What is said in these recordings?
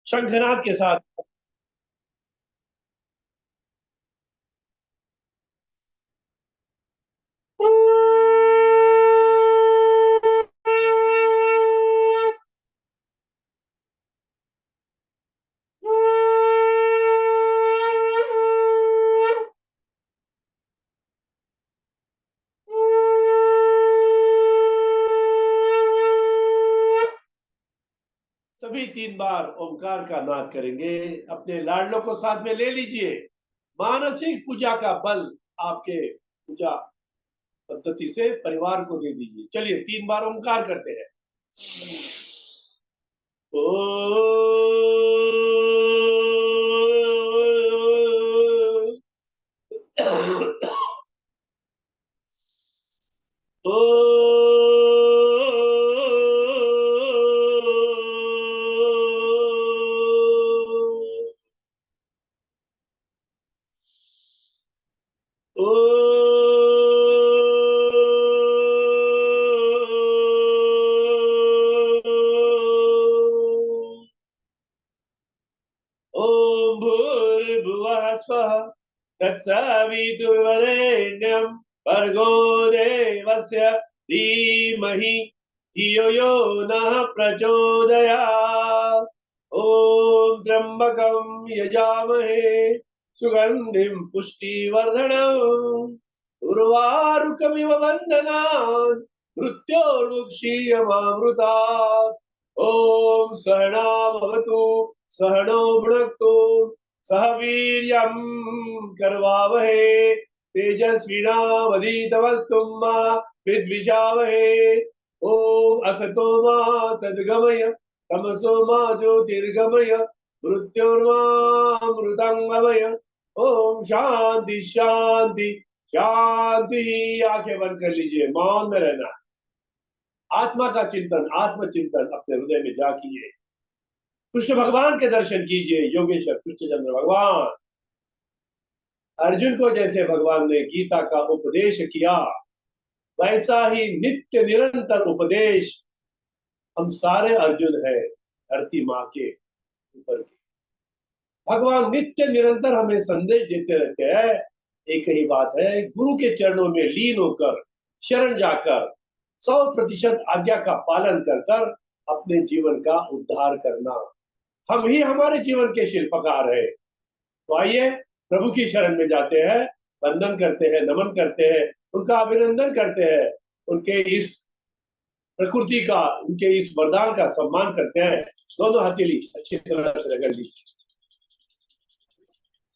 शंखनाद के साथ। सभी 3 बार ओमकार का नाद करेंगे। अपने लाडलों को साथ में ले लीजिए। मानसिक पूजा का बल आपके पूजा पद्धति से परिवार को दे दीजिए। चलिए 3 बार ओमकार करते हैं। ओ ओ ओ ओम भूर्भुवः स्वः तत्सवितुर्वरेण्यं भर्गो देवस्य धीमहि धियो यो नः प्रचोदयात्। ओम त्र्यंबकं यजामहे सुगंधिं पुष्टिवर्धनम् उर्वारुकमिव बन्धनान् मृत्योर्मुक्षीयमामृतात्। ओम सहना भवतु सहनो भुनक्तु सह वीर्यं करवावहे तेजस्विनावधीतमस्तु मा विद्विषावहे। ओम असतो मा सद्गमय तमसो मा ज्योतिर्गमय मृत्योर्मामृतंगमय। ओम शांति शांति शांति। आंखें बंद कर लीजिए, मौन में रहना। आत्मा का चिंतन, आत्मचिंतन अपने हृदय में जा कीजिए। कृष्ण भगवान के दर्शन कीजिए। योगेश्वर कृष्णचंद्र भगवान। अर्जुन को जैसे भगवान ने गीता का उपदेश किया, वैसा ही नित्य निरंतर उपदेश हम सारे अर्जुन है धरती माँ के ऊपर के। भगवान नित्य निरंतर हमें संदेश देते रहते हैं। एक ही बात है, गुरु के चरणों में लीन होकर, शरण जाकर 100% आज्ञा का पालन कर कर अपने जीवन का उद्धार करना। हम ही हमारे जीवन के शिल्पकार है। तो आइए प्रभु की शरण में जाते हैं, वंदन करते हैं, नमन करते हैं, उनका अभिनंदन करते हैं, उनके इस प्रकृति का, उनके इस वरदान का सम्मान करते हैं। दोनों हथेली अच्छी तरह से रगड़ लीजिए।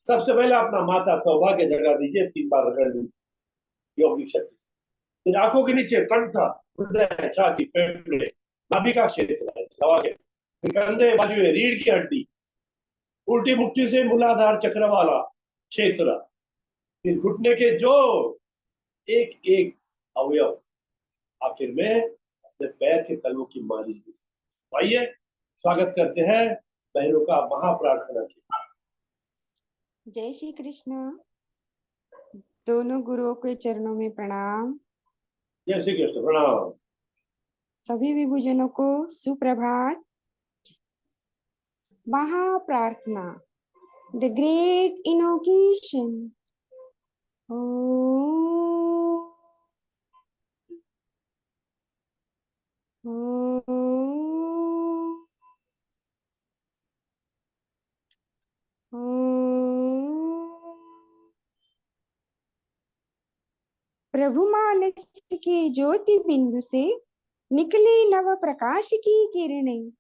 सबसे पहले अपना माता सौभाग्य जगा दीजिए, 3 बार रगड़ लीजिए योगिक शक्ति से। फिर आंखों के नीचे कंठ, हृदय, छाती, फेफड़े, नाभि का क्षेत्र है, फिर कंधे, बाजू, रीढ़ की हड्डी, उल्टी मुट्ठी से मूलाधार चक्र वाला क्षेत्र, फिर घुटने के जोड़, एक एक अवयव, आखिर में अपने पैर के तलों की मालिश भी। आइए स्वागत करते हैं बहनों का महाप्रार्थना की। जय श्री कृष्ण। दोनों गुरुओं के चरणों में प्रणाम। जय श्री कृष्ण। प्रणाम। सभी विभूजनों को सुप्रभात। महाप्रार्थना, द ग्रेट इनोकेशन। प्रभु मानस के ज्योति बिंदु से निकले नव प्रकाश की किरणें,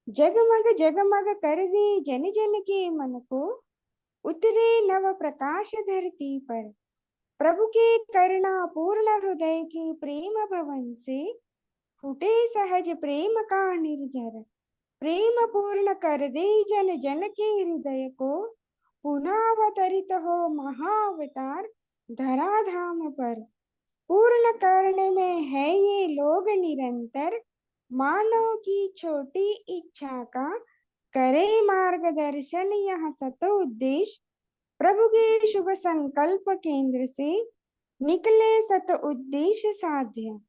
जगमग जगमग कर दे जन जन के मन को। उतरे नव प्रकाश धरती पर, प्रभु के करुणा पूर्ण हृदय के प्रेम भवन से फूटे सहज प्रेम का निर्झर। प्रेम पूर्ण कर दे जन जन के हृदय को, पुनः अवतरित हो महाअवतार धराधाम पर। पूर्ण करने में है ये लोग निरंतर, मानव की छोटी इच्छा का करे मार्गदर्शन। यह सत उद्देश्य प्रभु के शुभ संकल्प केंद्र से निकले सत उद्देश्य साध्य।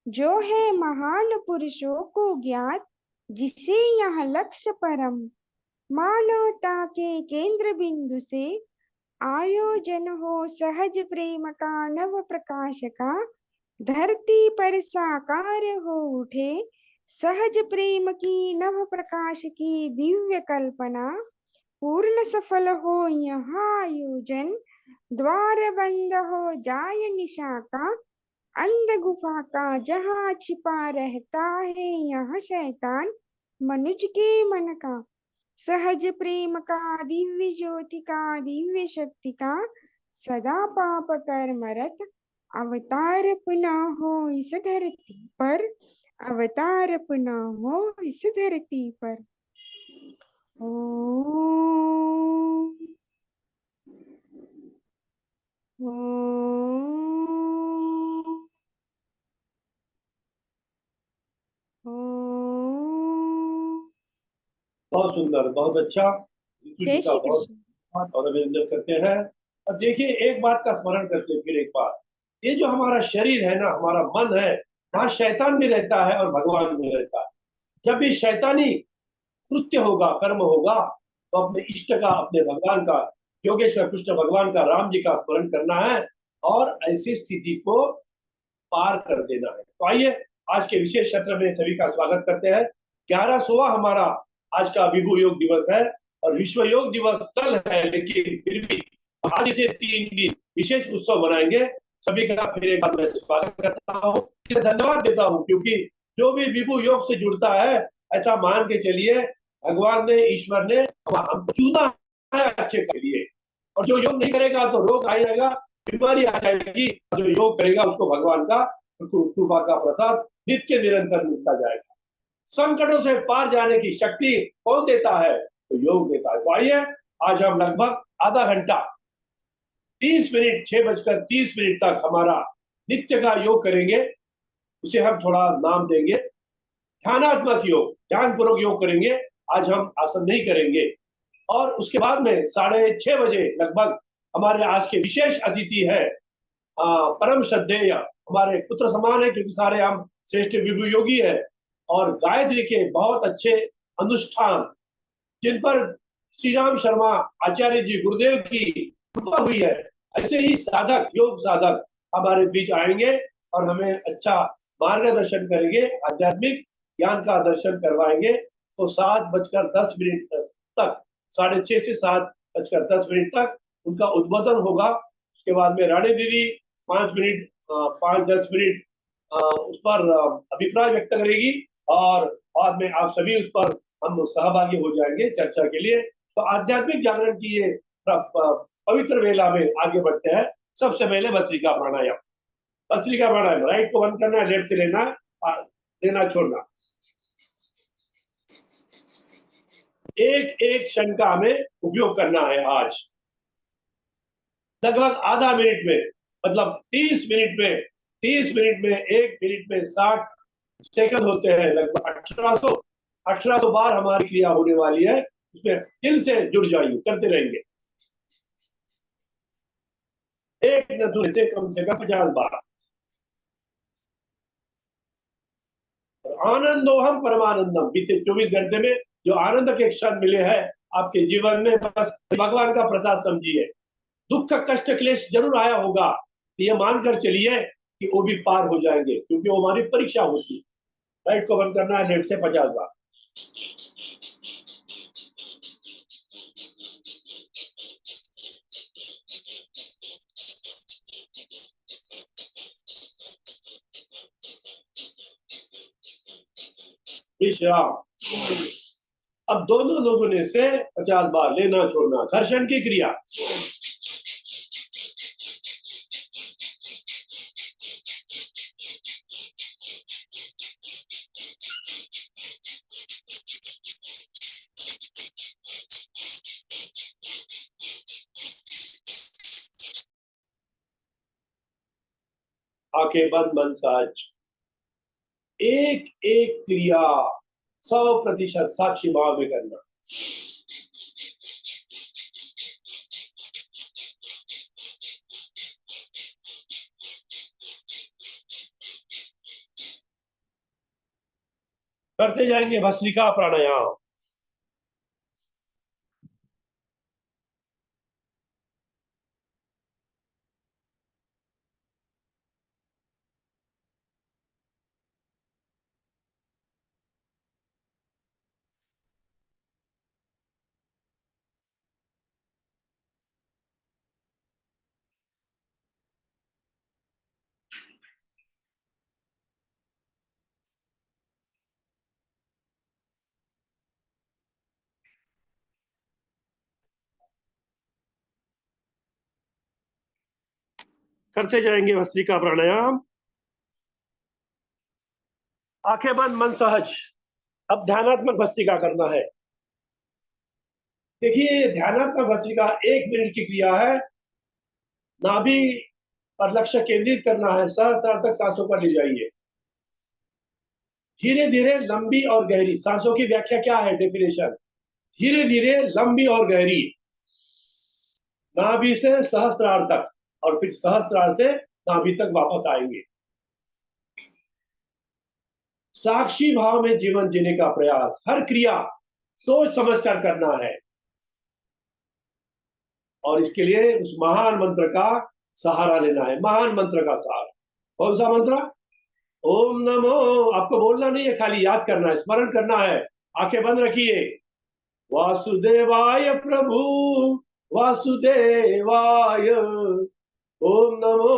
जो है महान पुरुषों को ज्ञात, जिसे यह लक्ष्य परम मानवता के केंद्र बिंदु से आयोजन हो सहज प्रेम का नव प्रकाश का, धरती पर साकार हो उठे सहज प्रेम की नव प्रकाश की दिव्य कल्पना, पूर्ण सफल हो यहाँ आयोजन, द्वार बंद हो जाय निशा का, अंध गुफा का जहाँ छिपा रहता है यहाँ शैतान, मनुज के मन का सहज प्रेम का दिव्य ज्योति का दिव्य शक्ति का, सदा पाप कर्म रत अवतार पुनः हो इस धरती पर, अवतार पुनः हो इस धरती पर। ओम ओम ओम। बहुत सुंदर, बहुत अच्छा। ऋतु जी जय का श्री बहुत कृष्ण। धन्यवाद और अभिनंदन करते हैं। और देखिए, एक बात का स्मरण करते हैं फिर एक बार, ये जो हमारा शरीर है ना, हमारा मन है, वहाँ शैतान भी रहता है और भगवान भी रहता है। जब भी शैतानी कृत्य होगा, कर्म होगा, तो अपने इष्ट का, अपने भगवान का, योगेश्वर कृष्ण भगवान का, राम जी का स्मरण करना है और ऐसी स्थिति को पार कर देना है। तो आइए आज के विशेष सत्र में सभी का स्वागत करते हैं। 11वां हमारा आज का विभु योग दिवस है और विश्व योग दिवस कल है, लेकिन फिर भी आज से 3 दिन विशेष उत्सव मनाएंगे। सभी का फिर एक बार मैं स्वागत करता हूँ, धन्यवाद देता हूँ, क्योंकि जो भी विभु योग से जुड़ता है, ऐसा मान के चलिए भगवान ने, ईश्वर ने हम चुना है अच्छे के लिए। और जो योग नहीं करेगा तो रोग आ जाएगा, बीमारी आ जाएगी। जो योग करेगा उसको भगवान का कृपा का प्रसाद नित्य निरंतर मिलता जाएगा। संकटों से पार जाने की शक्ति कौन देता है? तो योग देता है। तो आइए आज हम लगभग आधा घंटा 30 मिनट, 6:30 तक हमारा नित्य का योग करेंगे। उसे हम थोड़ा नाम देंगे ध्यानात्मक योग, ध्यानपूर्वक योग करेंगे। आज हम आसन नहीं करेंगे। और उसके बाद में 6:30 बजे लगभग हमारे आज के विशेष अतिथि है, परम श्रद्धेय, हमारे पुत्र समान है, क्योंकि सारे हम श्रेष्ठ विभु योगी है और गायत्री के बहुत अच्छे अनुष्ठान जिन पर श्री राम शर्मा आचार्य जी गुरुदेव की कृपा हुई है, ऐसे ही साधक, योग साधक हमारे बीच आएंगे और हमें अच्छा मार्गदर्शन करेंगे, आध्यात्मिक ज्ञान का दर्शन करवाएंगे। तो 7:10 तक, 6:30 से 7:10 तक उनका उद्बोधन होगा। उसके बाद में रानी दीदी 5 मिनट, 5-10 मिनट उस पर अभिप्राय व्यक्त करेगी और बाद में आप सभी उस पर हम सहभागी हो जाएंगे चर्चा के लिए। तो आध्यात्मिक जागरण की ये पवित्र वेला में आगे बढ़ते हैं। सबसे पहले भस्त्रिका प्राणायाम। भस्त्रिका प्राणायाम, राइट को बंद करना है, लेफ्ट से लेना, लेना छोड़ना। एक एक क्षण का हमें उपयोग करना है आज। लगभग आधा मिनट में, मतलब 30 मिनट में 1 मिनट में 60 सेकंड होते हैं। लगभग 1800 बार हमारी क्रिया होने वाली है। उसमें दिल से जुड़ जाइए, करते रहेंगे। एक न दूर से कम 50 बार। आनंदो हम परमानंदम, बीते 24 घंटे में जो आनंद के क्षण मिले हैं आपके जीवन में, बस भगवान का प्रसाद समझिए। दुख कष्ट क्लेश जरूर आया होगा, तो ये मानकर चलिए कि वो भी पार हो जाएंगे, क्योंकि वो हमारी परीक्षा होती है। राइट को बंद करना है, लेफ्ट से 50 बार। विश्राम। अब दोनों लोगों ने से 50 बार लेना छोड़ना, घर्षण की क्रिया। आंखें बंद, मन साज। एक एक क्रिया 100% साक्षी भाव में करना। करते जाएंगे भस्त्रिका प्राणायाम। करते जाएंगे भस्त्रिका प्राणायाम। आंखें बंद, मन सहज। अब ध्यानात्मक भस्त्रिका करना है। देखिए, ध्यानात्मक भस्त्रिका 1 मिनट की क्रिया है। नाभि पर लक्ष्य केंद्रित करना है, सहस्त्रार तक सांसों पर ले जाइए। धीरे धीरे लंबी और गहरी सांसों की व्याख्या क्या है, डेफिनेशन? धीरे धीरे लंबी और गहरी, नाभि से सहस्त्रार तक और फिर सहस्त्रार से नाभि तक वापस आएंगे। साक्षी भाव में जीवन जीने का प्रयास, हर क्रिया सोच समझकर करना है और इसके लिए उस महान मंत्र का सहारा लेना है। महान मंत्र का सहारा कौन सा मंत्र? ओम नमो। आपको बोलना नहीं है, खाली याद करना है, स्मरण करना है। आंखें बंद रखिए। वासुदेवाय प्रभु वासुदेवाय, ओम नमो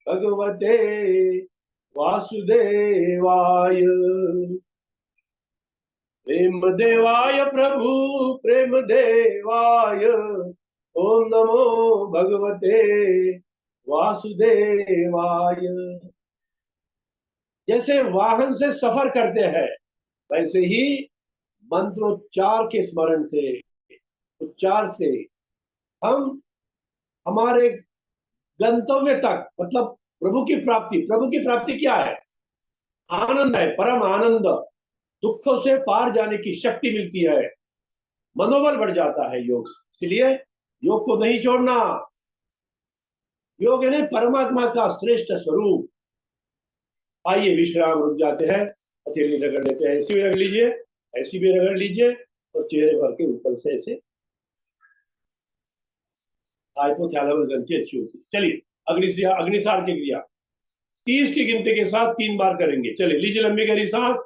भगवते वासुदेवाय। प्रेम देवाय प्रभु प्रेम देवाय, ओम नमो भगवते वासुदेवाय। जैसे वाहन से सफर करते हैं, वैसे ही मंत्रोच्चार के स्मरण से, उच्चार से हम हमारे गंतव्य तक, मतलब प्रभु की प्राप्ति। प्रभु की प्राप्ति क्या है? आनंद है, परम आनंद। दुखों से पार जाने की शक्ति मिलती है, मनोबल बढ़ जाता है योग से। इसलिए योग को नहीं छोड़ना। योग है परमात्मा का श्रेष्ठ स्वरूप। आइए विश्राम, रुक जाते हैं, हथेली रगड़ लेते हैं। ऐसी भी रगड़ लीजिए, ऐसी भी रगड़ लीजिए और चेहरे भर के ऊपर से ऐसे। हाइपोथैलेमस ग्रंथि अच्छी होती है। चलिए अग्निसार की क्रिया 30 की गिनती के साथ 3 बार करेंगे। चलिए, लीजिए लंबी गहरी सांस।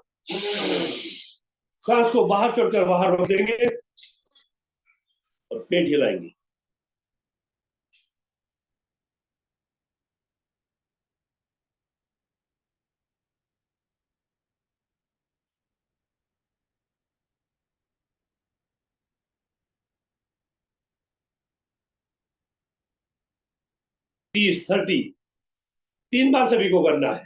सांस को बाहर छोड़कर बाहर रोक देंगे और पेट हिलाएंगे। तीस 30 3 बार सभी को करना है।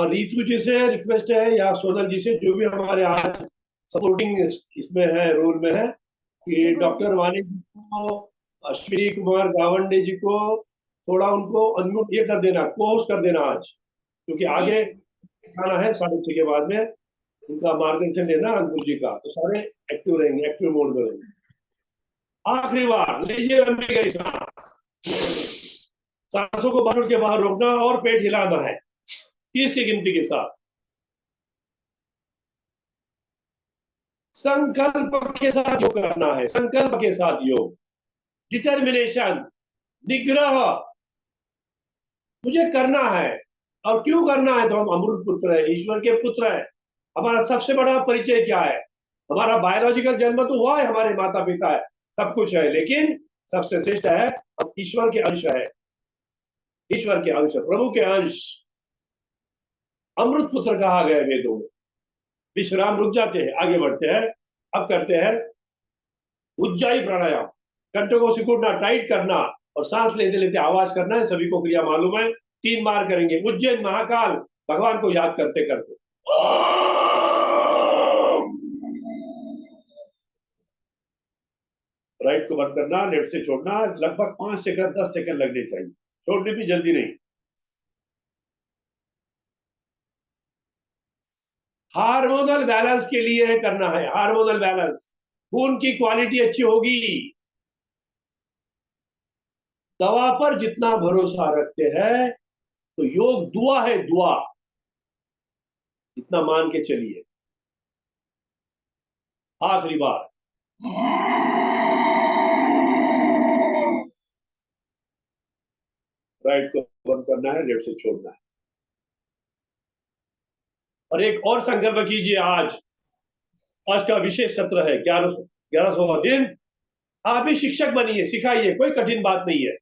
रीतू जी से रिक्वेस्ट है या सोनल जी से, जो भी हमारे आज सपोर्टिंग इसमें है, रोल में है, कि डॉक्टर वानी जी को, अश्विनी कुमार गावंडे जी को थोड़ा उनको अनम्यूट ये कर देना, कोर्स कर देना आज, क्योंकि आगे आना है 6:30 के बाद में। उनका मार्गदर्शन लेना अंकुर जी का, तो सारे एक्टिव रहेंगे, एक्टिव मोड में रहेंगे। आखिरी बार लीजिए लंबी गहरी सांस। सांसों को बाहर के बाहर रोकना और पेट हिलाना है 30 की गिनती के साथ। संकल्प के साथ योग करना है, संकल्प के साथ योग, डिटर्मिनेशन, निग्रह। मुझे करना है। और क्यों करना है? तो हम अमृत पुत्र है, ईश्वर के पुत्र है। हमारा सबसे बड़ा परिचय क्या है? हमारा बायोलॉजिकल जन्म तो हुआ है, हमारे माता पिता है, सब कुछ है, लेकिन सबसे श्रेष्ठ है हम ईश्वर के अंश है, ईश्वर के अंश, प्रभु के अंश, अमृत पुत्र कहा गया वेदों में। विश्राम, रुक जाते हैं, आगे बढ़ते हैं। अब करते हैं उज्जाई प्राणायाम। कंठों को सिकुड़ना, टाइट करना और सांस लेते लेते आवाज करना है। सभी को क्रिया मालूम है। 3 बार करेंगे। उज्जैन महाकाल भगवान को याद करते करते। राइट को बंद करना, लेफ्ट से छोड़ना। लगभग 5 सेकंड 10 सेकंड लगने चाहिए, छोड़ने भी जल्दी नहीं। हार्मोनल बैलेंस के लिए करना है, हार्मोनल बैलेंस। खून की क्वालिटी अच्छी होगी। दवा पर जितना भरोसा रखते हैं तो योग दुआ है, दुआ, इतना मान के चलिए। आखिरी बार। राइट को बंद करना है, लेफ्ट से छोड़ना है। और एक और संकल्प कीजिए आज, आज का विशेष सत्र है 11वां दिन। आप भी शिक्षक बनिए, सिखाइए, कोई कठिन बात नहीं है।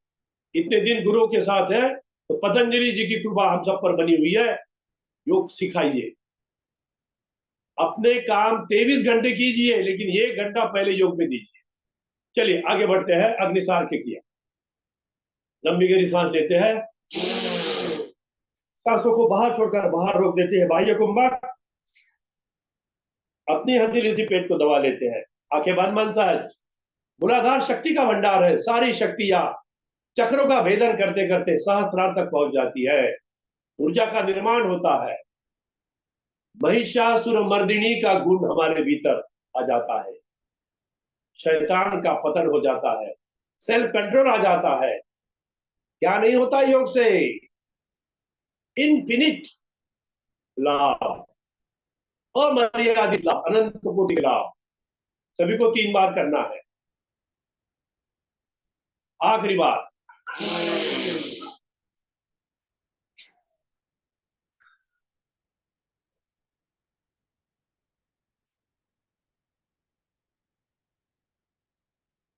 इतने दिन गुरुओं के साथ है तो पतंजलि जी की कृपा हम सब पर बनी हुई है। योग सिखाइए, अपने काम 23 घंटे कीजिए, लेकिन 1 घंटा पहले योग में दीजिए। चलिए आगे बढ़ते हैं। अग्निसार के क्रिया। लंबी गहरी सांस लेते हैं, सांसों को बाहर छोड़कर बाहर रोक देते हैं, बाह्य कुंभक। अपनी हथेली से पेट को दबा लेते हैं, आंखें बंद मन सहज। मूलाधार शक्ति का भंडार है, सारी शक्तियां चक्रों का भेदन करते करते सहस्रार तक पहुंच जाती है, ऊर्जा का निर्माण होता है। महिषासुर मर्दिनी का गुण हमारे भीतर आ जाता है, शैतान का पतन हो जाता है, सेल्फ कंट्रोल आ जाता है। क्या नहीं होता योग से? इनफिनिट लाभ, अमर्यादित लाभ, अनंत कोटि लाभ। सभी को 3 बार करना है। आखिरी बार।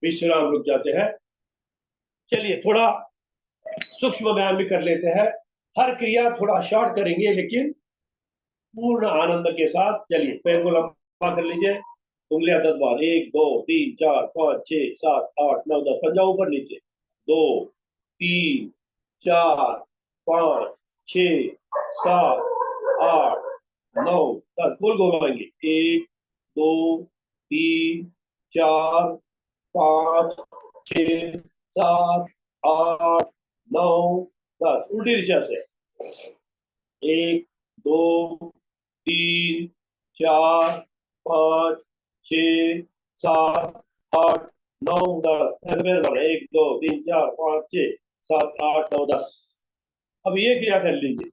विश्राम, रुक जाते हैं। चलिए थोड़ा सूक्ष्म व्यायाम भी कर लेते हैं। हर क्रिया थोड़ा शॉर्ट करेंगे, लेकिन पूर्ण आनंद के साथ। चलिए पैर को लंबा कर लीजिए, उंगलियां 10 बार। 1 2 3 4 5 6 7 8 9 10। पंजा ऊपर नीचे। 2 3 4 5 6 7 8 9 10। गोल घुमाएंगे। 1 2 3 4 5 6 7 8 9 10। उल्टी दिशा से। 1 2 3 4 5 6 7 8 9 10। 1 2 3 4 5 6 7 8 9 10। अब ये क्रिया कर लीजिए।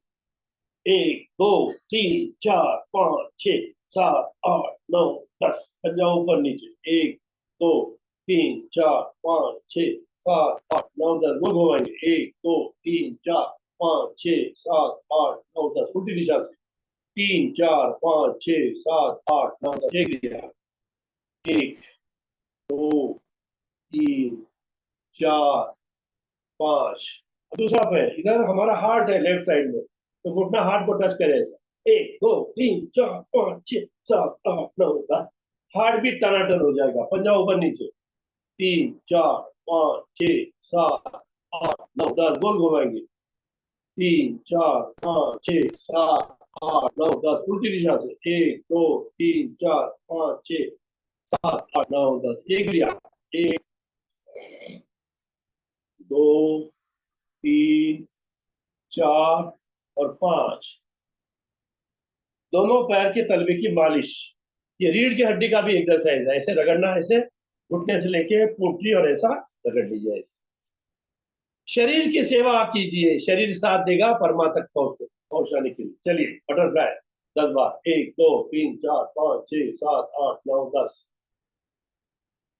1 2 3 4 5 6 7 8 9 10। पंजा ऊपर नीचे। 1 2 3 4 5 6 7 8 9 10। गोल घुमाएंगे। 1 2 3 4 5 6 7 8 9 10। उल्टी दिशा से। 3 4 5 6 7 8 9 10। एक लिया। 1 2 3 4 5। दूसरा पैर इधर हमारा हार्ट है, लेफ्ट साइड में, तो घुटना हार्ट को टच करे ऐसा। 1 2 3 4 5 6 7 8 9 10। हार्ट भी टनाटन हो जाएगा। पंजा ऊपर नीचे। 3 4 5 6 7 8 9 10। गोल घुमाएंगे। 3 4 5 6 7 8 9 10। उल्टी दिशा से। 1 2 3 4 5 6 7 8 9 10। एक लिया। 1 2 3 4 और 5। दोनों पैर के तलवे की मालिश। ये रीढ़ की हड्डी का भी एक्सरसाइज है। ऐसे रगड़ना, ऐसे घुटने से लेके पोटली और ऐसा रगड़ लीजिए। ऐसे शरीर की सेवा कीजिए, शरीर साथ देगा परमा तक पहुंचाने के लिए। चलिए बटरफ्लाई 10 बार। 1 2 3 4 5 6 7 8 9 10।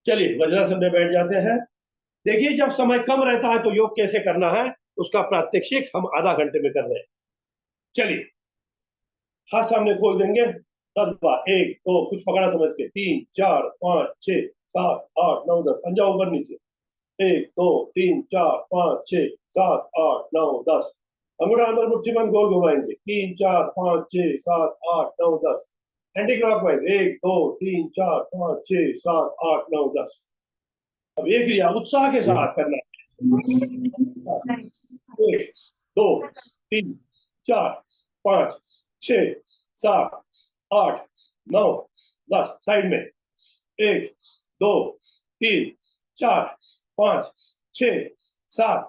चलिए वज्रासन में बैठ जाते हैं। देखिए जब समय कम रहता है तो योग कैसे करना है, उसका प्रात्यक्षिक हम आधा घंटे में कर रहे हैं। चलिए हाथ सामने खोल देंगे। 10 बार। 1 2, कुछ पकड़ा समझ के। 3 4 5 6 7 8 9 10। पंजा ऊपर नीचे। 1 2 3 4 5 6 7 8 9 10। अंगूठा अंदर मुट्ठी बंद, गोल घुमाएंगे। 3 4 5 6 7 8 9 10। Anti clockwise. 1 2 3 4 5 6 7 8 9 10। अब एक क्रिया उत्साह के साथ करना है। 1 2 3 4 5 6 7 8 9 10। साइड में। 1 2 3 4 5 6 7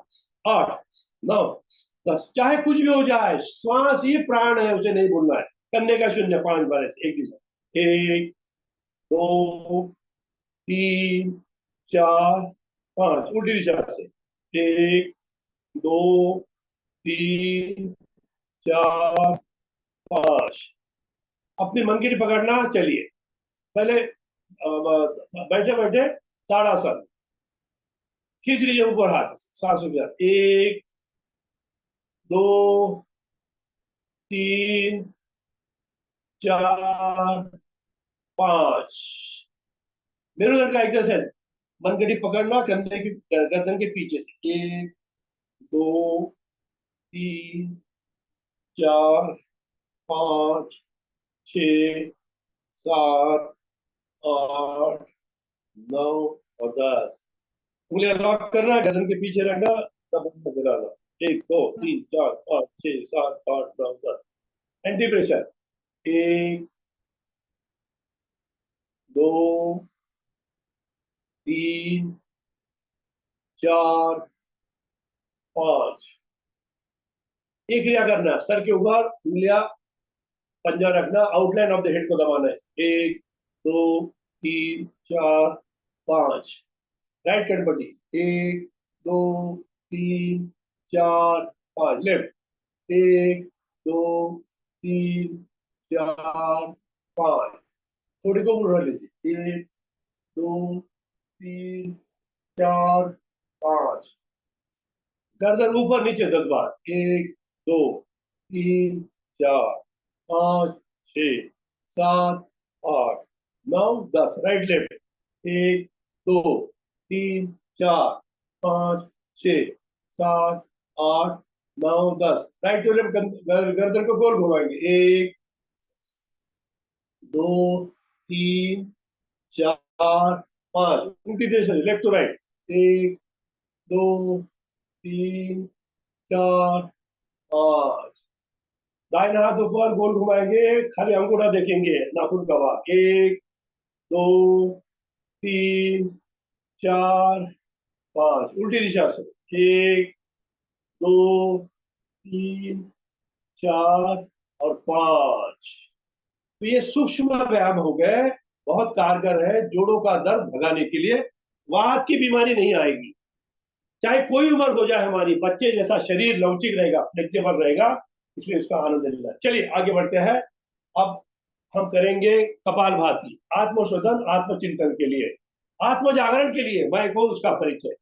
8 9 10। चाहे कुछ भी हो जाए, श्वास ही प्राण है, उसे नहीं भूलना है। करने का शून्य 5 बार ऐसे एक दिशा। 1 2 3 4 5। उल्टी दिशा से। 1 2 3 4 5। अपनी मंगिरी पकड़ना। चलिए पहले बैठे बैठे ताड़ासन खींच लीजिए ऊपर हाथ, सांसों के साथ। 1 2 3 4 5। मेरुदंड का एक्सरसाइज, मनगढ़ी पकड़ना कंधे की गर्दन के पीछे से, 1 2 3 4 5 6 7 8 9 और 10। उंगलियां लॉक करना, गर्दन के पीछे रखना, तब गिराना। 1 2 3 4 5 6 7 8 9 10। Anti pressure, 1 2 3 4 5। ये क्रिया करना, सर के ऊपर उंगलियां, पंजा रखना, आउटलाइन ऑफ द हेड को दबाना है। 1 2 3 4 5। राइट कटपटी, 1 2 3 4 5। लेफ्ट, 1 2 3 4 5। थोड़ी को उड़ा लीजिए, 1 2 3 4 5। गर्दन ऊपर नीचे 10 बार, 1 2 3 4 5 6 7 8 9 10। Right left, 1 2 3 4 5 6 7 8 9 10। Right to left, गर्दन को गोल घुमाएंगे, 1 2 3 4 5। उल्टी दिशा, लेफ्ट टू राइट, 1 2 3 4 5। दाहिना हाथ ऊपर गोल घुमाएंगे, खाली अंगूठा देखेंगे, नाखून का भाग, 1 2 3 4 5। उल्टी दिशा से, 1 2 3 4 और 5। तो ये सूक्ष्म व्यायाम हो गए, बहुत कारगर है जोड़ों का दर्द भगाने के लिए। वात की बीमारी नहीं आएगी, चाहे कोई उम्र हो जाए हमारी, बच्चे जैसा शरीर लवचिक रहेगा, फ्लेक्सिबल रहेगा, इसलिए उसका आनंद लेना। चलिए आगे बढ़ते हैं। अब हम करेंगे कपालभाति, आत्मशोधन, आत्मचिंतन के लिए, आत्म जागरण के लिए मैं कौन, उसका परिचय।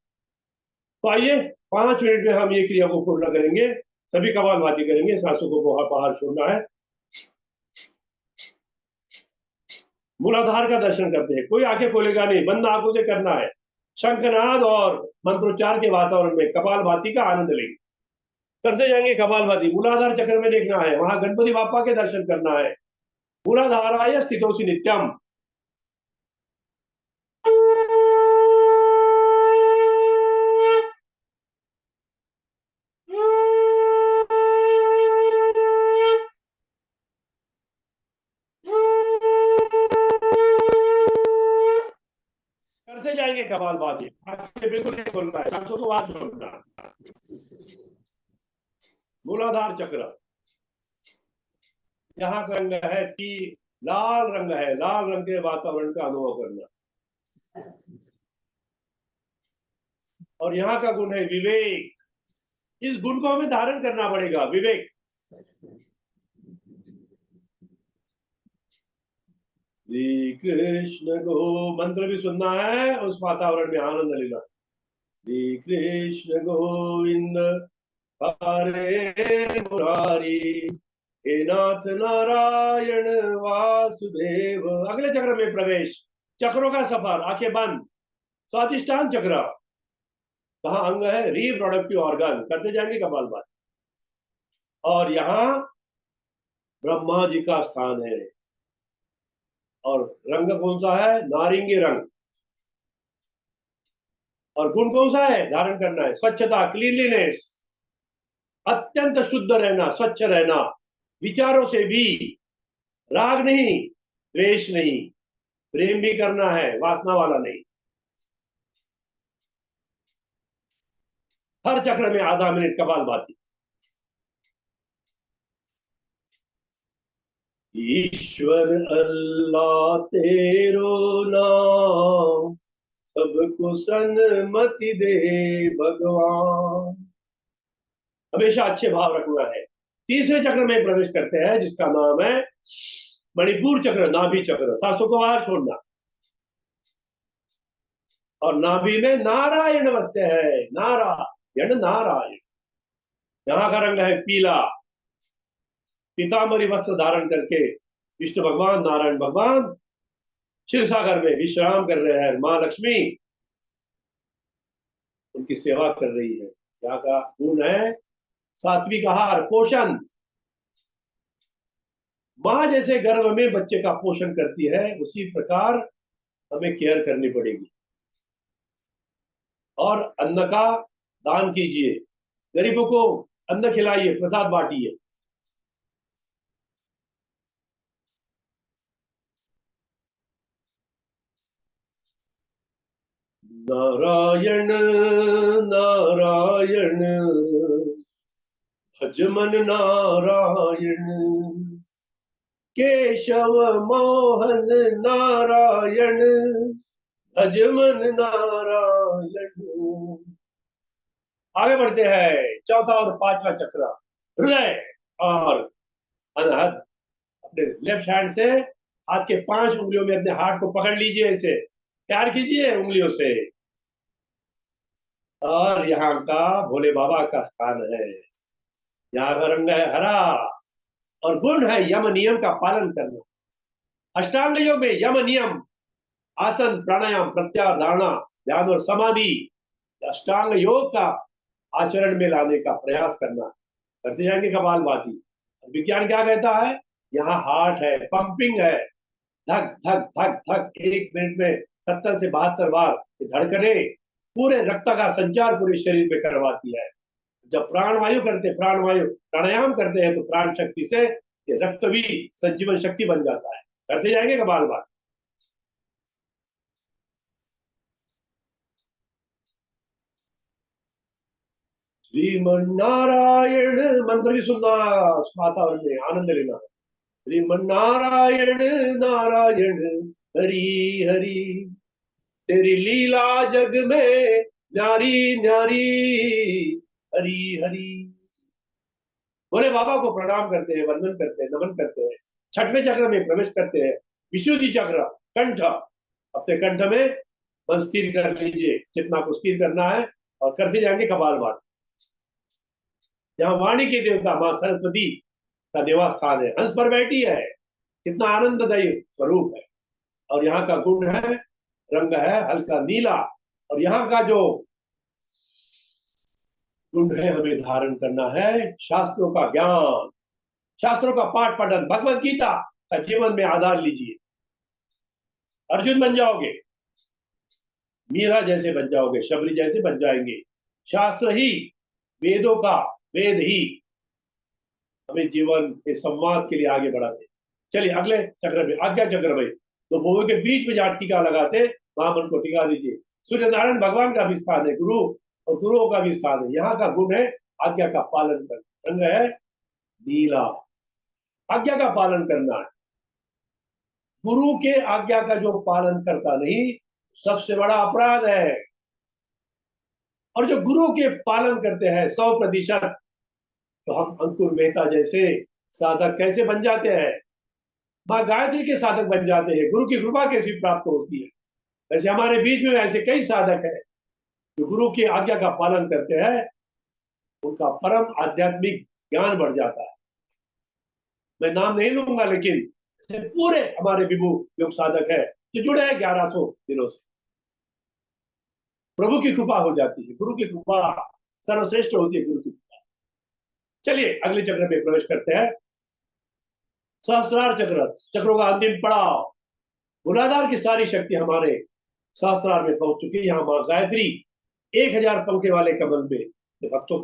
तो आइए 5 मिनट में हम ये क्रिया को पूर्ण करेंगे। सभी कपालभाति करेंगे, सांसों को बाहर छोड़ना है। मूलाधार का दर्शन करते हैं, कोई आंखें खोलेगा नहीं, बंद आंखों से करना है। शंखनाद और मंत्रोच्चार के वातावरण में कपालभाति का आनंद लेंगे। करते जाएंगे कपालभाति। मूलाधार चक्र में देखना है, वहां गणपति बापा के दर्शन करना है। मूलाधाराय स्थितोसि नित्यम। करते जाएंगे कपालभाति, आंखें बिल्कुल नहीं खोलना है, सांसों को बाहर छोड़ना। मूलाधार चक्र, यहाँ का रंग है कि लाल रंग है, लाल रंग के वातावरण का अनुभव करना। और यहाँ का गुण है विवेक, इस गुण को हमें धारण करना पड़ेगा, विवेक। श्री कृष्ण को मंत्र भी सुनना है, उस वातावरण में आनंद लेना। श्री कृष्ण गोविंद हरे मुरारी, हे नाथ नारायण वासुदेव। अगले चक्र में प्रवेश, चक्रों का सफर, आंखें बंद। स्वादिष्टान चक्र, कहा अंग है, रिप्रोडक्टिव ऑर्गन। करते जाएंगे कपालभाति। और यहाँ ब्रह्मा जी का स्थान है। और रंग कौन सा है, नारंगी रंग। और गुण कौन सा है, धारण करना है, स्वच्छता, क्लीनलीनेस, अत्यंत शुद्ध रहना, स्वच्छ रहना, विचारों से भी। राग नहीं, द्वेष नहीं, प्रेम भी करना है, वासना वाला नहीं। हर चक्र में आधा मिनट कपालभाति। ईश्वर अल्लाह तेरो नाम, सबको सन्मति दे भगवान। हमेशा अच्छे भाव रखना है। तीसरे चक्र में प्रवेश करते हैं, जिसका नाम है मणिपुर चक्र, नाभि चक्र। सांसों को बाहर छोड़ना। और नाभि में नारायण बसते हैं, नारायण नारायण। यहाँ का रंग है पीला। पीतांबरी वस्त्र धारण करके विष्णु भगवान, नारायण भगवान क्षीरसागर में विश्राम कर रहे हैं। माँ लक्ष्मी उनकी सेवा कर रही है। यहाँ का गुण है सात्विक आहार, पोषण। माँ जैसे गर्भ में बच्चे का पोषण करती है, उसी प्रकार हमें केयर करनी पड़ेगी। और अन्न का दान कीजिए, गरीबों को अन्न खिलाइए, प्रसाद बांटिए। नारायण नारायण भज मन नारायण, केशव मोहन नारायण भज मन नारायण। आगे बढ़ते हैं। चौथा और पांचवा चक्र, हृदय और अनहद। अपने लेफ्ट हैंड से हाथ के 5 उंगलियों में अपने हाथ को पकड़ लीजिए, इसे प्यार कीजिए उंगलियों से। और यहाँ का भोले बाबा का स्थान है। यहाँ का रंग है हरा और गुण है यम नियम का पालन करना। अष्टांग योग में यम नियम, आसन, प्राणायाम, प्रत्याहार, धारणा, ध्यान और समाधि, अष्टांग योग का आचरण में लाने का प्रयास करना। करते जाएंगे कपालभाति। विज्ञान क्या कहता है? यहाँ हार्ट है, पंपिंग है, धक धक धक धक 1 मिनट में 70 से 72 बार धड़कने पूरे रक्त का संचार पूरे शरीर में करवाती है। जब प्राणवायु करते, प्राणवायु प्राणायाम करते हैं तो प्राण शक्ति से ये रक्त भी संजीवन शक्ति बन जाता है। करते जाएंगे कपालभाति। श्रीमन नारायण मंत्र भी सुनना, वातावरण में आनंद लेना। श्रीमन नारायण नारायण हरि हरि, तेरी लीला जग में न्यारी न्यारी, हरि हरि। भोले बाबा को प्रणाम करते हैं, वंदन करते हैं, नमन करते हैं। छठवें चक्र में प्रवेश करते हैं, विष्णुजी चक्र, कंठ। अपने कंठ में मन स्थिर कर लीजिए, जितना को स्थिर करना है, और करते जाएंगे कपालभाति। यहाँ वाणी के देवता माँ सरस्वती का निवास स्थान है, हंस पर बैठी है। कितना आनंददायी स्वरूप है। और यहाँ का गुण है, रंग है हल्का नीला। और यहाँ का जो गुण है, हमें धारण करना है शास्त्रों का ज्ञान, शास्त्रों का पाठ पठन। भगवत गीता का जीवन में आधार लीजिए, अर्जुन बन जाओगे, मीरा जैसे बन जाओगे, शबरी जैसे बन जाएंगे। शास्त्र ही, वेदों का वेद ही हमें जीवन के संवाद के लिए आगे बढ़ाते। चलिए अगले चक्र में, आज्ञा चक्र में, तो भूमि के बीच में जहाँ टीका लगाते वहां मन को टिका दीजिए। सूर्य नारायण भगवान का भी स्थान है, गुरु और गुरुओं का भी स्थान है। यहाँ का गुण है आज्ञा का पालन करना। रंग है नीला, आज्ञा का पालन करना है। गुरु के आज्ञा का जो पालन करता नहीं, सबसे बड़ा अपराध है। और जो गुरु के पालन करते हैं 100%, तो हम अंकुर मेहता जैसे साधक कैसे बन जाते हैं? माँ गायत्री के साधक बन जाते हैं। गुरु की कृपा कैसी प्राप्त होती है? वैसे हमारे बीच में ऐसे कई साधक हैं जो गुरु की आज्ञा का पालन करते हैं, उनका परम आध्यात्मिक ज्ञान बढ़ जाता है। मैं नाम नहीं लूंगा, लेकिन से पूरे हमारे विभु योग साधक है जो जुड़े हैं 1100 दिनों से। प्रभु की कृपा हो जाती है, गुरु की कृपा सर्वश्रेष्ठ होती है, गुरु की कृपा। चलिए अगले चक्र में प्रवेश करते हैं। सहस्त्रार चक्र, चक्रों का अंतिम पड़ाव। मूलाधार की सारी शक्ति हमारे सहस्त्रार में पहुंच चुकी है। यहाँ माँ गायत्री 1000 पंखे वाले कमल में भक्तों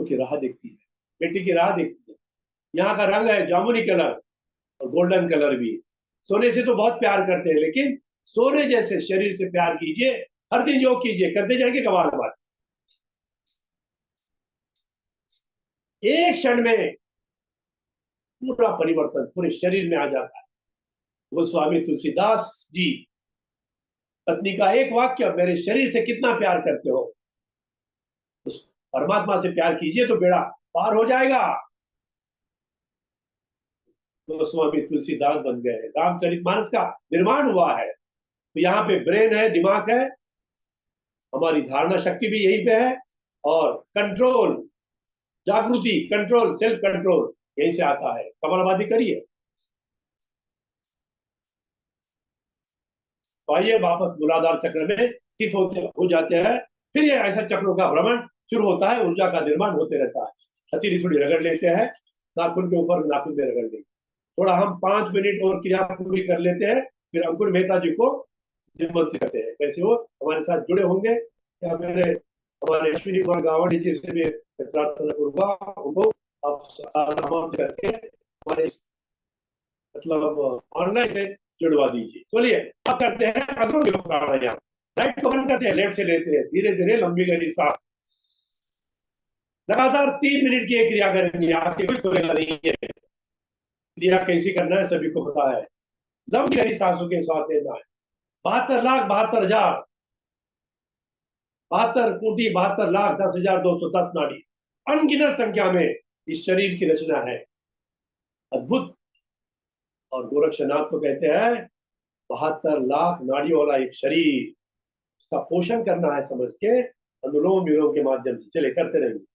की राह देखती है, बेटी की राह देखती है। यहाँ का रंग है जामुनी कलर और गोल्डन कलर भी। सोने से तो बहुत प्यार करते हैं, लेकिन सोने जैसे शरीर से प्यार कीजिए, हर दिन योग कीजिए, करते जाएंगे कपालभाति। एक क्षण में पूरा परिवर्तन पूरे शरीर में आ जाता है। गोस्वामी तुलसीदास जी, पत्नी का एक वाक्य, मेरे शरीर से कितना प्यार करते हो, उस परमात्मा से प्यार कीजिए तो बेड़ा पार हो जाएगा। गोस्वामी तुलसीदास बन गए। रामचरितमानस का निर्माण हुआ है, तो यहाँ पे ब्रेन है, दिमाग है, हमारी धारणा शक्ति भी यहीं पे है, और कंट्रोल, जागृति, कंट्रोल, सेल्फ कंट्रोल यहीं से आता है। कपालभाति करिए। तो आइए वापस मूलाधार चक्र में स्थित होते हो जाते हैं। फिर ये ऐसा चक्रों का भ्रमण शुरू होता है, ऊर्जा का निर्माण होते रहता है। हथेली थोड़ी रगड़ लेते हैं नाखून के ऊपर, नाखून में रगड़ लेंगे। थोड़ा हम 5 मिनट और क्रिया पूरी कर लेते हैं, फिर अंकुर मेहता जी को निमंत्रित करते हैं। कैसे वो हमारे साथ जुड़े होंगे या मेरे हमारे अश्विनी कुमार गावड़ी जी से भी प्रार्थना करूंगा उनको आप करके हमारे मतलब ऑनलाइन से जुड़वा दीजिए। चलिए अब करते हैं अनुलोम विलोम प्राणायाम। राइट को बंद करते हैं, लेफ्ट से लेते हैं, धीरे धीरे लंबी गहरी सांस। लगातार 3 मिनट की एक क्रिया करेंगे, आपके कोई खुलेगा नहीं है। क्रिया कैसी करना है सभी को पता है। लंबी गहरी सांसों के साथ लेना है। 72,72,000 72,72,10,210 नाड़ी अनगिनत संख्या में इस शरीर की रचना है, अद्भुत। और गोरक्षनाथ को कहते हैं 72 लाख नाड़ियों वाला एक शरीर, इसका पोषण करना है समझ के अनुलोम विलोम के माध्यम से। चले करते रहेंगे।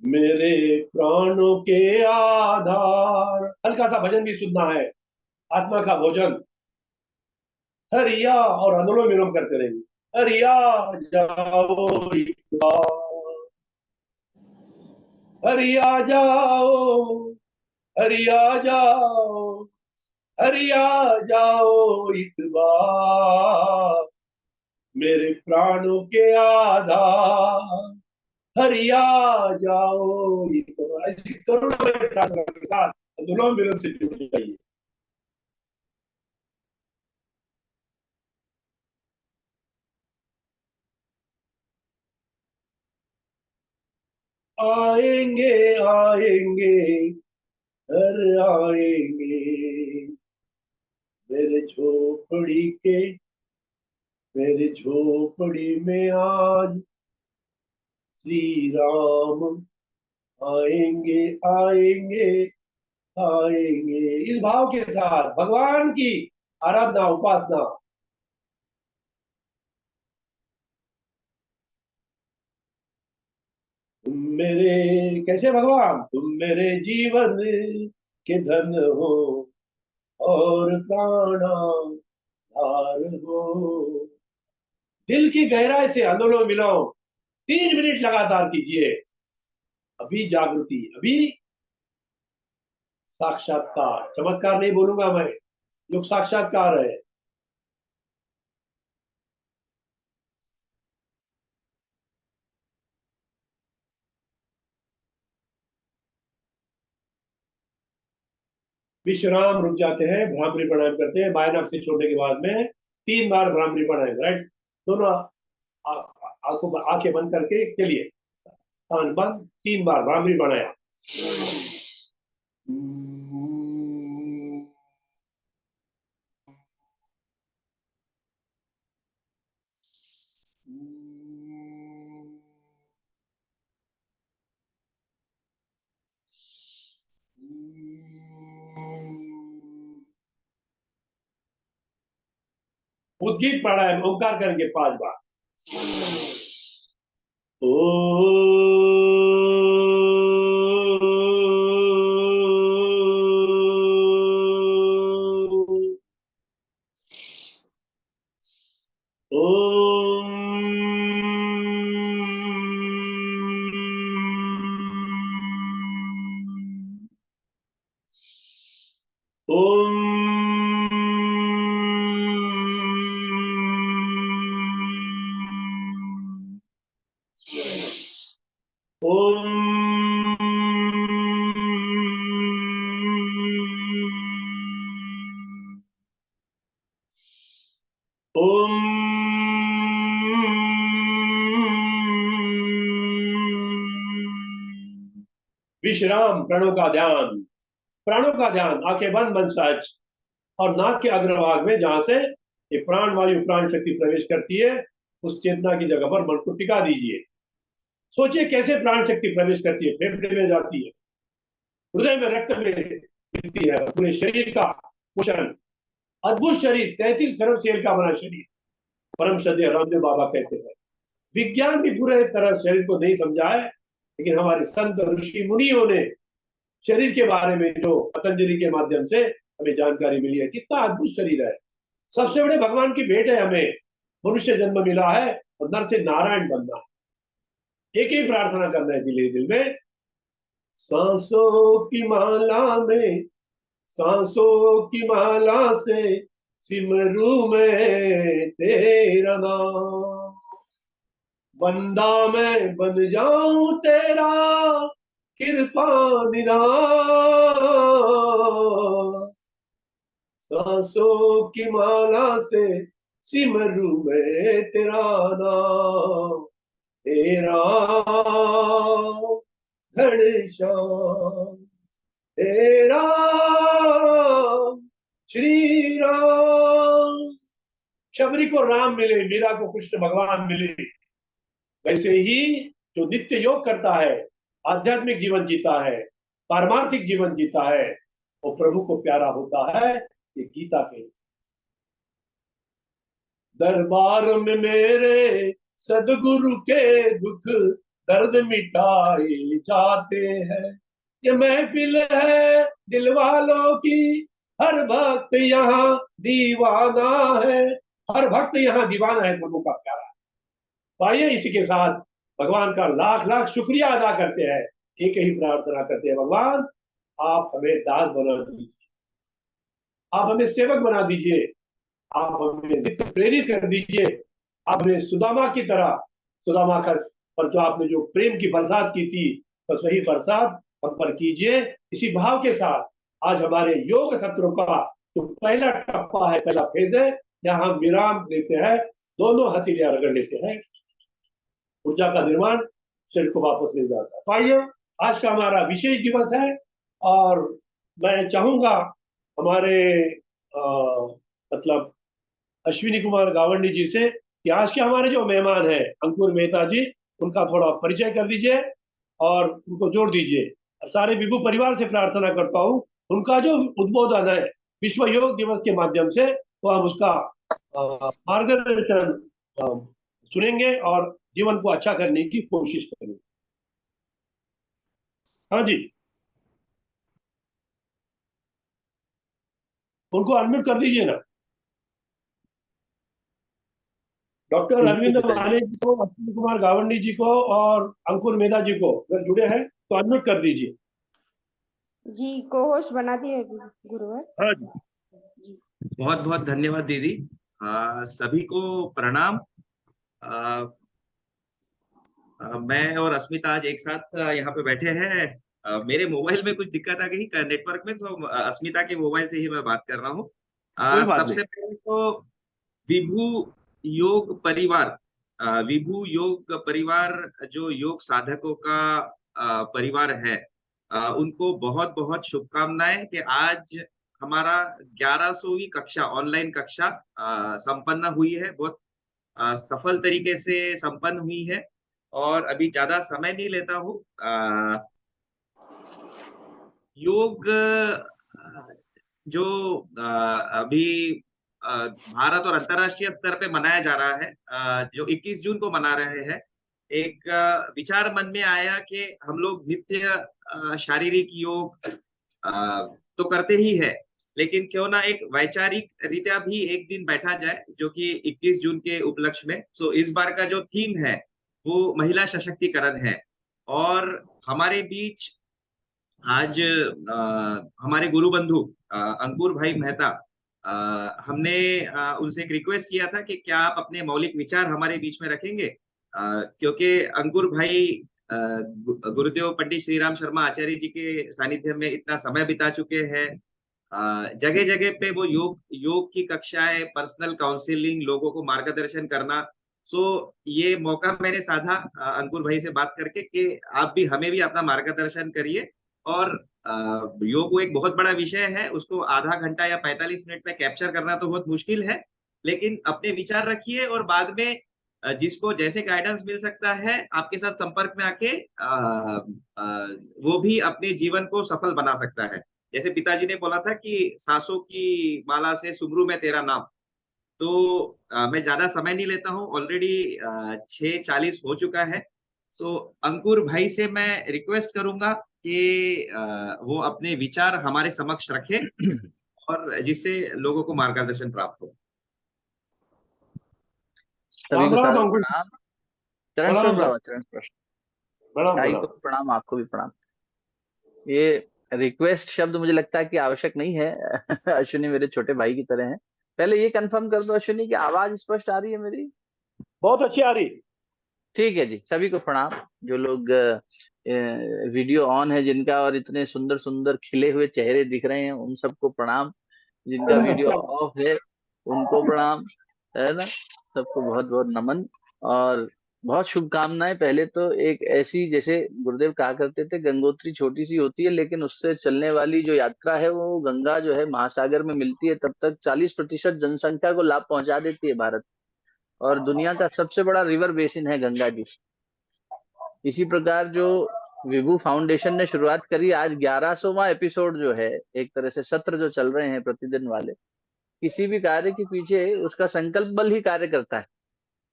मेरे प्राणों के आधार, हल्का सा भजन भी सुनना है, आत्मा का भोजन। हरिया और अनुलोम विलोम करते रहेंगे। हरिया जाओ एक बार, हरिया जाओ, हरिया जाओ, हरिया जाओ एक बार, मेरे प्राणों के आधार, हरिया जाओ एक बार। ऐसी करुणामय प्रार्थना के साथ अनुलोम विलोम से जुड़ जाइए। आएंगे आएंगे घर आएंगे, मेरे झोपड़ी के, मेरे झोपड़ी में आज श्री राम आएंगे आएंगे आएंगे। इस भाव के साथ भगवान की आराधना उपासना। तुम मेरे, कैसे भगवान, तुम मेरे जीवन के धन हो और प्राणाधार हो। दिल की गहराई से अनुलोम विलोम 3 मिनट लगातार कीजिए। अभी जागृति, अभी साक्षात्कार। चमत्कार नहीं बोलूंगा मैं, जो साक्षात्कार है। विश्राम, रुक जाते हैं, भ्रामरी प्राणायाम करते हैं। बाएं नाक से छोड़ने के बाद में 3 बार भ्रामरी प्राणायाम। राइट, दोनों आंखों आंखें बंद करके चलिए, कान बंद, 3 बार भ्रामरी प्राणायाम। उद्गीत प्राणायाम, ओंकार करेंगे 5 बार। ओ विश्राम, प्राणों का ध्यान। प्राणों का ध्यान, आंखें बंद, मन सच। और नाक के अग्रभाग में जहां से ये प्राण वायु प्राण शक्ति प्रवेश करती है, उस चेतना की जगह पर मन को टिका दीजिए। सोचिए कैसे प्राण शक्ति प्रवेश करती है, फेफड़े में जाती है, हृदय में रक्त में मिलती है, पूरे शरीर का पोषण। अद्भुत शरीर, 33 खरब सेल का बना शरीर। परम श्रद्धेय रामदेव बाबा कहते हैं, विज्ञान भी पूरे तरह शरीर को नहीं समझा है, लेकिन हमारे संत ऋषि मुनियों ने शरीर के बारे में जो पतंजलि के माध्यम से हमें जानकारी मिली है, कितना अद्भुत शरीर है। सबसे बड़े भगवान की भेंट है हमें, मनुष्य जन्म मिला है और नर से नारायण बनना है। एक ही प्रार्थना करना है दिल ही दिल में, सांसों की माला में, सांसों की माला से सिमरू में तेरा नाम, बंदा मैं बन जाऊं तेरा कृपा निधान, सांसों की माला से सिमरू में तेरा नाम, तेरा घनश्याम, तेरा श्री राम। शबरी को राम मिले, मीरा को कृष्ण भगवान मिले, वैसे ही जो नित्य योग करता है, आध्यात्मिक जीवन जीता है, पारमार्थिक जीवन जीता है, वो प्रभु को प्यारा होता है। ये गीता के दरबार में मेरे सदगुरु के दुख दर्द मिटाए जाते हैं, ये महफिल है दिल वालों की, हर भक्त यहाँ दीवाना है, हर भक्त यहाँ दीवाना है, प्रभु का प्यारा। तो आइए इसी के साथ भगवान का लाख लाख शुक्रिया अदा करते हैं, एक ही प्रार्थना करते हैं, भगवान आप हमें दास बना दीजिए, आप हमें सेवक बना दीजिए, आप हमें नित्य प्रेरित कर दीजिए, आप हमें सुदामा की तरह, सुदामा पर जो आपने जो प्रेम की बरसात की थी, बस वही बरसात हम पर कीजिए। इसी भाव के साथ आज हमारे योग सत्रों का जो पहला टप्पा है, पहला फेज है, जहां हम विराम लेते हैं, दोनों हथेलियां रगड़ लेते हैं, ऊर्जा का निर्माण शरीर को वापस मिल जाता है। तो आइए, आज का हमारा विशेष दिवस है और मैं चाहूंगा हमारे मतलब अश्विनी कुमार गावंडी जी से कि आज के हमारे जो मेहमान हैं अंकुर मेहता जी, उनका थोड़ा परिचय कर दीजिए और उनको जोड़ दीजिए। और सारे विभू परिवार से प्रार्थना करता हूँ, उनका जो उद्बोधन है विश्व योग दिवस के माध्यम से, तो हम उसका मार्गदर्शन सुनेंगे और जीवन को अच्छा करने की कोशिश करेंगे। हाँ जी, उनको अनम्यूट कर दीजिए ना। डॉक्टर जी अरविंद पिताजी। माने जी को, अश्विनी कुमार गावंडी जी को और अंकुर मेधा जी को अगर जुड़े हैं तो अनम्यूट कर दीजिए। जी को होस्ट बना दिया गुरुवर। हाँ जी, जी बहुत बहुत धन्यवाद दीदी। सभी को प्रणाम। आ, मैं और अस्मिता आज एक साथ यहाँ पे बैठे हैं। मेरे मोबाइल में कुछ दिक्कत आ गई नेटवर्क में, तो अस्मिता के मोबाइल से ही मैं बात कर रहा हूँ। कोई बात नहीं। सबसे पहले तो विभू योग परिवार, विभू योग परिवार जो योग साधकों का परिवार है, उनको बहुत बहुत शुभकामनाएं कि आज हमारा 1100वीं कक्षा ऑनलाइन कक्षा संपन्न हुई है, बहुत सफल तरीके से संपन्न हुई है। और अभी ज्यादा समय नहीं लेता हूँ। योग जो अभी भारत और अंतरराष्ट्रीय स्तर पे मनाया जा रहा है, जो 21 जून को मना रहे हैं, एक विचार मन में आया कि हम लोग नित्य शारीरिक योग तो करते ही है, लेकिन क्यों ना एक वैचारिक रीत्या भी एक दिन बैठा जाए, जो कि 21 जून के उपलक्ष्य में। सो इस बार का जो थीम है वो महिला सशक्तिकरण है। और हमारे बीच आज हमारे गुरु बंधु अंकुर भाई मेहता, हमने उनसे एक रिक्वेस्ट किया था कि क्या आप अपने मौलिक विचार हमारे बीच में रखेंगे, क्योंकि अंकुर भाई गुरुदेव पंडित श्री राम शर्मा आचार्य जी के सानिध्य में इतना समय बिता चुके हैं। जगह जगह पे वो योग की कक्षाएं, पर्सनल काउंसलिंग, लोगों को मार्गदर्शन करना। सो ये मौका मैंने साधा अंकुर भाई से बात करके कि आप भी हमें भी अपना मार्गदर्शन करिए। और योग एक बहुत बड़ा विषय है, उसको आधा घंटा या 45 मिनट में कैप्चर करना तो बहुत मुश्किल है, लेकिन अपने विचार रखिए और बाद में जिसको जैसे गाइडेंस मिल सकता है आपके साथ संपर्क में आके वो भी अपने जीवन को सफल बना सकता है। जैसे पिताजी ने बोला था कि सांसों की माला से सुमरू में तेरा नाम, तो मैं ज्यादा समय नहीं लेता हूँ, ऑलरेडी 6:40 हो चुका है। सो अंकुर भाई से मैं रिक्वेस्ट करूंगा कि वो अपने विचार हमारे समक्ष रखे और जिससे लोगों को मार्गदर्शन प्राप्त हो। सभी राम को राम सादर अंकुर। प्रणाम। चरण प्रणाम स्पर्श सर। बाबा, चरण स्पर्श। प्रणाम भाई प्रणाम। को प्रणाम, आपको भी प्रणाम। ये रिक्वेस्ट शब्द मुझे लगता है कि आवश्यक नहीं है। अश्विनी मेरे छोटे भाई की तरह हैं। पहले ये कंफर्म कर दो अश्विनी की आवाज स्पष्ट आ रही है मेरी? बहुत अच्छी आ रही। ठीक है जी, सभी को प्रणाम। जो लोग वीडियो ऑन है जिनका और इतने सुंदर सुंदर खिले हुए चेहरे दिख रहे हैं उन सबको प्रणाम। जिनका वीडियो ऑफ है उनको प्रणाम, है ना। सबको बहुत बहुत नमन और बहुत शुभकामनाएं। पहले तो एक ऐसी, जैसे गुरुदेव कहा करते थे, गंगोत्री छोटी सी होती है लेकिन उससे चलने वाली जो यात्रा है वो गंगा जो है महासागर में मिलती है, तब तक 40% जनसंख्या को लाभ पहुंचा देती है भारत। और दुनिया का सबसे बड़ा रिवर बेसिन है गंगा जी। इसी प्रकार जो विभू फाउंडेशन ने शुरुआत करी, आज 1100वां एपिसोड जो है, एक तरह से सत्र जो चल रहे हैं प्रतिदिन वाले, किसी भी कार्य के पीछे उसका संकल्प बल ही कार्य करता है।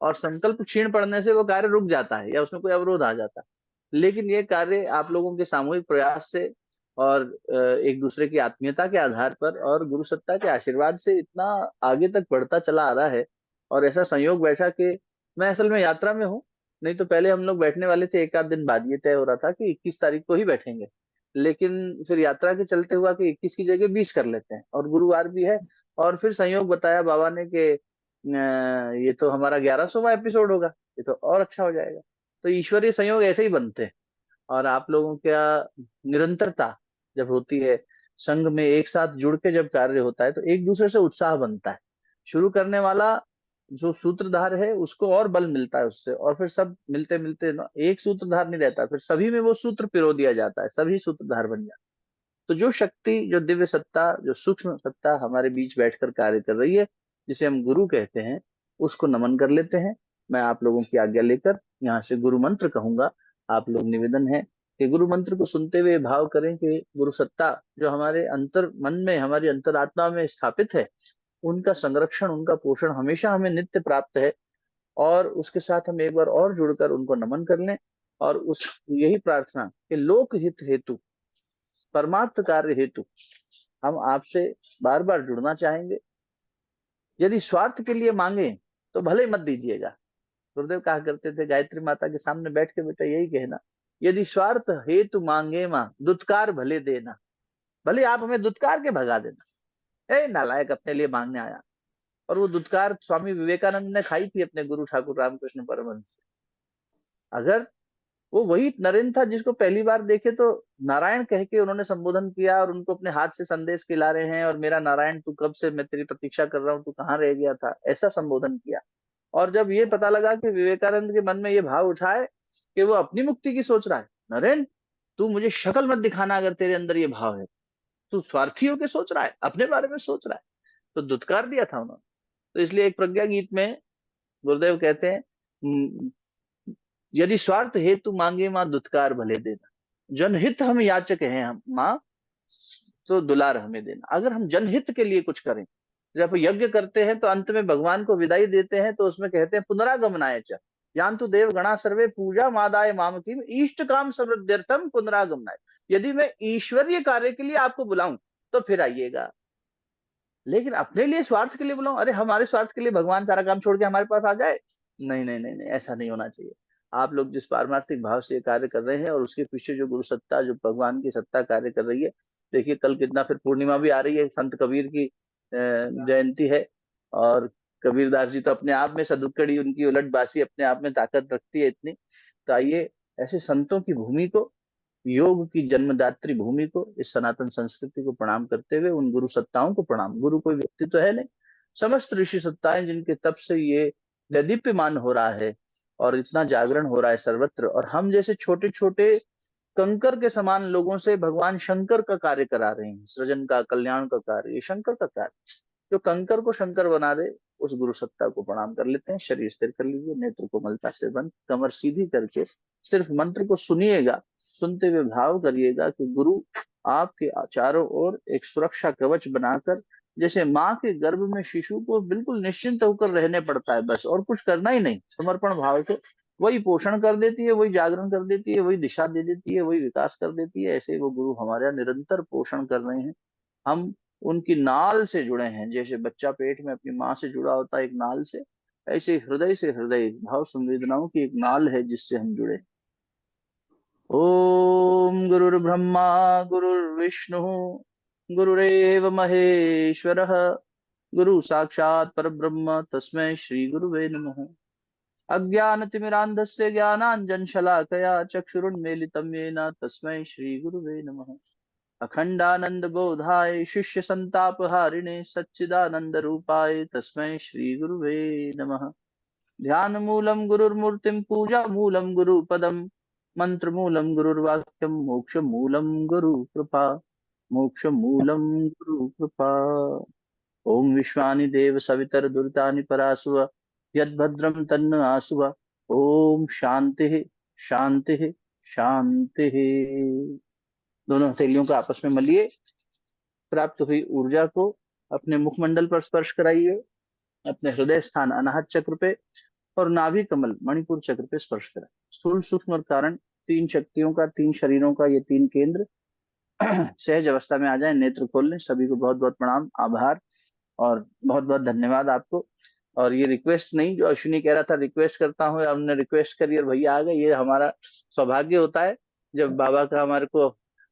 और संकल्प क्षीण पड़ने से वो कार्य रुक जाता है या उसमें कोई अवरोध आ जाता है। लेकिन ये कार्य आप लोगों के सामूहिक प्रयास से और एक दूसरे की आत्मीयता के आधार पर और गुरु सत्ता के आशीर्वाद से इतना आगे तक बढ़ता चला आ रहा है। और ऐसा संयोग बैठा कि मैं असल में यात्रा में हूँ। नहीं तो पहले हम लोग बैठने वाले थे, एक आध दिन बाद ये तय हो रहा था कि 21 तारीख को ही बैठेंगे। लेकिन फिर यात्रा के चलते हुआ कि 21 की जगह 20 कर लेते हैं, और गुरुवार भी है। और फिर संयोग बताया बाबा ने कि ये तो हमारा 1100वां एपिसोड होगा, ये तो और अच्छा हो जाएगा। तो ईश्वरीय संयोग ऐसे ही बनते हैं। और आप लोगों का निरंतरता जब होती है, संघ में एक साथ जुड़ के जब कार्य होता है, तो एक दूसरे से उत्साह बनता है। शुरू करने वाला जो सूत्रधार है उसको और बल मिलता है उससे, और फिर सब मिलते मिलते ना, एक सूत्रधार नहीं रहता, फिर सभी में वो सूत्र पिरो दिया जाता है, सभी सूत्रधार बन जाते। तो जो शक्ति, जो दिव्य सत्ता, जो सूक्ष्म सत्ता हमारे बीच बैठकर कार्य कर रही है, जिसे हम गुरु कहते हैं, उसको नमन कर लेते हैं। मैं आप लोगों की आज्ञा लेकर यहाँ से गुरु मंत्र कहूंगा। आप लोग निवेदन है कि गुरु मंत्र को सुनते हुए भाव करें कि गुरु सत्ता जो हमारे अंतर मन में, हमारी अंतरात्मा में स्थापित है, उनका संरक्षण, उनका पोषण हमेशा हमें नित्य प्राप्त है। और उसके साथ हम एक बार और जुड़कर उनको नमन कर लें। और उस यही प्रार्थना कि लोक हित हेतु, परमार्थ कार्य हेतु हम आपसे बार बार जुड़ना चाहेंगे। यदि स्वार्थ के लिए मांगे तो भले मत दीजिएगा। गुरुदेव कहा करते थे गायत्री माता के सामने बैठ के बेटा यही कहना, यदि स्वार्थ हेतु मांगे मां दुत्कार भले देना। भले आप हमें दुत्कार के भगा देना, ए नालायक अपने लिए मांगने आया। और वो दुत्कार स्वामी विवेकानंद ने खाई थी अपने गुरु ठाकुर रामकृष्ण परमहंस से। अगर वो वही नरेंद्र था जिसको पहली बार देखे तो नारायण कह के उन्होंने संबोधन किया, और उनको अपने हाथ से संदेश खिला रहे हैं, और मेरा नारायण तू कब से मैं तेरी प्रतीक्षा कर रहा हूँ, तू कहाँ रह गया था, ऐसा संबोधन किया। और जब ये पता लगा कि विवेकानंद के मन में ये भाव उठा है कि वो अपनी मुक्ति की सोच रहा है, नरेंद्र तू मुझे शक्ल मत दिखाना अगर तेरे अंदर ये भाव है, तू स्वार्थी होकर सोच रहा है, अपने बारे में सोच रहा है, तो दुत्कार दिया था उन्होंने। तो इसलिए एक प्रज्ञा गीत में गुरुदेव कहते हैं, यदि स्वार्थ हेतु मांगे मां दुत्कार भले देना, जनहित हम याचक हैं हम मां, तो दुलार हमें देना। अगर हम जनहित के लिए कुछ करें, जब यज्ञ करते हैं तो अंत में भगवान को विदाई देते हैं, तो उसमें कहते हैं पुनरागमनाय च यान्तु देव गणा सर्वे पूजा मादाय माम की इष्ट काम समृद्ध्यर्थम पुनरागमनाय। यदि मैं ईश्वरीय कार्य के लिए आपको बुलाऊं तो फिर आइएगा, लेकिन अपने लिए स्वार्थ के लिए बुलाऊं, अरे हमारे स्वार्थ के लिए भगवान सारा काम छोड़ के हमारे पास आ जाए, नहीं नहीं नहीं नहीं, ऐसा नहीं होना चाहिए। आप लोग जिस पारमार्थिक भाव से कार्य कर रहे हैं और उसके पीछे जो गुरु सत्ता, जो भगवान की सत्ता कार्य कर रही है, देखिए कल कितना फिर पूर्णिमा भी आ रही है, संत कबीर की जयंती है। और कबीरदास जी तो अपने आप में सदुक्कड़ी, उनकी उलट बासी अपने आप में ताकत रखती है इतनी। तो आइए ऐसे संतों की भूमि को, योग की जन्मदात्री भूमि को, इस सनातन संस्कृति को प्रणाम करते हुए उन गुरु सत्ताओं को प्रणाम। गुरु कोई व्यक्ति तो है नहीं, समस्त ऋषि सत्ताएं जिनके तप से ये दीप्यमान हो रहा है और इतना जागरण हो रहा है सर्वत्र। और हम जैसे छोटे छोटे कंकर के समान लोगों से भगवान शंकर का कार्य करा रहे हैं, सृजन का, कल्याण का कार्य, ये शंकर का कार्य। जो कंकर को शंकर बना दे, उस गुरु सत्ता को प्रणाम कर लेते हैं। शरीर स्थिर कर लीजिए, नेत्र को मलता से बंद, कमर सीधी करके सिर्फ मंत्र को सुनिएगा। सुनते हुए भाव करिएगा कि गुरु आपके चारों ओर एक सुरक्षा कवच बनाकर, जैसे माँ के गर्भ में शिशु को बिल्कुल निश्चिंत होकर रहने पड़ता है, बस और कुछ करना ही नहीं, समर्पण भाव से वही पोषण कर देती है, वही जागरण कर देती है, वही दिशा दे देती है, वही विकास कर देती है। ऐसे वो गुरु हमारा निरंतर पोषण कर रहे हैं। हम उनकी नाल से जुड़े हैं, जैसे बच्चा पेट में अपनी माँ से जुड़ा होता है एक नाल से हृदय से हृदय भाव संवेदनाओं की एक नाल है जिससे हम जुड़े। ओम गुरुर्ब्रह्मा गुरुर्विष्णु गुरुरेव महेश्वरः गुरु साक्षात् परब्रह्म तस्मै श्री गुरुवे नमः। अज्ञानतिमिरान्धस्य ज्ञानाञ्जनशलाकया चक्षुरुन्मीलितं येन तस्मै श्री गुरुवे नमः। अखंडानंद बोधाय शिष्य संतापहारिणे सच्चिदानंद रूपाय तस्मै श्री गुरुवे नमः। ध्यान मूलम गुरुर्मूर्तिम पूजा मूलम गुरुपदम मंत्र मूलम गुरुर्वाक्यम मोक्ष मूलम गुरु कृपा मोक्ष मूलम गुरु कृपा। ओम विश्वानि देव सवितर दुरितानि परासुव यद्भद्रम तन्न आसुव। ओम शांति शांति शांति। दोनों हथेलियों को आपस में मलिए। प्राप्त हुई ऊर्जा को अपने मुखमंडल पर स्पर्श कराइए, अपने हृदय स्थान अनाहत चक्र पे और नाभि कमल मणिपुर चक्र पे स्पर्श कराइए। स्थूल सूक्ष्म और कारण तीन शक्तियों का, तीन शरीरों का ये तीन केंद्र सहज अवस्था में आ जाए। नेत्र खोल लें। सभी को बहुत बहुत प्रणाम, आभार और बहुत बहुत धन्यवाद आपको। और ये रिक्वेस्ट नहीं, जो अश्विनी कह रहा था रिक्वेस्ट करता हूँ, हमने रिक्वेस्ट करी और भैया आ गए, ये हमारा सौभाग्य होता है जब बाबा का हमारे को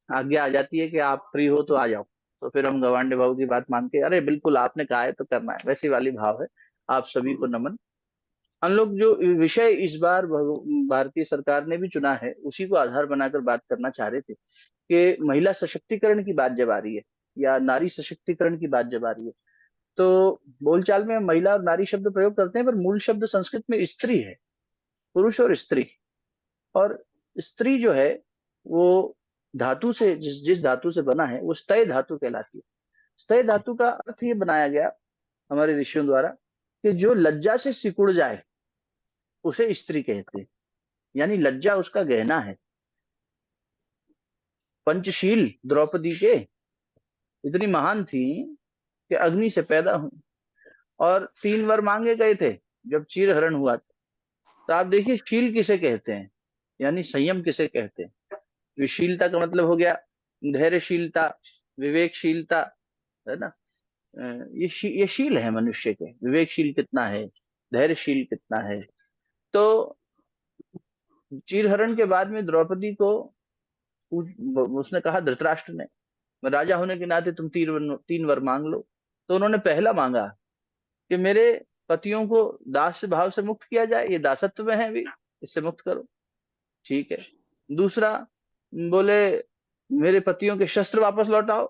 आज्ञा आ जाती है कि आप फ्री हो तो आ जाओ। तो फिर हम गवांडे बाबू की बात मान के, अरे बिल्कुल आपने कहा है तो करना है, वैसी वाली भाव है। आप सभी को नमन। हम लोग जो विषय इस बार भारतीय सरकार ने भी चुना है उसी को आधार बनाकर बात करना चाह रहे थे कि महिला सशक्तिकरण की बात जब आ रही है या नारी सशक्तिकरण की बात जब आ रही है, तो बोलचाल में हम महिला और नारी शब्द प्रयोग करते हैं, पर मूल शब्द संस्कृत में स्त्री है, पुरुष और स्त्री। और स्त्री जो है वो धातु से, जिस धातु से बना है वो स्तय धातु कहलाती है। स्तय धातु का अर्थ ये बनाया गया हमारे ऋषियों द्वारा कि जो लज्जा से सिकुड़ जाए उसे स्त्री कहते हैं, यानी लज्जा उसका गहना है। पंचशील द्रौपदी के इतनी महान थी कि अग्नि से पैदा हुई और 3 वर मांगे गए थे जब चीर हरण हुआ था। तो आप देखिए शील किसे कहते हैं, यानी संयम किसे कहते हैं। विशीलता का मतलब हो गया धैर्यशीलता, विवेकशीलता, है ना। ये शील है मनुष्य के। विवेकशील कितना है, धैर्यशील कितना है। तो चीरहरण के बाद में द्रौपदी को उसने कहा, धृतराष्ट्र ने, राजा होने के नाते तुम 3 वर मांग लो। तो उन्होंने पहला मांगा कि मेरे पतियों को दास भाव से मुक्त किया जाए, ये दासत्व में है भी, इससे मुक्त करो। ठीक है। दूसरा बोले मेरे पतियों के शस्त्र वापस लौटाओ।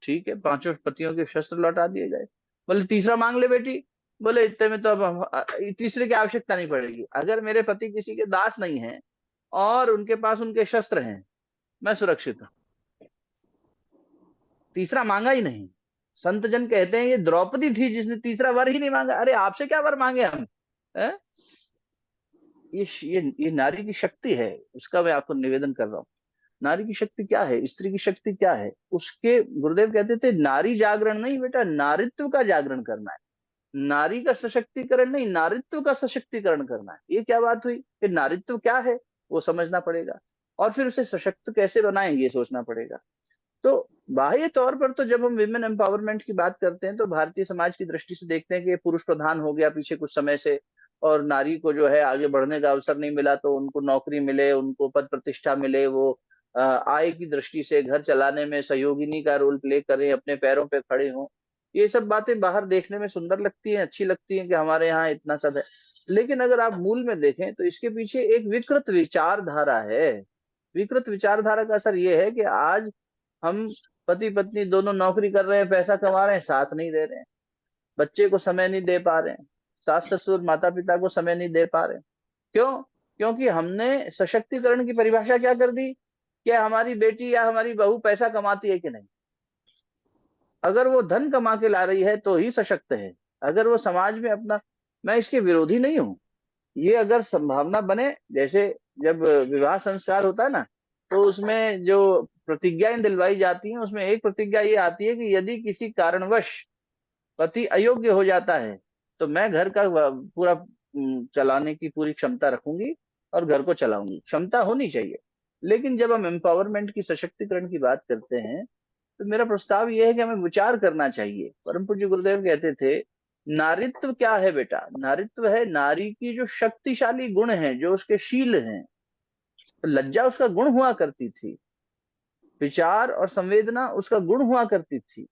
ठीक है, 5 पतियों के शस्त्र लौटा दिए जाए। बोले तीसरा मांग ले बेटी। बोले इतने में तो अब तीसरे की आवश्यकता नहीं पड़ेगी। अगर मेरे पति किसी के दास नहीं है और उनके पास उनके शस्त्र हैं, मैं सुरक्षित हूं। तीसरा मांगा ही नहीं। संत जन कहते हैं ये द्रौपदी थी जिसने तीसरा वर ही नहीं मांगा। अरे आपसे क्या वर मांगे हम, है? ये नारी की शक्ति है, उसका मैं आपको निवेदन कर रहा हूँ। नारी की शक्ति क्या है, स्त्री की शक्ति क्या है, उसके गुरुदेव कहते थे नारी जागरण नहीं बेटा, नारित्व का जागरण करना है। नारी का सशक्तिकरण नहीं, नारित्व का सशक्तिकरण करना है। ये क्या बात हुई कि नारित्व क्या है वो समझना पड़ेगा और फिर उसे सशक्त कैसे बनाएंगे ये सोचना पड़ेगा। तो बाह्य तौर पर तो जब हम विमेन एम्पावरमेंट की बात करते हैं तो भारतीय समाज की दृष्टि से देखते हैं कि ये पुरुष प्रधान हो गया पीछे कुछ समय से, और नारी को जो है आगे बढ़ने का अवसर नहीं मिला, तो उनको नौकरी मिले, उनको पद प्रतिष्ठा मिले, वो आय की दृष्टि से घर चलाने में सहयोगिनी का रोल प्ले करें, अपने पैरों पे खड़े हों। ये सब बातें बाहर देखने में सुंदर लगती हैं, अच्छी लगती हैं कि हमारे यहाँ इतना सब है। लेकिन अगर आप मूल में देखें तो इसके पीछे एक विकृत विचारधारा है। विकृत विचारधारा का असर ये है कि आज हम पति पत्नी दोनों नौकरी कर रहे हैं, पैसा कमा रहे हैं, साथ नहीं दे रहे हैं, बच्चे को समय नहीं दे पा रहे हैं, सास ससुर माता पिता को समय नहीं दे पा रहे हैं। क्यों? क्योंकि हमने सशक्तिकरण की परिभाषा क्या कर दी, क्या हमारी बेटी या हमारी बहू पैसा कमाती है कि नहीं। अगर वो धन कमा के ला रही है तो ही सशक्त है। अगर वो समाज में अपना, मैं इसके विरोधी नहीं हूं, ये अगर संभावना बने, जैसे जब विवाह संस्कार होता है ना, तो उसमें जो प्रतिज्ञाएं दिलवाई जाती हैं उसमें एक प्रतिज्ञा ये आती है कि यदि किसी कारणवश पति अयोग्य हो जाता है तो मैं घर का पूरा चलाने की पूरी क्षमता रखूंगी और घर को चलाऊंगी, क्षमता होनी चाहिए। लेकिन जब हम एम्पावरमेंट की, सशक्तिकरण की बात करते हैं, तो मेरा प्रस्ताव यह है कि हमें विचार करना चाहिए। परम पूज्य गुरुदेव कहते थे, नारीत्व क्या है बेटा? नारीत्व है नारी की जो शक्तिशाली गुण हैं, जो उसके शील हैं। तो लज्जा उसका गुण हुआ करती थी, विचार और संवेदना उसका गुण हुआ करती थी।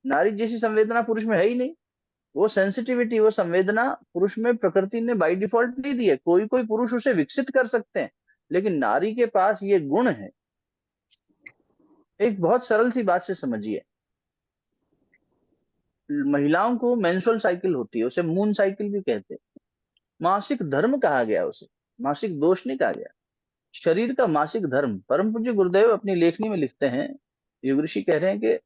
नारी जैसी संवेदना पुरुष में है ही नहीं। वो सेंसिटिविटी, वो संवेदना पुरुष में प्रकृति ने बाय डिफॉल्ट नहीं दी है। कोई कोई पुरुष उसे विकसित कर सकते हैं, लेकिन नारी के पास ये गुण है। एक बहुत सरल सी बात से समझिए, महिलाओं को मेंस्ट्रुअल साइकिल होती है, उसे मून साइकिल भी कहते हैं। मासिक धर्म कहा गया उसे, मासिक दोष नहीं कहा गया। शरीर का मासिक धर्म। परम पूज्य गुरुदेव अपनी लेखनी में लिखते हैं, युग ऋषि कह रहे हैं कि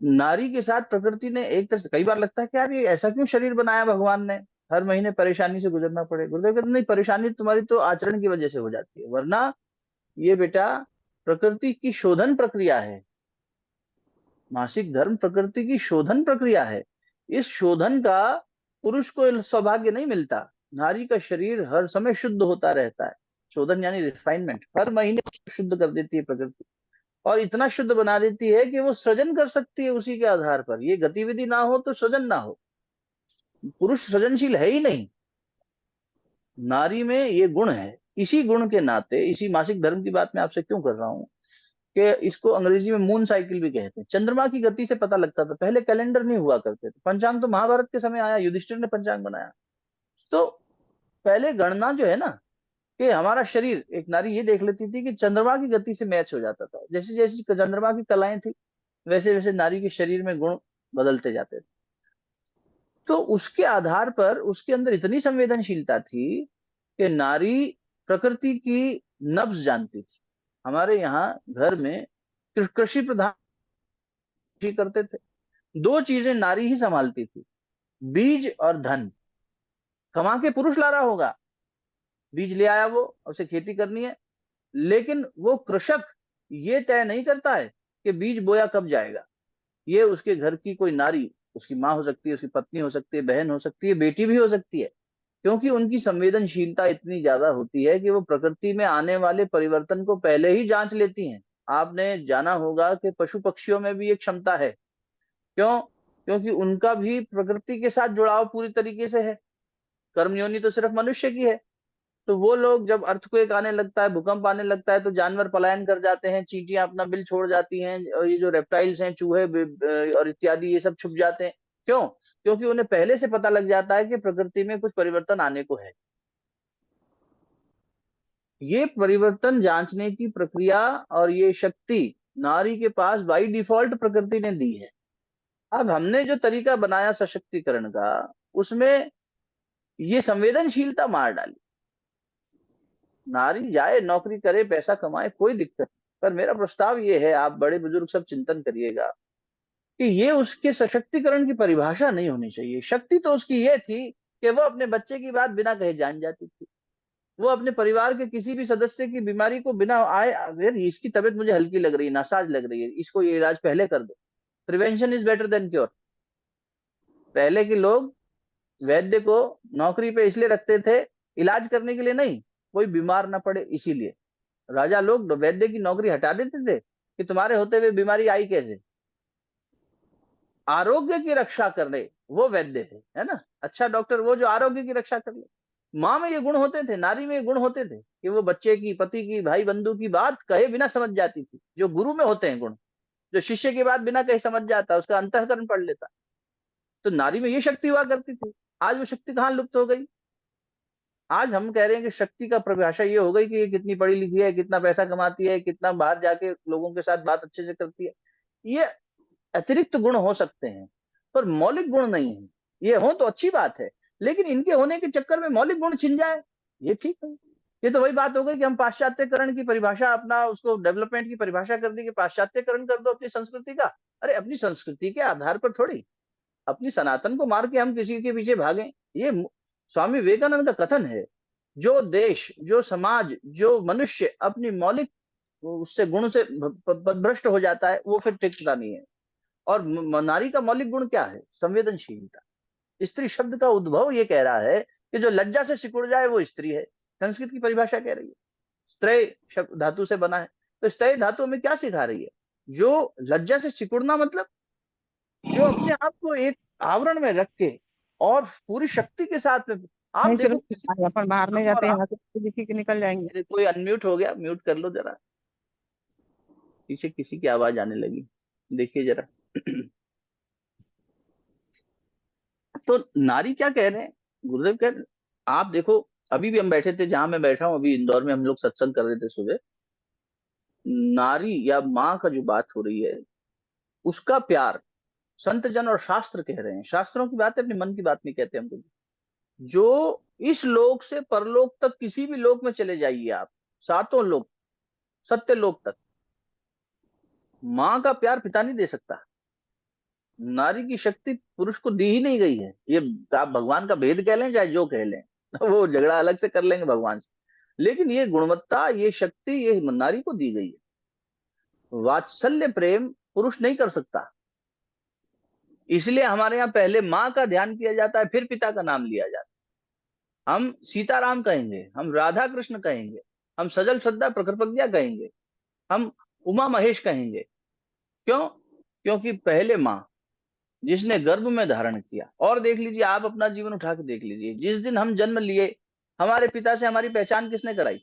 नारी के साथ प्रकृति ने एक तरह से, कई बार लगता है कि यार ये ऐसा क्यों शरीर बनाया भगवान ने, हर महीने परेशानी से गुजरना पड़े। गुरुदेव कहते नहीं, परेशानी तुम्हारी तो आचरण की वजह से हो जाती है, वरना ये बेटा प्रकृति की शोधन प्रक्रिया है। मासिक धर्म प्रकृति की शोधन प्रक्रिया है। इस शोधन का पुरुष को सौभाग्य नहीं मिलता। नारी का शरीर हर समय शुद्ध होता रहता है। शोधन यानी रिफाइनमेंट, हर महीने शुद्ध कर देती है प्रकृति, और इतना शुद्ध बना देती है कि वो सृजन कर सकती है उसी के आधार पर। ये गतिविधि ना हो तो सृजन ना हो। पुरुष सृजनशील है ही नहीं, नारी में ये गुण है। इसी गुण के नाते, इसी मासिक धर्म की बात मैं आपसे क्यों कर रहा हूं कि इसको अंग्रेजी में मून साइकिल भी कहते हैं। चंद्रमा की गति से पता लगता था, पहले कैलेंडर नहीं हुआ करते थे। पंचांग तो महाभारत के समय आया, युधिष्ठिर ने पंचांग बनाया। तो पहले गणना जो है ना, कि हमारा शरीर, एक नारी ये देख लेती थी कि चंद्रमा की गति से मैच हो जाता था। जैसे जैसे चंद्रमा की कलाएं थी, वैसे वैसे नारी के शरीर में गुण बदलते जाते थे। तो उसके आधार पर उसके अंदर इतनी संवेदनशीलता थी कि नारी प्रकृति की नब्ज जानती थी। हमारे यहाँ घर में कृषि प्रधान करते थे, दो चीजें नारी ही संभालती थी, बीज और धन। कमा के पुरुष ला रहा होगा, बीज ले आया वो, उसे खेती करनी है, लेकिन वो कृषक ये तय नहीं करता है कि बीज बोया कब जाएगा। ये उसके घर की कोई नारी, उसकी माँ हो सकती है, उसकी पत्नी हो सकती है, बहन हो सकती है, बेटी भी हो सकती है, क्योंकि उनकी संवेदनशीलता इतनी ज्यादा होती है कि वो प्रकृति में आने वाले परिवर्तन को पहले ही जांच लेती हैं। आपने जाना होगा कि पशु पक्षियों में भी एक क्षमता है। क्यों? क्योंकि उनका भी प्रकृति के साथ जुड़ाव पूरी तरीके से है। कर्मयोनि तो सिर्फ मनुष्य की है। तो वो लोग, जब अर्थक्वेक आने लगता है, भूकंप आने लगता है, तो जानवर पलायन कर जाते हैं, चींटियां अपना बिल छोड़ जाती हैं, और ये जो रेप्टाइल्स हैं, चूहे और इत्यादि, ये सब छुप जाते हैं। क्यों? क्योंकि उन्हें पहले से पता लग जाता है कि प्रकृति में कुछ परिवर्तन आने को है। ये परिवर्तन जांचने की प्रक्रिया और ये शक्ति नारी के पास बाई डिफॉल्ट प्रकृति ने दी है। अब हमने जो तरीका बनाया सशक्तिकरण का, उसमें ये संवेदनशीलता मार डाली। नारी जाए, नौकरी करे, पैसा कमाए, कोई दिक्कत नहीं, पर मेरा प्रस्ताव ये है, आप बड़े बुजुर्ग सब चिंतन करिएगा, कि ये उसके सशक्तिकरण की परिभाषा नहीं होनी चाहिए। शक्ति तो उसकी ये थी कि वो अपने बच्चे की बात बिना कहे जान जाती थी। वो अपने परिवार के किसी भी सदस्य की बीमारी को बिना आए, अगर इसकी तबीयत मुझे हल्की लग रही है, नासाज लग रही है, इसको ये इलाज पहले कर दो। Prevention is better than cure. पहले के लोग वैद्य को नौकरी पे इसलिए रखते थे, इलाज करने के लिए नहीं, कोई बीमार ना पड़े इसीलिए। राजा लोग वैद्य की नौकरी हटा देते थे कि तुम्हारे होते हुए बीमारी आई कैसे। आरोग्य की रक्षा करने वो वैद्य है ना, अच्छा डॉक्टर वो जो आरोग्य की रक्षा कर ले। माँ में ये गुण होते थे, नारी में ये गुण होते थे कि वो बच्चे की, पति की, भाई बंधु की बात कहे बिना समझ जाती थी। जो गुरु में होते हैं गुण, जो शिष्य की बात बिना कहे समझ जाता, उसका अंतःकरण पढ़ लेता। तो नारी में ये शक्ति हुआ करती थी। आज वो शक्ति कहाँ लुप्त हो गई। आज हम कह रहे हैं कि शक्ति का परिभाषा ये हो गई कि ये कितनी पढ़ी लिखी है, कितना पैसा कमाती है, कितना बाहर जाके लोगों के साथ बात अच्छे से करती है। ये अतिरिक्त गुण हो सकते हैं, पर मौलिक गुण नहीं है। ये हो तो अच्छी बात है, लेकिन इनके होने के चक्कर में मौलिक गुण छिन जाए, ये ठीक है। ये तो वही बात हो गई कि हम पाश्चात्यकरण की परिभाषा, अपना उसको डेवलपमेंट की परिभाषा कर दी कि पाश्चात्यकरण कर दो अपनी संस्कृति का। अरे अपनी संस्कृति के आधार पर थोड़ी, अपनी सनातन को मार के हम किसी के पीछे भागें। ये स्वामी विवेकानंद का कथन है, जो देश, जो समाज, जो मनुष्य अपनी मौलिक उससे गुण से भ्रष्ट हो जाता है, वो फिर टिकता नहीं है। और नारी का मौलिक गुण क्या है? संवेदनशीलता। स्त्री शब्द का उद्भव ये कह रहा है कि जो लज्जा से सिकुड़ जाए वो स्त्री है। संस्कृत की परिभाषा कह रही है स्त्रय शब्द धातु से बना है। तो स्त्रय धातु हमें क्या सिखा रही है? जो लज्जा से सिकुड़ना, मतलब जो अपने आप को एक आवरण में रख के और पूरी शक्ति के साथ में आप नहीं चलो देखो अपन बाहर नहीं और जाते, आप यहाँ से लिखी के निकल जाएंगे। अरे कोई अनम्यूट हो गया, म्यूट कर लो जरा, पीछे किसी की आवाज आने लगी, देखिए जरा। तो नारी क्या कह रहे हैं, गुरुदेव कह रहे हैं, आप देखो अभी भी हम बैठे थे जहां मैं बैठा हूं, अभी इंदौर में हम लोग सत्संग कर रहे थे सुबह। नारी या माँ का जो बात हो रही है उसका प्यार संत जन और शास्त्र कह रहे हैं, शास्त्रों की बात है, अपने मन की बात नहीं कहते हम लोग। जो इस लोक से परलोक तक किसी भी लोक में चले जाइए आप, सातों लोक, सत्य लोक तक, माँ का प्यार पिता नहीं दे सकता। नारी की शक्ति पुरुष को दी ही नहीं गई है। ये आप भगवान का भेद कह लें चाहे जो कह लें, वो झगड़ा अलग से कर लेंगे भगवान से, लेकिन ये गुणवत्ता, ये शक्ति, ये नारी को दी गई है। वात्सल्य प्रेम पुरुष नहीं कर सकता, इसलिए हमारे यहाँ पहले माँ का ध्यान किया जाता है, फिर पिता का नाम लिया जाता है। हम सीताराम कहेंगे, हम राधा कृष्ण कहेंगे, हम सजल श्रद्धा प्रखर प्रज्ञा कहेंगे, हम उमा महेश कहेंगे। क्यों? क्योंकि पहले माँ जिसने गर्भ में धारण किया। और देख लीजिए, आप अपना जीवन उठा के देख लीजिए, जिस दिन हम जन्म लिए हमारे पिता से हमारी पहचान किसने कराई?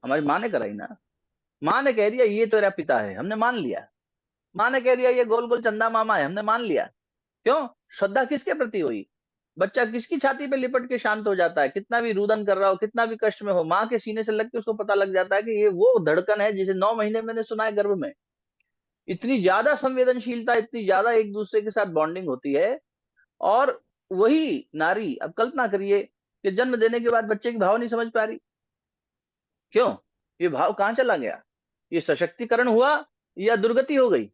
हमारी माँ ने कराई ना। माँ ने कह दिया ये तो तेरा पिता है, हमने मान लिया। माँ ने कह दिया ये गोल गोल चंदा मामा है, हमने मान लिया। क्यों? श्रद्धा किसके प्रति हुई? बच्चा किसकी छाती पे लिपट के शांत हो जाता है? कितना भी रुदन कर रहा हो, कितना भी कष्ट में हो, माँ के सीने से लग के उसको पता लग जाता है कि ये वो धड़कन है जिसे 9 महीने मैंने सुना है गर्भ में। इतनी ज्यादा संवेदनशीलता, इतनी ज्यादा एक दूसरे के साथ बॉन्डिंग होती है। और वही नारी, अब कल्पना करिए कि जन्म देने के बाद बच्चे की भाव नहीं समझ पा रही। क्यों? ये भाव कहां चला गया? ये सशक्तिकरण हुआ या दुर्गति हो गई?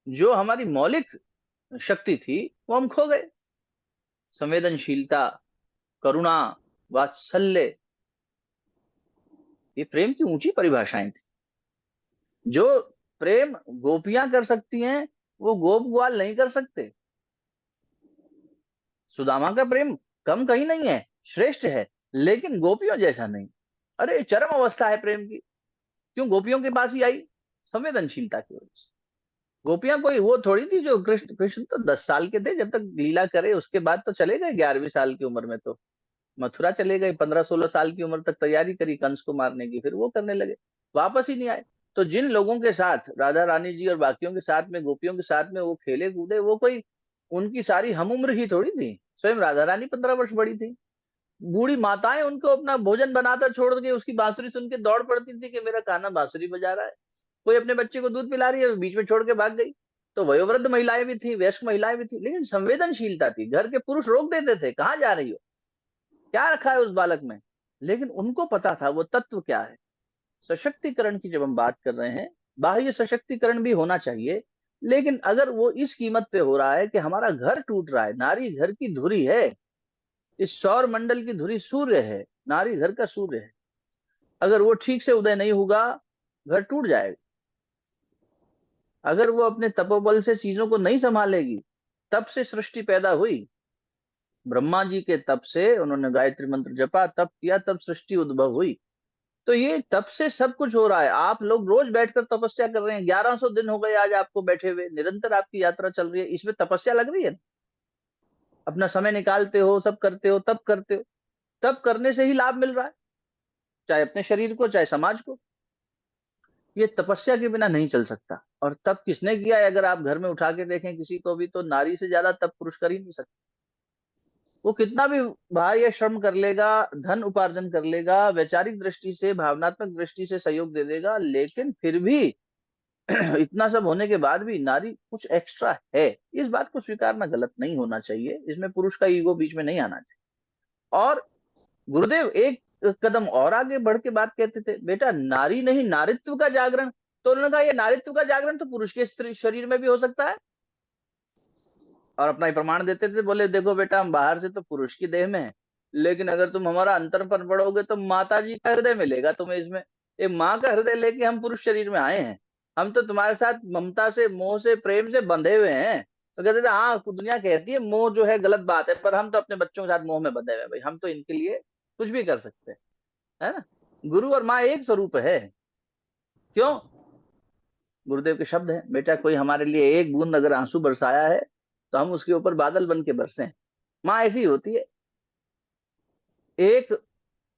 जो हमारी मौलिक शक्ति थी वो हम खो गए। संवेदनशीलता, करुणा, वात्सल्य, ये प्रेम की ऊंची परिभाषाएं थी। जो प्रेम गोपियां कर सकती हैं वो गोप ग्वाल नहीं कर सकते। सुदामा का प्रेम कम कहीं नहीं है, श्रेष्ठ है, लेकिन गोपियों जैसा नहीं। अरे चरम अवस्था है प्रेम की। क्यों गोपियों के पास ही आई? संवेदनशीलता की वजह से। गोपियां कोई वो थोड़ी थी जो कृष्ण कृष्ण तो 10 साल के थे जब तक लीला करे, उसके बाद तो चले गए 11वीं साल की उम्र में, तो मथुरा चले गए। 15-16 साल की उम्र तक तैयारी करी कंस को मारने की, फिर वो करने लगे, वापस ही नहीं आए। तो जिन लोगों के साथ राधा रानी जी और बाकियों के साथ में, गोपियों के साथ में वो खेले कूदे, वो कोई उनकी सारी हम उम्र ही थोड़ी थी। स्वयं राधा रानी 15 वर्ष बड़ी थी। बूढ़ी माताएं उनको अपना भोजन बनाता छोड़ के उसकी बांसुरी सुन के दौड़ पड़ती थी कि मेरा कान्हा बांसुरी बजा रहा है। कोई अपने बच्चे को दूध पिला रही है, बीच में छोड़ के भाग गई। तो वयोवृद्ध महिलाएं भी थी, वयस्क महिलाएं भी थी, लेकिन संवेदनशीलता थी। घर के पुरुष रोक देते थे, कहाँ जा रही हो, क्या रखा है उस बालक में, लेकिन उनको पता था वो तत्व क्या है। सशक्तिकरण की जब हम बात कर रहे हैं, बाह्य सशक्तिकरण भी होना चाहिए, लेकिन अगर वो इस कीमत पे हो रहा है कि हमारा घर टूट रहा है, नारी घर की धुरी है, इस सौर मंडल की धुरी सूर्य है, नारी घर का सूर्य है, अगर वो ठीक से उदय नहीं होगा घर टूट जाएगा। अगर वो अपने तपोबल से चीजों को नहीं संभालेगी, तब से सृष्टि पैदा हुई, ब्रह्मा जी के तप से, उन्होंने गायत्री मंत्र जपा, तप किया, तब सृष्टि उद्भव हुई। तो ये तब से सब कुछ हो रहा है। आप लोग रोज बैठकर तपस्या कर रहे हैं, 1100 दिन हो गए आज आपको बैठे हुए, निरंतर आपकी यात्रा चल रही है, इसमें तपस्या लग रही है। अपना समय निकालते हो, सब करते हो, तब करते हो, तब करने से ही लाभ मिल रहा है, चाहे अपने शरीर को चाहे समाज को। ये तपस्या के बिना नहीं चल सकता। और तब किसने किया है? अगर आप घर में उठा के देखें किसी को भी, तो नारी से ज्यादा तप पुरुष कर ही नहीं सकते। वो कितना भी बाह्य श्रम कर लेगा, धन उपार्जन कर लेगा, वैचारिक दृष्टि से, भावनात्मक दृष्टि से सहयोग दे देगा, लेकिन फिर भी इतना सब होने के बाद भी नारी कुछ एक्स्ट्रा है। इस बात को स्वीकारना गलत नहीं होना चाहिए, इसमें पुरुष का ईगो बीच में नहीं आना चाहिए। और गुरुदेव एक कदम और आगे बढ़ के बात कहते थे, बेटा नारी नहीं नारित्व का जागरण। तो उन्होंने कहा ये नारित्व का जागरण तो पुरुष के शरीर में भी हो सकता है, और अपना ही प्रमाण देते थे। बोले देखो बेटा, हम बाहर से तो पुरुष की देह में है, लेकिन अगर तुम हमारा अंतर पर पढ़ोगे तो माता जी का हृदय मिलेगा तुम्हें इसमें। एक माँ का हृदय लेके हम पुरुष शरीर में आए हैं, हम तो तुम्हारे साथ ममता से, मोह से, प्रेम से बंधे हुए हैं। तो कहते थे हाँ, दुनिया कहती है मोह जो है गलत बात है, पर हम तो अपने बच्चों के साथ मोह में बंधे हुए हैं भाई, हम तो इनके लिए कुछ भी कर सकते हैं। है ना। गुरु और माँ एक स्वरूप है। क्यों? गुरुदेव के शब्द हैं, बेटा कोई हमारे लिए एक बूंद अगर आंसू बरसाया है तो हम उसके ऊपर बादल बन के बरसे। माँ ऐसी होती है, एक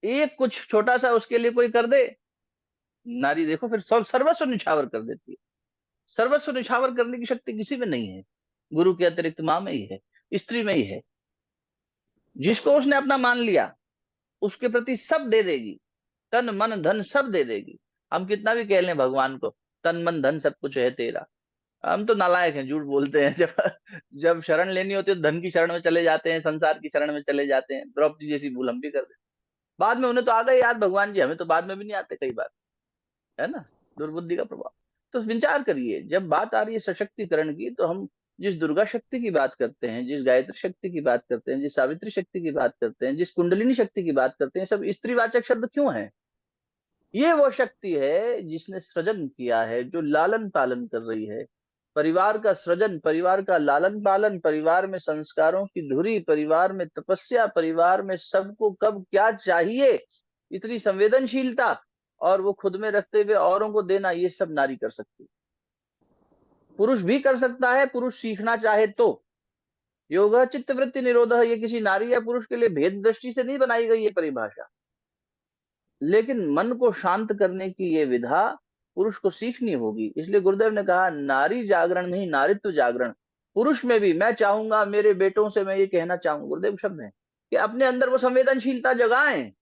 एक कुछ छोटा सा उसके लिए कोई कर दे, नारी देखो फिर सब सर्वस्व निछावर कर देती है। सर्वस्व निछावर करने की शक्ति किसी में नहीं है, गुरु के अतिरिक्त माँ में ही है, स्त्री में ही है। जिसको उसने अपना मान लिया उसके प्रति सब दे देगी, तन मन धन सब दे देगी। हम कितना भी कह लें भगवान को तन मन धन सब कुछ है तेरा, हम तो नालायक हैं, झूठ बोलते हैं। जब जब शरण लेनी होती है तो धन की शरण में चले जाते हैं, संसार की शरण में चले जाते हैं। द्रौपदी जैसी भूल हम भी कर देते। बाद में उन्हें तो आ गए याद भगवान जी, हमें तो बाद में भी नहीं आते कई बार, है ना, दुर्बुद्धि का प्रभाव। तो विचार करिए, जब बात आ रही है सशक्तिकरण की, तो हम जिस दुर्गा शक्ति की बात करते हैं, जिस गायत्री शक्ति की बात करते हैं, जिस सावित्री शक्ति की बात करते हैं, जिस कुंडलिनी शक्ति की बात करते हैं, सब स्त्रीवाचक शब्द क्यों है? ये वो शक्ति है जिसने सृजन किया है, जो लालन पालन कर रही है, परिवार का सृजन, परिवार का लालन पालन, परिवार में संस्कारों की धुरी, परिवार में तपस्या, परिवार में सबको कब क्या चाहिए इतनी संवेदनशीलता, और वो खुद में रखते हुए औरों को देना, ये सब नारी कर सकती है। पुरुष भी कर सकता है, पुरुष सीखना चाहे तो। योग चित्त वृत्ति निरोध, ये किसी नारी या पुरुष के लिए भेद दृष्टि से नहीं बनाई गई ये परिभाषा, लेकिन मन को शांत करने की ये विधा पुरुष को सीखनी होगी। इसलिए गुरुदेव ने कहा नारी जागरण नहीं, नारित्व जागरण। पुरुष में भी मैं चाहूंगा, मेरे बेटों से मैं ये कहना चाहूंगा, गुरुदेव शब्द है कि अपने अंदर वो संवेदनशीलता जगाएं।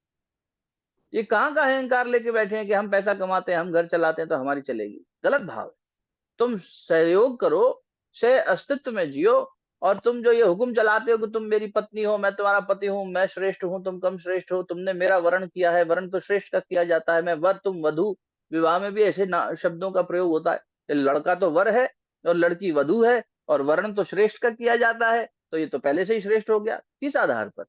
ये कहाँ का अहंकार लेके बैठे हैं कि हम पैसा कमाते हैं, हम घर चलाते हैं तो हमारी चलेगी। गलत भाव है। तुम सहयोग करो, सह अस्तित्व में जियो। और तुम जो ये हुक्म चलाते हो कि तुम मेरी पत्नी हो, मैं तुम्हारा पति हूं, मैं श्रेष्ठ हूं, तुम कम श्रेष्ठ हो, तुमने मेरा वर्ण किया है, वर्ण तो श्रेष्ठ का किया जाता है, मैं वर तुम वधु। विवाह में भी ऐसे शब्दों का प्रयोग होता है, लड़का तो वर है और लड़की वधु है, और वर्ण तो श्रेष्ठ का किया जाता है, तो ये तो पहले से ही श्रेष्ठ हो गया। किस आधार पर?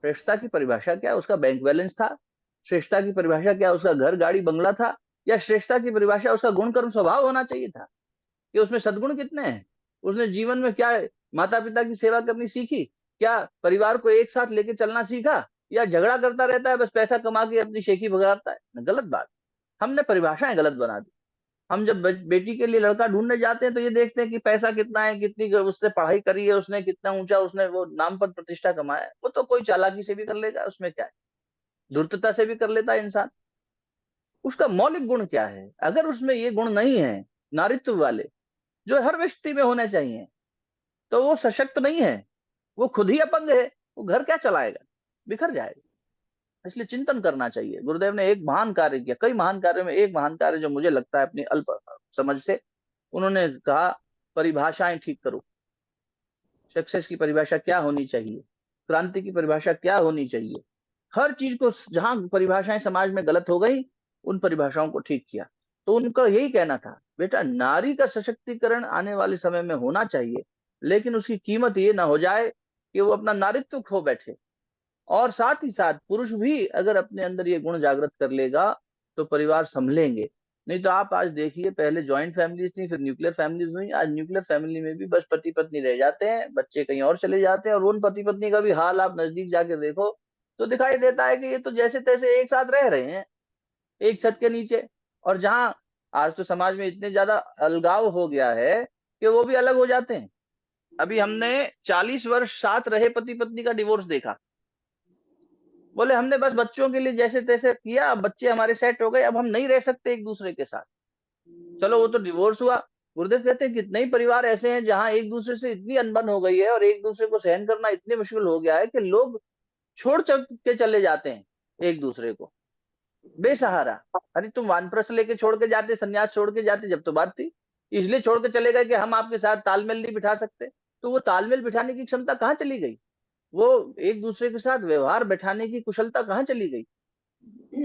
श्रेष्ठता की परिभाषा क्या? उसका बैंक बैलेंस था? श्रेष्ठता की परिभाषा क्या? उसका घर गाड़ी बंगला था? या श्रेष्ठता की परिभाषा उसका गुण कर्म स्वभाव होना चाहिए था कि उसमें सद्गुण कितने हैं, उसने जीवन में क्या माता पिता की सेवा करनी सीखी, क्या परिवार को एक साथ लेके चलना सीखा, या झगड़ा करता रहता है, बस पैसा कमा के अपनी शेखी भगाता है? गलत बात। हमने परिभाषाएं गलत बना दी। हम जब बेटी के लिए लड़का ढूंढने जाते हैं तो ये देखते हैं कि पैसा कितना है, कितनी उससे पढ़ाई करी है उसने, कितना ऊंचा उसने वो नाम पद प्रतिष्ठा कमाया है। वो तो कोई चालाकी से भी कर लेगा, उसमें क्या है, धूर्तता से भी कर लेता है इंसान। उसका मौलिक गुण क्या है? अगर उसमें ये गुण नहीं है नारित्व वाले, जो हर व्यक्ति में होने चाहिए, तो वो सशक्त नहीं है, वो खुद ही अपंग है। वो घर क्या चलाएगा? बिखर जाएगा। इसलिए चिंतन करना चाहिए। गुरुदेव ने एक महान कार्य किया, कई महान कार्यों में एक महान कार्य जो मुझे लगता है अपनी अल्प समझ से, उन्होंने कहा परिभाषाएं ठीक करो। सक्सेस की परिभाषा क्या होनी चाहिए, क्रांति की परिभाषा क्या होनी चाहिए, हर चीज को जहां परिभाषाएं समाज में गलत हो गई उन परिभाषाओं को ठीक किया। तो उनका यही कहना था, बेटा नारी का सशक्तिकरण आने वाले समय में होना चाहिए, लेकिन उसकी कीमत ये ना हो जाए कि वो अपना नारित्व खो बैठे। और साथ ही साथ पुरुष भी अगर अपने अंदर ये गुण जागृत कर लेगा तो परिवार संभलेंगे। नहीं तो आप आज देखिए, पहले जॉइंट फैमिलीज थी, फिर न्यूक्लियर फैमिलीज हुई, आज न्यूक्लियर फैमिली में भी बस पति पत्नी रह जाते हैं, बच्चे कहीं और चले जाते हैं, और उन पति पत्नी का भी हाल आप नजदीक जाके देखो तो दिखाई देता है कि ये तो जैसे तैसे एक साथ रह रहे हैं एक छत के नीचे। और जहां आज तो समाज में इतने ज्यादा अलगाव हो गया है कि वो भी अलग हो जाते हैं। अभी हमने 40 वर्ष साथ रहे पति पत्नी का डिवोर्स देखा। बोले हमने बस बच्चों के लिए जैसे तैसे किया, अब बच्चे हमारे सेट हो गए, अब हम नहीं रह सकते एक दूसरे के साथ, चलो वो तो डिवोर्स हुआ। गुरुदेव कहते हैं कितने ही परिवार ऐसे हैं जहां एक दूसरे से इतनी अनबन हो गई है और एक दूसरे को सहन करना इतनी मुश्किल हो गया है कि लोग छोड़ के चले जाते हैं एक दूसरे को बेसहारा। अरे तुम वानप्रस्थ लेके छोड़ के जाते, सन्यास छोड़ के जाते जब तो बात थी, इसलिए छोड़ के चले गए कि हम आपके साथ तालमेल नहीं बिठा सकते। तो वो तालमेल बिठाने की क्षमता कहाँ चली गई? वो एक दूसरे के साथ व्यवहार बैठाने की कुशलता कहाँ चली गई?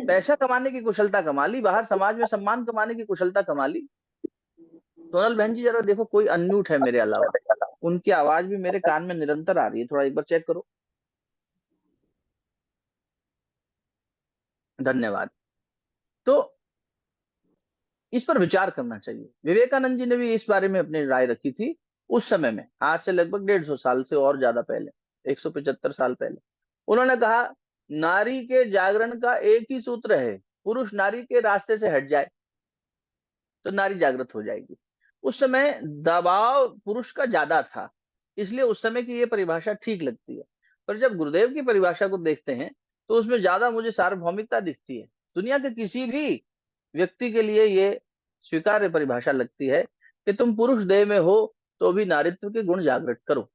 पैसा कमाने की कुशलता कमा ली, बाहर समाज में सम्मान कमाने की कुशलता कमा ली। सोनल बहन जी जरा देखो, कोई अनम्यूट है मेरे अलावा? उनकी आवाज भी मेरे कान में निरंतर आ रही है, थोड़ा एक बार चेक करो। धन्यवाद। तो इस पर विचार करना चाहिए। विवेकानंद जी ने भी इस बारे में अपनी राय रखी थी उस समय में, आज से लगभग 150 साल से और ज्यादा पहले, 175 साल पहले। उन्होंने कहा नारी के जागरण का एक ही सूत्र है, पुरुष नारी के रास्ते से हट जाए तो नारी जागृत हो जाएगी। उस समय दबाव पुरुष का ज्यादा था, इसलिए उस समय की ये परिभाषा ठीक लगती है। पर जब गुरुदेव की परिभाषा को देखते हैं तो उसमें ज्यादा मुझे सार्वभौमिकता दिखती है। दुनिया के किसी भी व्यक्ति के लिए ये स्वीकार्य परिभाषा लगती है कि तुम पुरुष देह में हो तो भी नारित्व के गुण जागृत करो।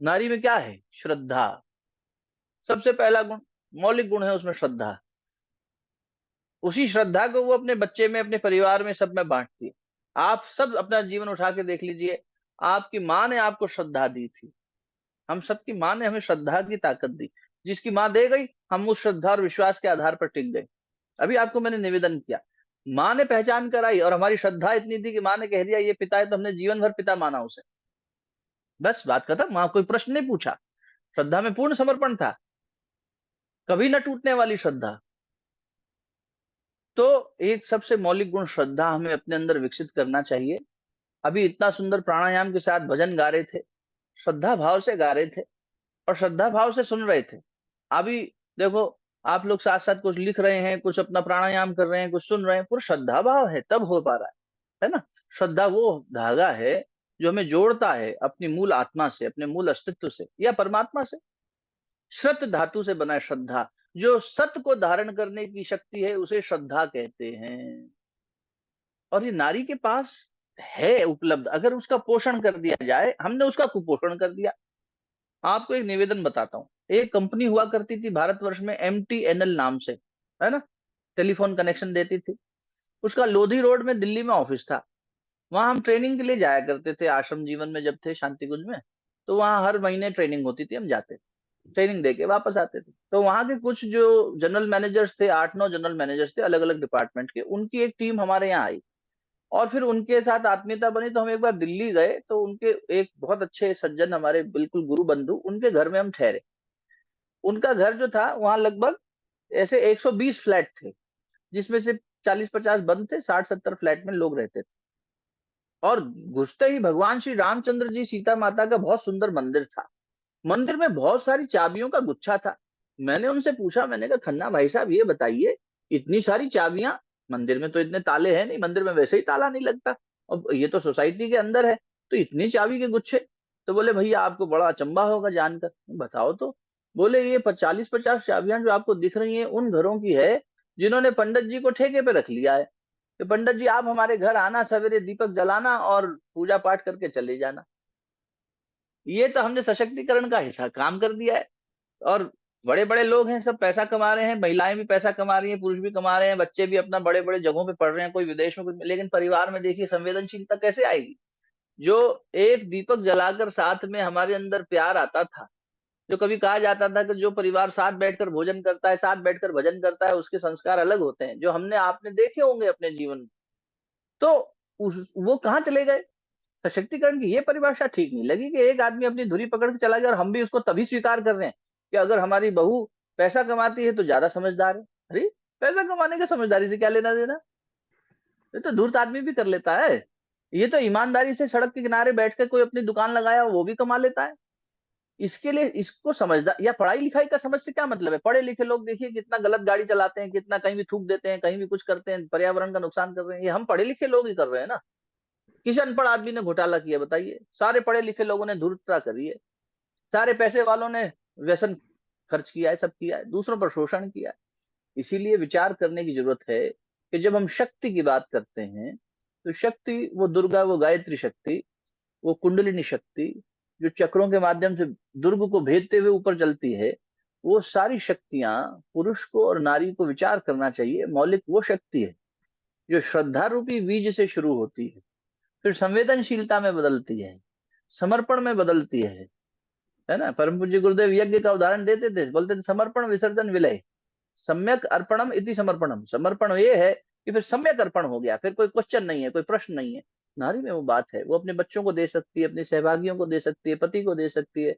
नारी में क्या है? श्रद्धा। सबसे पहला गुण, मौलिक गुण है उसमें श्रद्धा। उसी श्रद्धा को वो अपने बच्चे में, अपने परिवार में, सब में बांटती है। आप सब अपना जीवन उठा के देख लीजिए, आपकी माँ ने आपको श्रद्धा दी थी। हम सबकी माँ ने हमें श्रद्धा की ताकत दी। जिसकी माँ दे गई, हम उस श्रद्धा और विश्वास के आधार पर टिक गए। अभी आपको मैंने निवेदन किया, माँ ने पहचान कराई और हमारी श्रद्धा इतनी थी कि माँ ने कह दिया ये पिता है, तो हमने जीवन भर पिता माना उसे। बस बात खत्म। माँ कोई प्रश्न नहीं पूछा, श्रद्धा में पूर्ण समर्पण था, कभी न टूटने वाली श्रद्धा। तो एक सबसे मौलिक गुण श्रद्धा हमें अपने अंदर विकसित करना चाहिए। अभी इतना सुंदर प्राणायाम के साथ भजन गा रहे थे, श्रद्धा भाव से गा रहे थे और श्रद्धा भाव से सुन रहे थे। अभी देखो, आप लोग साथ साथ कुछ लिख रहे हैं, कुछ अपना प्राणायाम कर रहे हैं, कुछ सुन रहे हैं, पूरा श्रद्धा भाव है, तब हो पा रहा है ना। श्रद्धा वो धागा है जो हमें जोड़ता है अपनी मूल आत्मा से, अपने मूल अस्तित्व से या परमात्मा से। श्रत धातु से बना है श्रद्धा, जो सत्य को धारण करने की शक्ति है उसे श्रद्धा कहते हैं। और ये नारी के पास है उपलब्ध, अगर उसका पोषण कर दिया जाए। हमने उसका कुपोषण कर दिया। आपको एक निवेदन बताता हूँ। एक कंपनी हुआ करती थी भारतवर्ष में, MTNL नाम से, है ना, टेलीफोन कनेक्शन देती थी। उसका लोधी रोड में दिल्ली में ऑफिस था। वहां हम ट्रेनिंग के लिए जाया करते थे, आश्रम जीवन में जब थे शांति कुंज में, तो वहां हर महीने ट्रेनिंग होती थी, हम जाते थे, ट्रेनिंग देके वापस आते थे। तो वहां के कुछ जो जनरल मैनेजर्स थे, 8-9 जनरल मैनेजर्स थे अलग अलग डिपार्टमेंट के, उनकी एक टीम हमारे यहाँ आई और फिर उनके साथ आत्मीयता बनी। तो हम एक बार दिल्ली गए तो उनके एक बहुत अच्छे सज्जन, हमारे बिल्कुल गुरु बंधु, उनके घर में हम ठहरे। उनका घर जो था वहां लगभग ऐसे 120 फ्लैट थे, जिसमें से 40-50 बंद थे, 60-70 फ्लैट में लोग रहते थे। और घुसते ही भगवान श्री रामचंद्र जी, सीता माता का बहुत सुंदर मंदिर था। मंदिर में बहुत सारी चाबियों का गुच्छा था। मैंने उनसे पूछा, मैंने कहा खन्ना भाई साहब ये बताइए, इतनी सारी चाबियां, मंदिर में तो इतने ताले हैं नहीं, मंदिर में वैसे ही ताला नहीं लगता, और ये तो सोसाइटी के अंदर है, तो इतनी चाबी के गुच्छे। तो बोले भैया आपको बड़ा अचंभा होगा जानकर। बताओ तो। बोले ये 40-50 चाबियां जो आपको दिख रही हैं उन घरों की है जिन्होंने पंडित जी को ठेके पे रख लिया है कि पंडित जी आप हमारे घर आना, सवेरे दीपक जलाना और पूजा पाठ करके चले जाना। ये तो हमने सशक्तिकरण का हिस्सा काम कर दिया है। और बड़े बड़े लोग हैं, सब पैसा कमा रहे हैं, महिलाएं भी पैसा कमा रही हैं, पुरुष भी कमा रहे हैं, बच्चे भी अपना बड़े बड़े जगहों पे पढ़ रहे हैं, कोई विदेश में, लेकिन परिवार में देखिए संवेदनशीलता कैसे आएगी? जो एक दीपक जलाकर साथ में हमारे अंदर प्यार आता था, जो कभी कहा जाता था कि जो परिवार साथ बैठकर भोजन करता है, साथ बैठकर भजन करता है, उसके संस्कार अलग होते हैं, जो हमने आपने देखे होंगे अपने जीवन में। तो वो कहाँ चले गए? सशक्तिकरण की ये परिभाषा ठीक नहीं लगी कि एक आदमी अपनी धुरी पकड़ के चला गया और हम भी उसको तभी स्वीकार कर रहे हैं कि अगर हमारी बहू पैसा कमाती है तो ज्यादा समझदार है। अरे पैसा कमाने का समझदारी से क्या लेना देना? ये तो धूर्त आदमी भी कर लेता है। ये तो ईमानदारी से सड़क के किनारे बैठ के कोई अपनी दुकान लगाया वो भी कमा लेता है। इसके लिए इसको समझदार, या पढ़ाई लिखाई का समझ से क्या मतलब है? पढ़े लिखे लोग देखिए कितना गलत गाड़ी चलाते हैं, कितना कहीं भी थूक देते हैं, कहीं भी कुछ करते हैं, पर्यावरण का नुकसान कर रहे हैं। ये हम पढ़े लिखे लोग ही कर रहे हैं ना। किसी अनपढ़ आदमी ने घोटाला किया बताइए? सारे पढ़े लिखे लोगों ने धूर्तता करी है। सारे पैसे वालों ने व्यसन खर्च किया है, सब किया है, दूसरों पर शोषण किया है। इसीलिए विचार करने की जरूरत है कि जब हम शक्ति की बात करते हैं तो शक्ति वो दुर्गा, वो गायत्री शक्ति, वो कुंडलिनी शक्ति जो चक्रों के माध्यम से दुर्ग को भेदते हुए ऊपर चलती है, वो सारी शक्तियां पुरुष को और नारी को विचार करना चाहिए। मौलिक वो शक्ति है जो श्रद्धा रूपी बीज से शुरू होती है, फिर संवेदनशीलता में बदलती है, समर्पण में बदलती है ना। परम पूज्य गुरुदेव यज्ञ का उदाहरण देते थे, बोलते थे समर्पण विसर्जन विलय, सम्यक अर्पणम इति समर्पणम। समर्पण ये है कि फिर सम्यक अर्पण हो गया, फिर कोई क्वेश्चन नहीं है, कोई प्रश्न नहीं है। नारी में वो बात है, वो अपने बच्चों को दे सकती है, अपने सहभागियों को दे सकती है, पति को दे सकती है,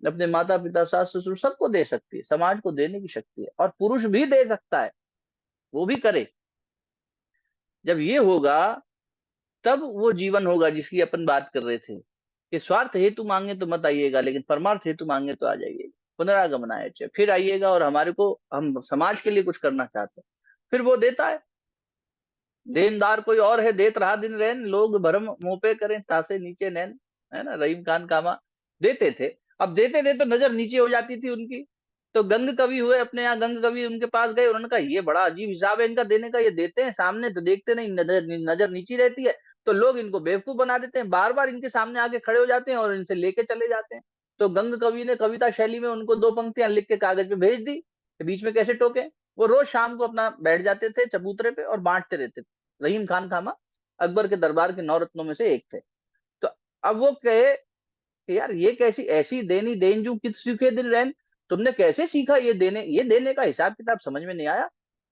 अपने माता पिता, सास ससुर, सबको दे सकती है। समाज को देने की शक्ति है, और पुरुष भी दे सकता है, वो भी करे। जब ये होगा तब वो जीवन होगा जिसकी अपन बात कर रहे थे कि स्वार्थ हेतु मांगे तो मत आइएगा, लेकिन परमार्थ हेतु मांगे तो आ जाइएगा। पुनरागमनाय च, फिर आइएगा और हमारे को, हम समाज के लिए कुछ करना चाहते हैं, फिर वो देता है। देनदार कोई और है, देत रहा दिन रैन, लोग भरम मुंह पे करें तासे नीचे नैन, है ना, रहीम खान कामा। देते थे, अब देते थे तो नजर नीचे हो जाती थी उनकी। तो गंग कवि हुए अपने यहाँ, गंग कवि उनके पास गए, उन्होंने कहा ये बड़ा अजीब हिसाब है इनका देने का, ये देते हैं सामने तो देखते नहीं, नजर नीची रहती है, तो लोग इनको बेवकूफ बना देते हैं, बार बार इनके सामने आके खड़े हो जाते हैं और इनसे लेके चले जाते हैं। तो गंग कवि ने कविता शैली में उनको 2 पंक्तियां लिख के कागज पे भेज दी कि बीच में कैसे टोके। वो रोज शाम को अपना बैठ जाते थे चबूतरे पे और बांटते रहते थे। रहीम खान खामा अकबर के दरबार के 9 रत्नों में से एक थे। तो अब वो कहे कि यार ये कैसी ऐसी देनी देन जू कित सीखे दिन रैन, तुमने कैसे सीखा ये देने का हिसाब किताब समझ में नहीं आया।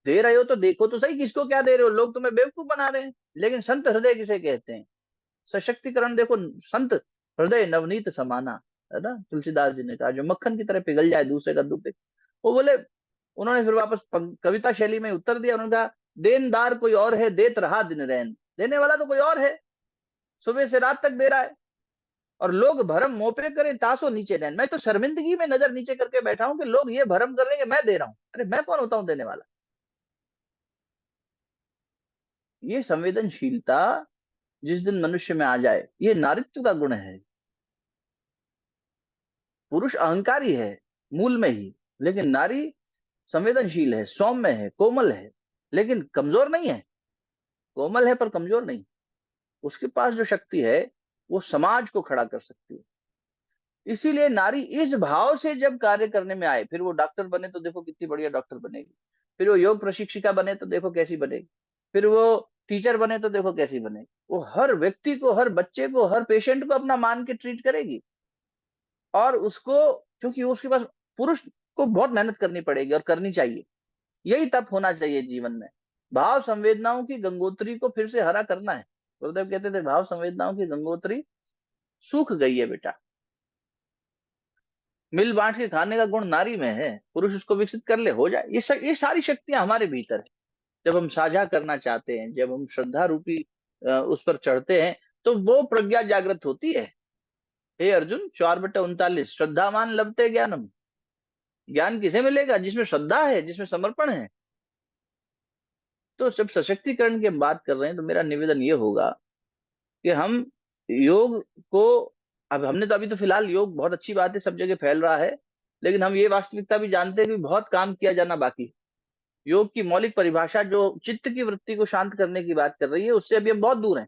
दे रहे हो तो देखो तो सही किसको क्या दे रहे हो, लोग तुम्हें बेवकूफ बना रहे हैं। लेकिन संत हृदय किसे कहते हैं, सशक्तिकरण देखो, संत हृदय नवनीत समाना, है ना, तुलसीदास जी ने कहा, जो मक्खन की तरह पिघल जाए दूसरे का दुख देख। वो बोले, उन्होंने फिर वापस कविता शैली में उत्तर दिया, उन्होंने कहा देनदार कोई और है, देत रहा दिन रैन, देने वाला तो कोई और है, सुबह से रात तक दे रहा है, और लोग भरम मोपे करें तासो नीचे नैन। मैं तो शर्मिंदगी में नजर नीचे करके बैठा हूं कि लोग ये भरम कर रहे हैं कि मैं दे रहा हूं, अरे मैं कौन होता हूं देने वाला। ये संवेदनशीलता जिस दिन मनुष्य में आ जाए, ये नारित्व का गुण है। पुरुष अहंकारी है मूल में ही, लेकिन नारी संवेदनशील है, सौम्य है, कोमल है, लेकिन कमजोर नहीं है। कोमल है पर कमजोर नहीं। उसके पास जो शक्ति है वो समाज को खड़ा कर सकती है। इसीलिए नारी इस भाव से जब कार्य करने में आए, फिर वो डॉक्टर बने तो देखो कितनी बढ़िया डॉक्टर बनेगी, फिर वो योग प्रशिक्षिका बने तो देखो कैसी बनेगी, फिर वो टीचर बने तो देखो कैसी बनेगी। वो हर व्यक्ति को, हर बच्चे को, हर पेशेंट को अपना मान के ट्रीट करेगी। और उसको, क्योंकि उसके पास, पुरुष को बहुत मेहनत करनी पड़ेगी और करनी चाहिए। यही तप होना चाहिए जीवन में। भाव संवेदनाओं की गंगोत्री को फिर से हरा करना है। गुरुदेव कहते थे भाव संवेदनाओं की गंगोत्री सूख गई है बेटा। मिल बांट के खाने का गुण नारी में है, पुरुष उसको विकसित कर ले, हो जाए। ये सारी शक्तियां हमारे भीतर है। जब हम साझा करना चाहते हैं, जब हम श्रद्धा रूपी उस पर चढ़ते हैं, तो वो प्रज्ञा जागृत होती है। हे अर्जुन 4/39, श्रद्धावान लभते ज्ञानम। ज्ञान किसे मिलेगा, जिसमें श्रद्धा है, जिसमें समर्पण है। तो जब सशक्तिकरण की बात कर रहे हैं, तो मेरा निवेदन ये होगा कि हम योग को, अब हमने तो अभी तो फिलहाल योग बहुत अच्छी बात है, सब जगह फैल रहा है, लेकिन हम ये वास्तविकता भी जानते हैं कि बहुत काम किया जाना बाकी है। योग की मौलिक परिभाषा जो चित्त की वृत्ति को शांत करने की बात कर रही है, उससे अभी हम बहुत दूर हैं।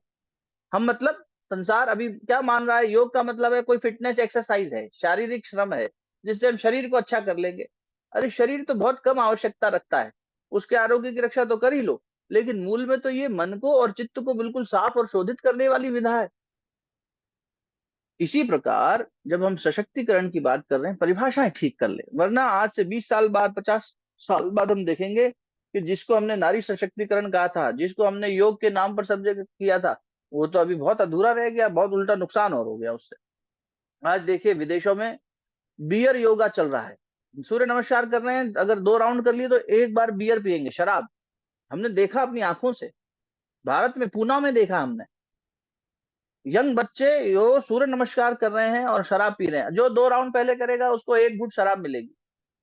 हम मतलब, संसार अभी क्या मान रहा है, योग का मतलब है कोई फिटनेस एक्सरसाइज है, शारीरिक श्रम है, जिससे हम शरीर को अच्छा कर लेंगे। अरे शरीर तो बहुत कम आवश्यकता रखता है, उसके आरोग्य की रक्षा तो कर ही लो, लेकिन मूल में तो ये मन को और चित्त को बिल्कुल साफ और शोधित करने वाली विधा है। इसी प्रकार जब हम सशक्तिकरण की बात कर रहे हैं, परिभाषाएं ठीक कर ले, वरना आज से 20 साल बाद, 50 साल बाद हम देखेंगे कि जिसको हमने नारी सशक्तिकरण कहा था, जिसको हमने योग के नाम पर सब जगह किया था, वो तो अभी बहुत अधूरा रह गया, बहुत उल्टा नुकसान और हो गया उससे। आज देखिए विदेशों में बियर योगा चल रहा है। सूर्य नमस्कार कर रहे हैं, अगर 2 राउंड कर लिए तो एक बार बियर पियेंगे, शराब। हमने देखा अपनी आंखों से, भारत में पूना में देखा हमने। यंग बच्चे यो सूर्य नमस्कार कर रहे हैं और शराब पी रहे हैं। जो 2 राउंड पहले करेगा उसको 1 घूंट शराब मिलेगी,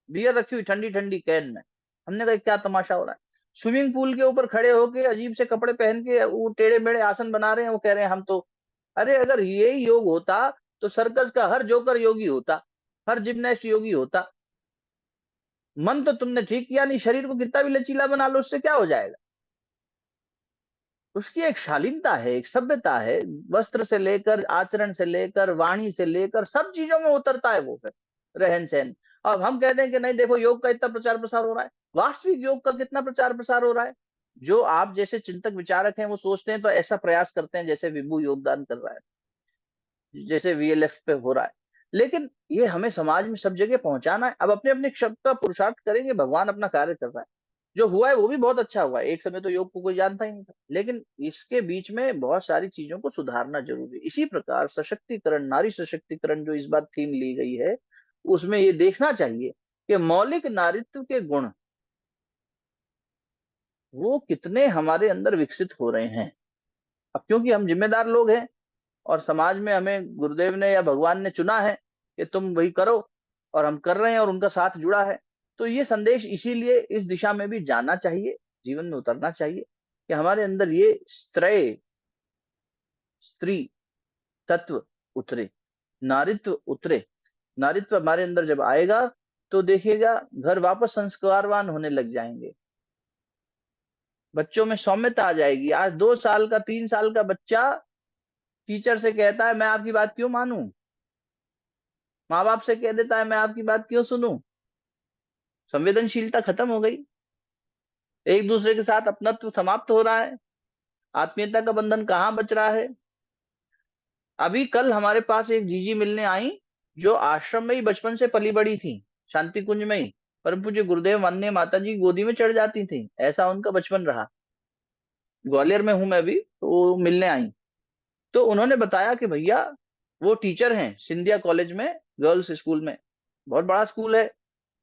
बियर रखी हुई ठंडी ठंडी कैन में। हमने कहा क्या तमाशा हो रहा है। स्विमिंग पूल के ऊपर खड़े होके अजीब से कपड़े पहन के वो टेढ़े मेढ़े आसन बना रहे हैं, वो कह रहे हैं हम तो। अरे अगर यही योग होता तो सर्कस का हर जोकर योगी होता, हर जिम्नास्ट योगी होता। मन तो तुमने ठीक किया नहीं, शरीर को कितना भी लचीला बना लो, उससे क्या हो जाएगा। उसकी एक शालीनता है, एक सभ्यता है, वस्त्र से लेकर, आचरण से लेकर, वाणी से लेकर, सब चीजों में उतरता है वो, फिर रहन सहन। अब हम कहते हैं कि नहीं देखो योग का इतना प्रचार प्रसार हो रहा है, वास्तविक योग का कितना प्रचार प्रसार हो रहा है। जो आप जैसे चिंतक विचारक हैं वो सोचते हैं तो ऐसा प्रयास करते हैं जैसे विभू योगदान कर रहा है, जैसे वीएलएफ पे हो रहा है, लेकिन ये हमें समाज में सब जगह पहुंचाना है। अब अपने अपने शब्द का पुरुषार्थ करेंगे, भगवान अपना कार्य कर रहा है। जो हुआ है वो भी बहुत अच्छा हुआ है, एक समय तो योग को कोई जानता ही नहीं था, लेकिन इसके बीच में बहुत सारी चीजों को सुधारना जरूरी है। इसी प्रकार सशक्तिकरण, नारी सशक्तिकरण जो इस बार थीम ली गई है, उसमें ये देखना चाहिए कि मौलिक नारीत्व के गुण वो कितने हमारे अंदर विकसित हो रहे हैं। अब क्योंकि हम जिम्मेदार लोग हैं और समाज में हमें गुरुदेव ने या भगवान ने चुना है कि तुम वही करो, और हम कर रहे हैं और उनका साथ जुड़ा है। तो ये संदेश इसीलिए इस दिशा में भी जाना चाहिए, जीवन में उतरना चाहिए कि हमारे अंदर ये स्त्री तत्व उतरे, नारित्व उतरे। नारित्व हमारे अंदर जब आएगा तो देखिएगा घर वापस संस्कारवान होने लग जाएंगे, बच्चों में सौम्यता आ जाएगी। आज 2 साल का 3 साल का बच्चा टीचर से कहता है मैं आपकी बात क्यों मानूं, माँ बाप से कह देता है मैं आपकी बात क्यों सुनूं। संवेदनशीलता खत्म हो गई, एक दूसरे के साथ अपनत्व समाप्त हो रहा है, आत्मीयता का बंधन कहाँ बच रहा है। अभी कल हमारे पास एक जीजी मिलने आई जो आश्रम में ही बचपन से पली बड़ी थी, शांति कुंज में ही, परम पूज्य गुरुदेव माननीय माता जी गोदी में चढ़ जाती थी, ऐसा उनका बचपन रहा। ग्वालियर में हूं मैं अभी, तो वो मिलने आई तो उन्होंने बताया कि भैया वो टीचर हैं सिंधिया कॉलेज में, गर्ल्स स्कूल में, बहुत बड़ा स्कूल है।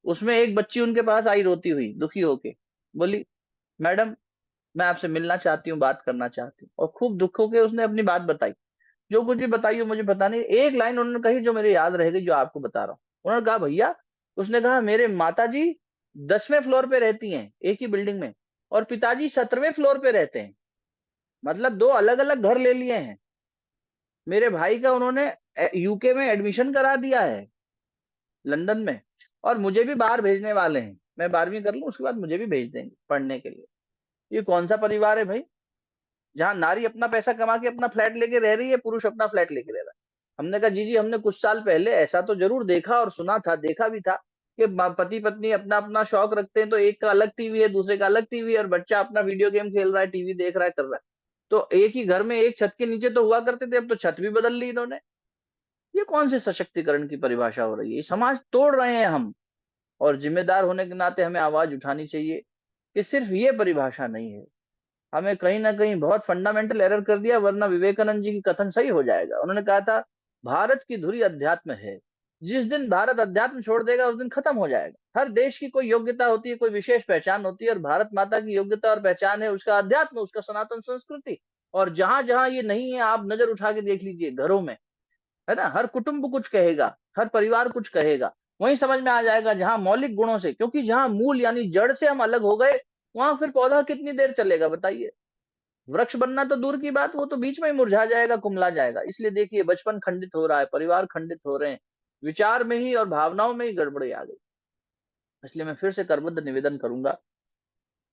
उसमें एक बच्ची उनके पास आई रोती हुई, दुखी होके, बोली मैडम मैं आपसे मिलना चाहती हूँ, बात करना चाहती हूँ। और खूब दुख होके उसने अपनी बात बताई, जो कुछ भी बताई हो मुझे पता नहीं, एक लाइन उन्होंने कही जो मेरे याद रहेगी, जो आपको बता रहा हूँ। उन्होंने कहा भैया, उसने कहा मेरे माता जी 10वें फ्लोर पे रहती हैं एक ही बिल्डिंग में, और पिताजी 17वें फ्लोर पे रहते हैं, मतलब 2 अलग अलग घर ले लिए हैं। मेरे भाई का उन्होंने यूके में एडमिशन करा दिया है, लंदन में, और मुझे भी बाहर भेजने वाले हैं। मैं 12वीं कर लूं उसके बाद मुझे भी भेज देंगे पढ़ने के लिए। ये कौन सा परिवार है भाई, जहां नारी अपना पैसा कमा के अपना फ्लैट लेके रह रही है, पुरुष अपना फ्लैट लेके रह रहा है। हमने कहा जी हमने कुछ साल पहले ऐसा तो जरूर देखा और सुना था, देखा भी था कि पति पत्नी अपना अपना शौक रखते हैं, तो एक का अलग टीवी है, दूसरे का अलग टीवी है, और बच्चा अपना वीडियो गेम खेल रहा है, टीवी देख रहा है, कर रहा है। तो एक ही घर में एक छत के नीचे तो हुआ करते थे, अब तो छत भी बदल ली इन्होंने। ये कौन से सशक्तिकरण की परिभाषा हो रही है, समाज तोड़ रहे हैं हम। और जिम्मेदार होने के नाते हमें आवाज उठानी चाहिए कि सिर्फ ये परिभाषा नहीं है, हमें कहीं ना कहीं बहुत फंडामेंटल एरर कर दिया, वरना विवेकानंद जी की कथन सही हो जाएगा। उन्होंने कहा था भारत की धुरी अध्यात्म है, जिस दिन भारत अध्यात्म छोड़ देगा उस दिन खत्म हो जाएगा। हर देश की कोई योग्यता होती है, कोई विशेष पहचान होती है, और भारत माता की योग्यता और पहचान है उसका अध्यात्म, उसका सनातन संस्कृति। और जहां जहां ये नहीं है, आप नजर उठा के देख लीजिए, घरों में है ना, हर कुटुंब कुछ कहेगा, हर परिवार कुछ कहेगा। वहीं समझ में आ जाएगा जहां मौलिक गुणों से, क्योंकि जहां मूल यानी जड़ से हम अलग हो गए, वहां फिर पौधा कितनी देर चलेगा बताइए। वृक्ष बनना तो दूर की बात, वो तो बीच में ही मुरझा जाएगा, कुमला जाएगा। इसलिए देखिए बचपन खंडित हो रहा है, परिवार खंडित हो रहे हैं, विचार में ही और भावनाओं में ही गड़बड़ी आ गई। इसलिए मैं फिर से करबद्ध निवेदन करूंगा,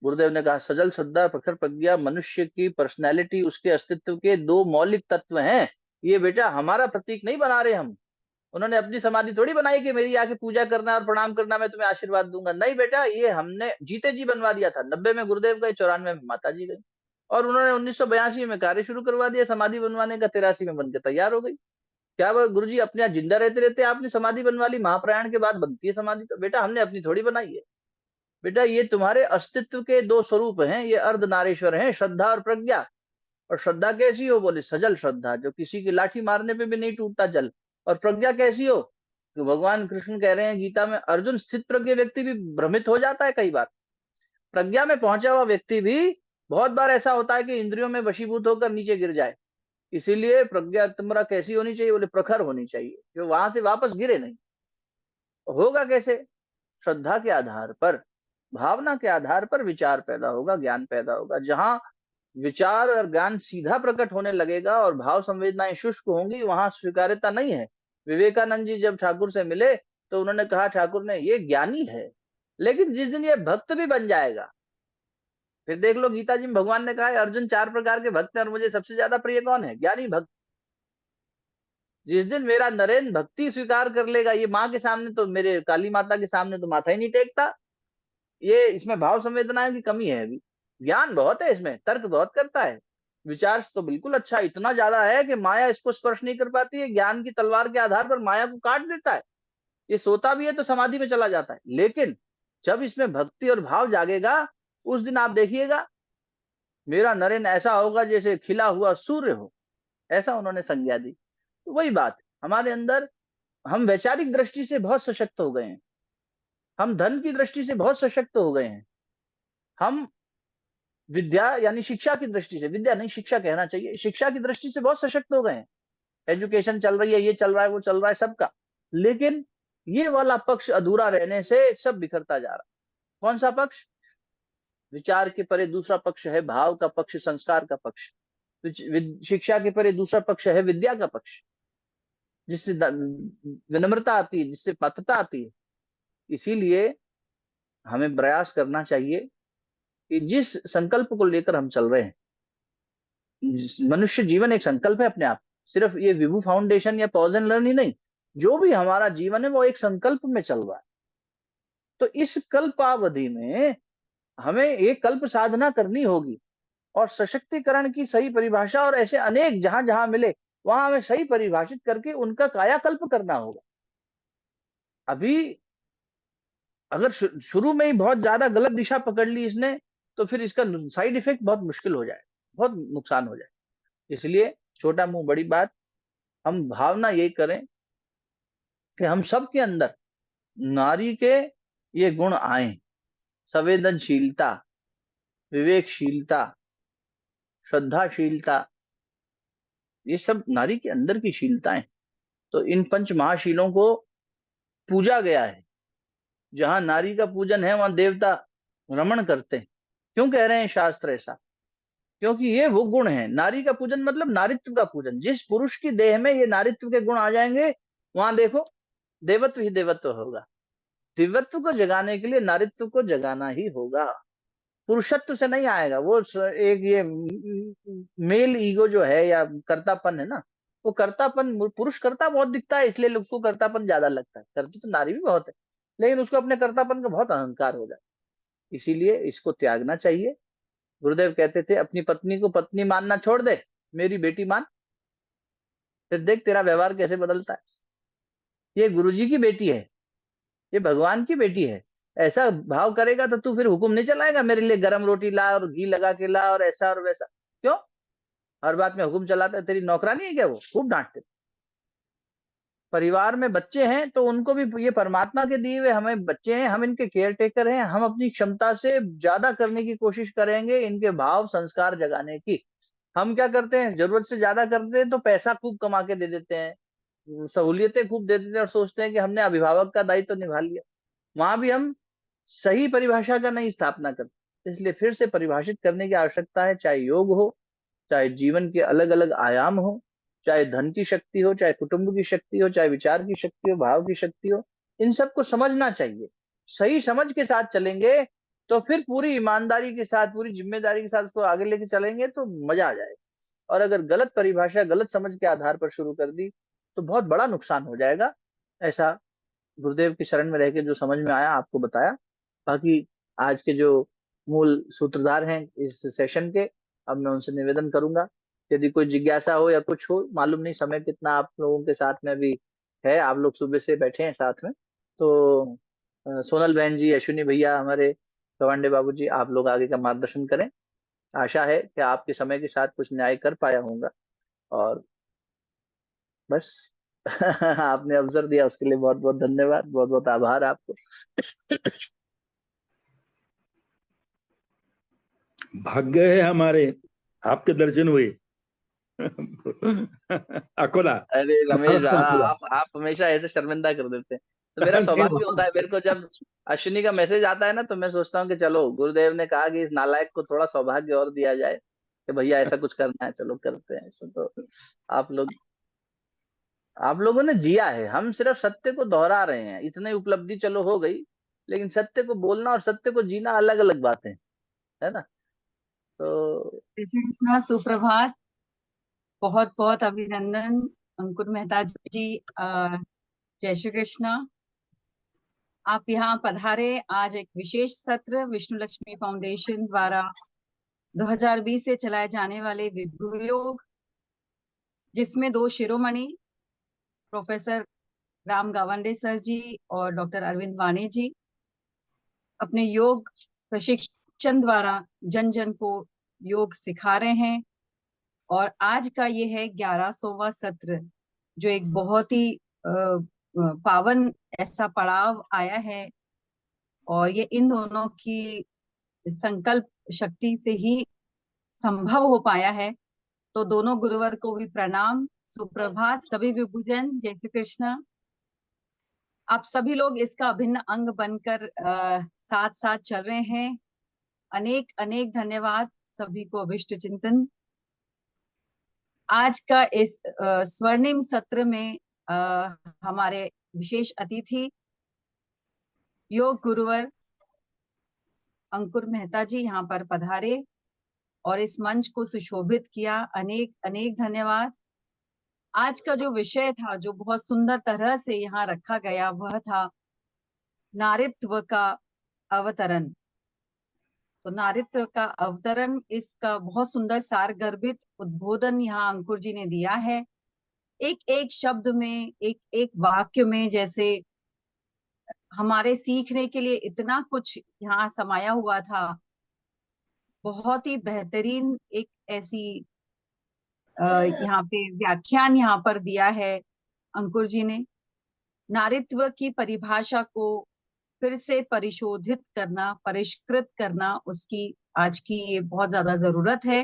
गुरुदेव ने कहा सजल श्रद्धा प्रखर प्रज्ञा मनुष्य की पर्सनैलिटी, उसके अस्तित्व के 2 मौलिक तत्व हैं। ये बेटा हमारा प्रतीक नहीं बना रहे हम, उन्होंने अपनी समाधि थोड़ी बनाई कि मेरी आके पूजा करना और प्रणाम करना, मैं तुम्हें आशीर्वाद दूंगा। नहीं बेटा, ये हमने जीते जी बनवा दिया था। 90 में गुरुदेव गए, 94 में माता जी गई, और उन्होंने 1982 में कार्य शुरू करवा दिया समाधि बनवाने का, 83 में बनकर तैयार हो गई। क्या वो गुरु जी अपने यहाँ जिंदा रहते रहते आपने समाधि बनवा ली, महाप्रयाण के बाद बनती है समाधि? तो बेटा हमने अपनी थोड़ी बनाई है। बेटा ये तुम्हारे अस्तित्व के 2 स्वरूप हैं, ये अर्धनारीश्वर हैं, श्रद्धा और प्रज्ञा। और श्रद्धा कैसी हो, बोले सजल श्रद्धा, जो किसी की लाठी मारने पे भी नहीं टूटता जल। और प्रज्ञा कैसी हो, तो भगवान कृष्ण कह रहे हैं गीता में, अर्जुन स्थित प्रज्ञ व्यक्ति भी भ्रमित हो जाता है कई बार। प्रज्ञा में पहुंचा हुआ व्यक्ति भी बहुत बार ऐसा होता है कि इंद्रियों में वशीभूत होकर नीचे गिर जाए। इसीलिए प्रज्ञा तुम्हारा कैसी होनी चाहिए, बोले प्रखर होनी चाहिए, जो वहां से वापस गिरे नहीं। होगा कैसे? श्रद्धा के आधार पर, भावना के आधार पर विचार पैदा होगा, ज्ञान पैदा होगा। जहां विचार और ज्ञान सीधा प्रकट होने लगेगा और भाव संवेदनाएं शुष्क होंगी, वहां स्वीकार्यता नहीं है। विवेकानंद जी जब ठाकुर से मिले तो उन्होंने कहा, ठाकुर ने, ये ज्ञानी है, लेकिन जिस दिन ये भक्त भी बन जाएगा, फिर देख लो गीता जी में भगवान ने कहा है अर्जुन 4 प्रकार के भक्त हैं, और मुझे सबसे ज्यादा प्रिय कौन है? ज्ञानी भक्त। जिस दिन मेरा नरेन भक्ति स्वीकार कर लेगा, ये माँ के सामने तो, मेरे काली माता के सामने तो माथा ही नहीं टेकता। ये इसमें भाव संवेदनाएं की कमी है अभी। ज्ञान बहुत है इसमें, तर्क बहुत करता है, विचार तो बिल्कुल अच्छा, इतना ज्यादा है कि माया इसको स्पर्श नहीं कर पाती है। ज्ञान की तलवार के आधार पर माया को काट देता है। ये सोता भी है तो समाधि में चला जाता है। लेकिन जब इसमें भक्ति और भाव जागेगा, उस दिन आप देखिएगा मेरा नरेन ऐसा होगा जैसे खिला हुआ सूर्य हो, ऐसा उन्होंने संज्ञा दी। तो वही बात, हमारे अंदर हम वैचारिक दृष्टि से बहुत सशक्त हो गए हैं, हम धन की दृष्टि से बहुत सशक्त हो गए हैं, हम विद्या यानी शिक्षा की दृष्टि से, विद्या नहीं शिक्षा कहना चाहिए, शिक्षा की दृष्टि से बहुत सशक्त हो गए हैं। एजुकेशन चल रही है, ये चल रहा है, वो चल रहा है सबका। लेकिन ये वाला पक्ष अधूरा रहने से सब बिखरता जा रहा। कौन सा पक्ष? विचार के परे दूसरा पक्ष है भाव का पक्ष, संस्कार का पक्ष। शिक्षा के परे दूसरा पक्ष है विद्या का पक्ष, जिससे विनम्रता आती है, जिससे पात्रता आती है। इसीलिए हमें प्रयास करना चाहिए कि जिस संकल्प को लेकर हम चल रहे हैं, मनुष्य जीवन एक संकल्प है अपने आप, सिर्फ ये विभू फाउंडेशन या पॉज एंड लर्न ही नहीं, जो भी हमारा जीवन है वो एक संकल्प में चल रहा है। तो इस कल्पावधि में हमें एक कल्प साधना करनी होगी और सशक्तिकरण की सही परिभाषा, और ऐसे अनेक जहां जहां मिले वहां हमें सही परिभाषित करके उनका कायाकल्प करना होगा। अभी अगर शुरू में ही बहुत ज्यादा गलत दिशा पकड़ ली इसने, तो फिर इसका साइड इफेक्ट बहुत मुश्किल हो जाए, बहुत नुकसान हो जाए। इसलिए छोटा मुंह बड़ी बात, हम भावना यही करें कि हम सब के अंदर नारी के ये गुण आए, संवेदनशीलता, विवेकशीलता, श्रद्धाशीलता, ये सब नारी के अंदर की शीलताएं। तो इन पंच महाशीलों को पूजा गया है। जहां नारी का पूजन है वहां देवता रमण करते हैं। क्यों कह रहे हैं शास्त्र ऐसा? क्योंकि ये वो गुण है। नारी का पूजन मतलब नारित्व का पूजन। जिस पुरुष की देह में ये नारित्व के गुण आ जाएंगे, वहां देखो देवत्व ही देवत्व होगा। दिव्यत्व को जगाने के लिए नारित्व को जगाना ही होगा, पुरुषत्व से नहीं आएगा। वो एक ये मेल ईगो जो है या कर्तापन है ना, वो कर्तापन, पुरुष कर्ता बहुत दिखता है इसलिए उसको कर्तापन ज्यादा लगता है। करती तो नारी भी बहुत है, लेकिन उसको अपने कर्तापन का बहुत अहंकार हो जाता है। इसीलिए इसको त्यागना चाहिए। गुरुदेव कहते थे अपनी पत्नी को पत्नी मानना छोड़ दे, मेरी बेटी मान, फिर देख तेरा व्यवहार कैसे बदलता है। ये गुरुजी की बेटी है, ये भगवान की बेटी है। ऐसा भाव करेगा तो तू फिर हुक्म नहीं चलाएगा मेरे लिए गरम रोटी ला और घी लगा के ला और ऐसा और वैसा। क्यों हर बात में हुक्म चलाता है? तेरी नौकरानी है क्या? वो खूब डांटते। परिवार में बच्चे हैं तो उनको भी, ये परमात्मा के दिए हुए हमें बच्चे हैं, हम इनके केयर टेकर हैं। हम अपनी क्षमता से ज्यादा करने की कोशिश करेंगे इनके भाव संस्कार जगाने की। हम क्या करते हैं, जरूरत से ज्यादा करते हैं तो पैसा खूब कमा के दे देते हैं, सहूलियतें खूब दे देते हैं और सोचते हैं कि हमने अभिभावक का दायित्व तो निभा लिया। वहां भी हम सही परिभाषा का नहीं स्थापना करते। इसलिए फिर से परिभाषित करने की आवश्यकता है, चाहे योग हो, चाहे जीवन के अलग अलग आयाम हो, चाहे धन की शक्ति हो, चाहे कुटुंब की शक्ति हो, चाहे विचार की शक्ति हो, भाव की शक्ति हो, इन सबको समझना चाहिए। सही समझ के साथ चलेंगे तो फिर पूरी ईमानदारी के साथ, पूरी जिम्मेदारी के साथ उसको आगे लेके चलेंगे तो मजा आ जाएगा। और अगर गलत परिभाषा, गलत समझ के आधार पर शुरू कर दी तो बहुत बड़ा नुकसान हो जाएगा। ऐसा गुरुदेव की शरण में रह के जो समझ में आया आपको बताया। बाकी आज के जो मूल सूत्रधार हैं इस सेशन के, अब मैं उनसे निवेदन करूंगा, यदि कोई जिज्ञासा हो या कुछ हो, मालूम नहीं समय कितना आप लोगों के साथ में भी है, आप लोग सुबह से बैठे हैं साथ में, तो सोनल बहन जी, अश्विनी भैया, हमारे गवांडे बाबू जी, आप लोग आगे का मार्गदर्शन करें। आशा है कि आपके समय के साथ कुछ न्याय कर पाया होगा। और बस आपने अवसर दिया उसके लिए बहुत बहुत धन्यवाद, बहुत बहुत आभार आपको। भाग्य है हमारे, आपके दर्शन हुए। अकोला। अरे रमेश अकोला। आप हमेशा ऐसे शर्मिंदा कर देते हैं। तो मेरा सौभाग्य होता है, मेरे को जब अश्विनी का मैसेज आता है ना, तो मैं सोचता हूँ कि चलो गुरुदेव ने कहा कि इस नालायक को थोड़ा सौभाग्य और दिया जाए कि भैया ऐसा कुछ करना है, चलो करते हैं। तो आप लोगों ने जिया है, हम सिर्फ सत्य को दोहरा रहे हैं। इतनी उपलब्धि चलो हो गई, लेकिन सत्य को बोलना और सत्य को जीना अलग अलग बातें है ना। तो सुप्रभात, बहुत बहुत अभिनंदन अंकुर मेहता जी। जय श्री कृष्णा। आप यहाँ पधारे। आज एक विशेष सत्र विष्णु लक्ष्मी फाउंडेशन द्वारा 2020 से चलाए जाने वाले विभू योग, जिसमें 2 शिरोमणि प्रोफेसर राम गावंडे सर जी और डॉक्टर अरविंद वाणी जी अपने योग प्रशिक्षण द्वारा जन जन को योग सिखा रहे हैं। और आज का ये है 11वां सत्र, जो एक बहुत ही पावन ऐसा पड़ाव आया है। और ये इन दोनों की संकल्प शक्ति से ही संभव हो पाया है। तो दोनों गुरुवर को भी प्रणाम, सुप्रभात, सभी विभूजन, जय श्री कृष्ण। आप सभी लोग इसका अभिन्न अंग बनकर साथ साथ चल रहे हैं। अनेक अनेक धन्यवाद सभी को। अभिष्ट चिंतन आज का इस स्वर्णिम सत्र में हमारे विशेष अतिथि योग गुरुवर अंकुर मेहता जी यहाँ पर पधारे और इस मंच को सुशोभित किया। अनेक अनेक धन्यवाद। आज का जो विषय था, जो बहुत सुंदर तरह से यहाँ रखा गया, वह था नारीत्व का अवतरण। तो नारीत्व का अवतरण, इसका बहुत सुंदर सारगर्भित उद्बोधन यहाँ अंकुर जी ने दिया है। एक एक शब्द में, एक एक वाक्य में, जैसे हमारे सीखने के लिए इतना कुछ यहाँ समाया हुआ था। बहुत ही बेहतरीन एक ऐसी यहाँ पे व्याख्यान यहाँ पर दिया है अंकुर जी ने। नारीत्व की परिभाषा को फिर से परिशोधित करना, परिष्कृत करना, उसकी आज की ये बहुत ज्यादा जरूरत है,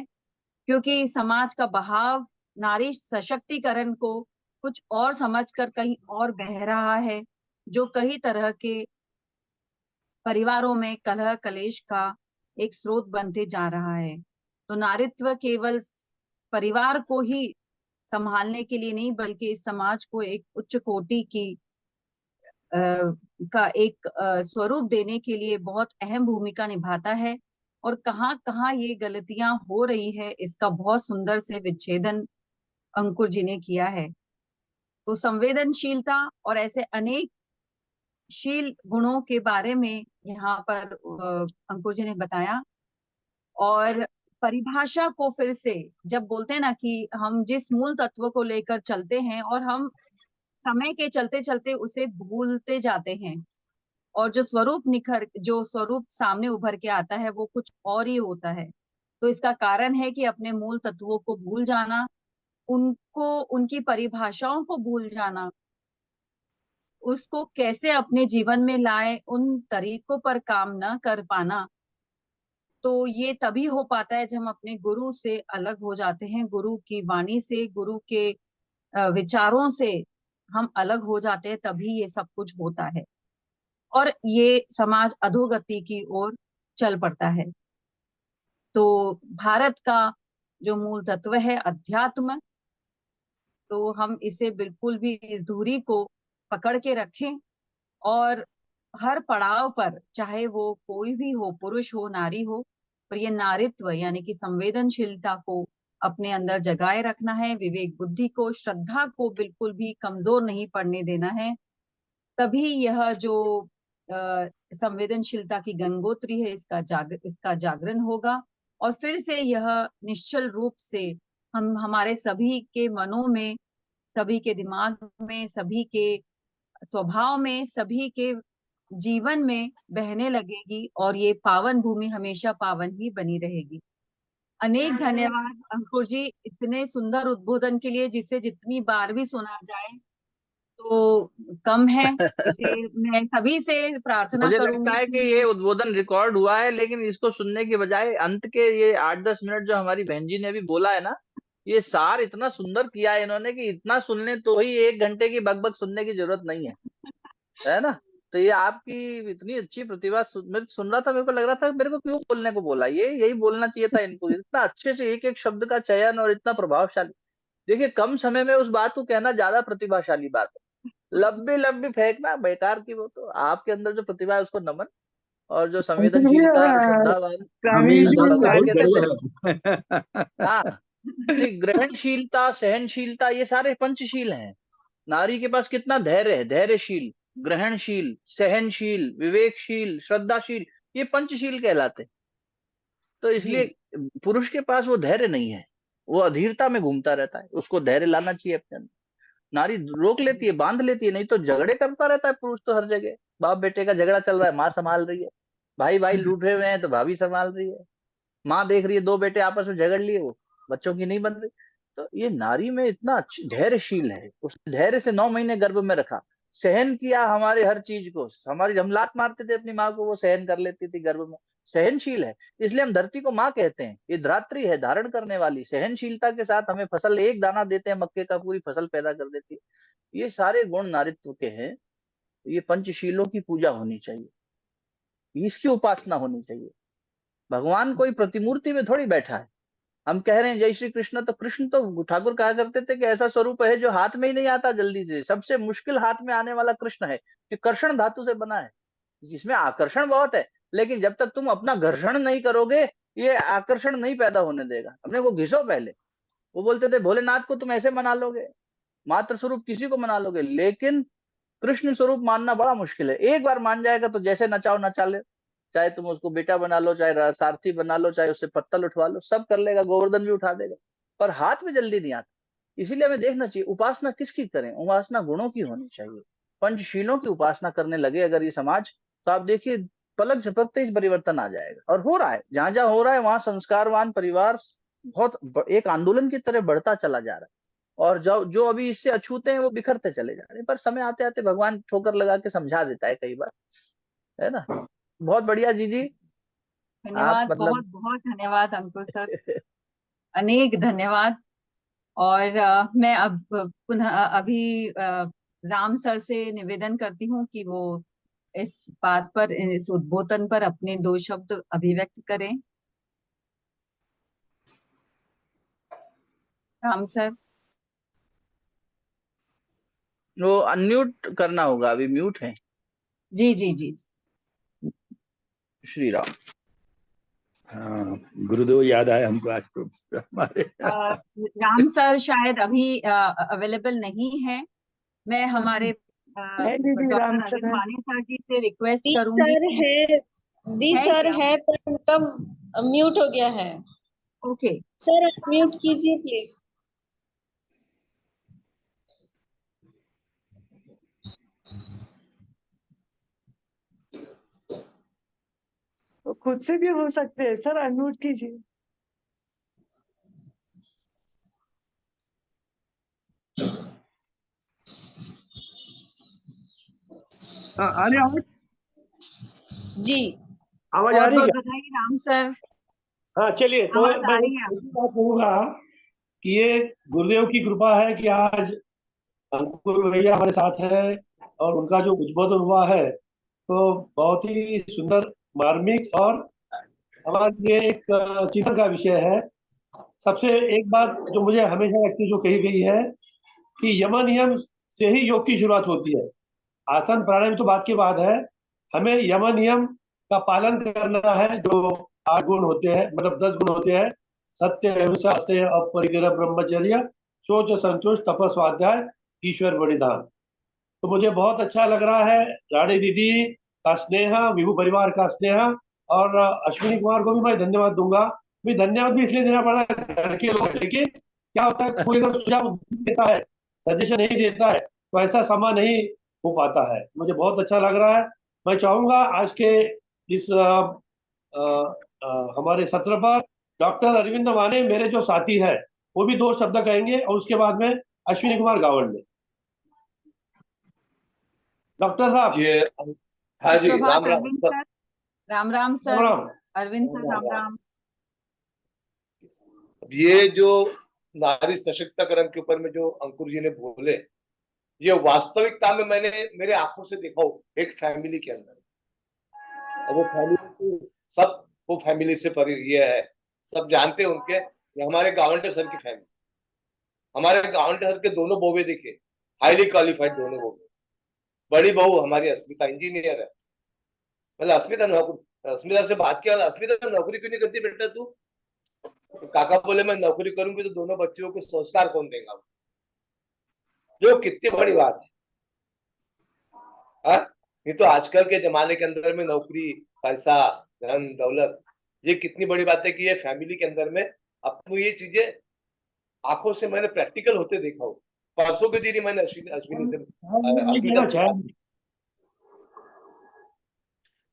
क्योंकि समाज का बहाव नारी सशक्तिकरण को कुछ और समझकर कहीं और बह रहा है, जो कई तरह के परिवारों में कलह कलेश का एक स्रोत बनते जा रहा है। तो नारीत्व केवल परिवार को ही संभालने के लिए नहीं, बल्कि इस समाज को एक उच्च कोटि की का एक स्वरूप देने के लिए बहुत अहम भूमिका निभाता है। और कहाँ कहाँ ये गलतियां हो रही है, इसका बहुत सुंदर से विच्छेदन अंकुर जी ने किया है। तो संवेदनशीलता और ऐसे अनेक शील गुणों के बारे में यहाँ पर अंकुर जी ने बताया। और परिभाषा को फिर से, जब बोलते हैं ना कि हम जिस मूल तत्व को लेकर चलते हैं और हम समय के चलते चलते उसे भूलते जाते हैं, और जो स्वरूप सामने उभर के आता है वो कुछ और ही होता है। तो इसका कारण है कि अपने मूल तत्वों को भूल जाना, उनको, उनकी परिभाषाओं को भूल जाना, उसको कैसे अपने जीवन में लाए, उन तरीकों पर काम न कर पाना। तो ये तभी हो पाता है जब हम अपने गुरु से अलग हो जाते हैं, गुरु की वाणी से, गुरु के विचारों से हम अलग हो जाते हैं, तभी ये सब कुछ होता है और ये समाज अधोगति की ओर चल पड़ता है। तो भारत का जो मूल तत्व है अध्यात्म, तो हम इसे बिल्कुल भी, इस दूरी को पकड़ के रखें और हर पड़ाव पर, चाहे वो कोई भी हो, पुरुष हो नारी हो, पर ये नारीत्व यानी कि संवेदनशीलता को अपने अंदर जगाए रखना है। विवेक बुद्धि को, श्रद्धा को बिल्कुल भी कमजोर नहीं पड़ने देना है। तभी यह जो संवेदनशीलता की गंगोत्री है, इसका जागरण होगा। और फिर से यह निश्चल रूप से हम, हमारे सभी के मनों में, सभी के दिमाग में, सभी के स्वभाव में, सभी के जीवन में बहने लगेगी और ये पावन भूमि हमेशा पावन ही बनी रहेगी। अनेक धन्यवाद अंकुर जी इतने सुंदर उद्बोधन के लिए, जिसे जितनी बार भी सुना जाए तो कम है। इसे मैं सभी से प्रार्थना मुझे लगता करूंगी है कि ये उद्बोधन रिकॉर्ड हुआ है, लेकिन इसको सुनने के बजाय अंत के ये 8-10 मिनट जो हमारी बहन जी ने भी बोला है ना, ये सार इतना सुंदर किया है इन्होंने कि इतना सुन लें तो ही 1 घंटे की बकबक सुनने की जरूरत नहीं है ना। तो ये आपकी इतनी अच्छी प्रतिभा मैं सुन रहा था, मेरे को लग रहा था मेरे को क्यों बोलने को बोला, ये यही बोलना चाहिए था इनको। इतना अच्छे से एक एक शब्द का चयन और इतना प्रभावशाली। देखिए, कम समय में उस बात को कहना ज्यादा प्रतिभाशाली बात है। लंबी लंबी फेंकना बेकार की, वो तो आपके अंदर जो प्रतिभा है उसको नमन। और जो संवेदनशीलता, श्रद्धावान, हमें इस बात का क्या बहुत कहते गर्व हैं, है। हाँ, नहीं, ग्रहणशीलता, सहनशीलता, ये सारे पंचशील हैं। नारी के पास कितना धैर्य है, धैर्यशील, ग्रहणशील, सहनशील, विवेकशील, श्रद्धाशील, ये पंचशील कहलाते। तो जी। इसलिए पुरुष के पास वो धैर्य नहीं है, वो अधीरता में घूमता रहता है, उसको धैर्य लाना चाहिए अपने अंदर। नारी रोक लेती है, बांध लेती है, नहीं तो झगड़े करता रहता है पुरुष तो हर जगह। बाप बेटे का झगड़ा चल रहा है, माँ संभाल रही है। भाई भाई लूटे हुए हैं तो भाभी संभाल रही है। माँ देख रही है दो बेटे आपस में झगड़ लिए, वो बच्चों की नहीं बन रही। तो ये नारी में इतना अच्छी धैर्यशील है, उसने धैर्य से 9 महीने गर्भ में रखा, सहन किया हमारे हर चीज को। हमारी हम लात मारते थे अपनी माँ को, वो सहन कर लेती थी गर्भ में, सहनशील है। इसलिए हम धरती को माँ कहते हैं। ये धात्री है, धारण करने वाली। सहनशीलता के साथ हमें फसल, एक दाना देते हैं मक्के का, पूरी फसल पैदा कर देती है। ये सारे गुण नारित्व के हैं। ये पंचशीलों की पूजा होनी चाहिए, इसकी उपासना होनी चाहिए। भगवान कोई प्रतिमूर्ति में थोड़ी बैठा है। हम कह रहे हैं जय श्री कृष्ण, तो कृष्ण तो ठाकुर कहा करते थे कि ऐसा स्वरूप है जो हाथ में ही नहीं आता जल्दी से, सबसे मुश्किल हाथ में आने वाला कृष्ण है, कि कर्षण धातु से बना है, जिसमें आकर्षण बहुत है, लेकिन जब तक तुम अपना घर्षण नहीं करोगे ये आकर्षण नहीं पैदा होने देगा। अपने को घिसो पहले। वो बोलते थे भोलेनाथ को तुम ऐसे मना लोगे, मात्र स्वरूप किसी को मना लोगे, लेकिन कृष्ण स्वरूप मानना बड़ा मुश्किल है। एक बार मान जाएगा तो जैसे नचाओ नचा ले, चाहे तुम उसको बेटा बना लो, चाहे सारथी बना लो, चाहे उससे पत्तल उठवा लो, सब कर लेगा, गोवर्धन भी उठा देगा, पर हाथ में जल्दी नहीं आता। इसीलिए हमें देखना चाहिए उपासना किसकी करें, उपासना गुणों की होनी चाहिए। पंचशीलों की उपासना करने लगे अगर ये समाज, तो आप देखिए पलक झपकते इस परिवर्तन आ जाएगा। और हो रहा है, जहां जहां हो रहा है वहां संस्कारवान परिवार बहुत एक आंदोलन की तरह बढ़ता चला जा रहा है, और जो जो अभी इससे अछूते हैं वो बिखरते चले जा रहे हैं। पर समय आते आते भगवान ठोकर लगा के समझा देता है कई बार, है ना। बहुत बढ़िया जी जी, आप धन्यवाद, मतलब बहुत बहुत धन्यवाद अंकुर सर, अनेक धन्यवाद। और मैं अब पुनः अभी राम सर से निवेदन करती हूँ कि वो इस बात पर, इस उद्बोधन पर अपने 2 शब्द अभिव्यक्त करें। राम सर। वो अनम्यूट करना होगा, अभी म्यूट है। जी जी जी जी। श्री राम। हाँ, गुरुदेव याद आया हमको आज तो हमारे। राम सर शायद अभी अवेलेबल नहीं है। मैं हमारे डॉक्टर अरविंद मानी सर जी से रिक्वेस्ट दी करूंगी। सर है, दी सर क्या? है, पर उनका म्यूट हो गया है। ओके सर आप म्यूट कीजिए प्लीज। तो खुद से भी हो सकते हैं सर, अनम्यूट कीजिए। आ रही आवाज? जी आवाज आ बहुत रही बहुत क्या? बधाई राम सर, हाँ चलिए, तो आवाज मैं आ रही है एक बात कहूंगा कि ये गुरुदेव की कृपा है कि आज अंकुर भैया हमारे साथ है, और उनका जो उद्बोधन हुआ है तो बहुत ही सुंदर, मार्मिक और हमारे लिए एक चिंतन का विषय है। सबसे एक बात जो मुझे हमेशा लगती है, जो कही गई है कि यम नियम से ही योग की शुरुआत होती है। आसन प्राणायाम तो बात की बात है, हमें यम नियम का पालन करना है। जो 8 गुण होते हैं, मतलब 10 गुण होते हैं, सत्य, अहिंसा, अस्तेय, अपरिग्रह, ब्रह्मचर्य, शौच, संतोष, तप, स्वाध्याय, ईश्वर बलिदान। तो मुझे बहुत अच्छा लग रहा है रानी दीदी का स्नेह, विभू परिवार का स्नेह, और अश्विनी कुमार को भी मैं धन्यवाद दूंगा। मैं धन्यवाद भी इसलिए देना पड़ा, घर के लोग, लेकिन क्या होता है कोई अगर सुझाव देता है, सजेशन नहीं देता है, तो ऐसा समय नहीं हो पाता है। मुझे बहुत अच्छा लग रहा है। मैं चाहूंगा आज के इस हमारे सत्र पर डॉक्टर अरविंद माने, मेरे जो साथी है, वो भी 2 शब्द कहेंगे, और उसके बाद में अश्विनी कुमार गावंडे। डॉक्टर साहब। ये हाँ जी, सुप्रभात Ram Ram Arvind sir. Sir. Ram Ram Ram sir. Ram. Arvind sir Ram Ram Ram. Ram. ये जो नारी सशक्तिकरण के ऊपर में जो अंकुर जी ने बोले, ये वास्तविकता में मैंने मेरे आंखों से देखा हो एक फैमिली के अंदर। अब वो फैमिली सब, वो फैमिली से परी ये है, सब जानते हैं उनके, ये हमारे गावंडे सर की फैमिली। हमारे गावंडे सर के दोनों बोबे देखे, हाईली क्वालिफाइड दोनों बोबे। बड़ी बहू हमारी अस्मिता इंजीनियर है। मतलब अस्मिता नौकरी, अस्मिता से बात किया, अस्मिता नौकरी क्यों नहीं करती बेटा तू? तो काका बोले मैं नौकरी करूंगी तो दोनों बच्चियों को संस्कार कौन देगा? जो कितनी बड़ी बात है। ये तो आजकल के जमाने के अंदर में नौकरी, पैसा, धन दौलत, ये कितनी बड़ी बात है कि ये फैमिली के अंदर में आपको ये चीजें आंखों से मैंने प्रैक्टिकल होते देखा हो। परसों के दिन ही मैंने अश्विनी से अस्मिता से बात की।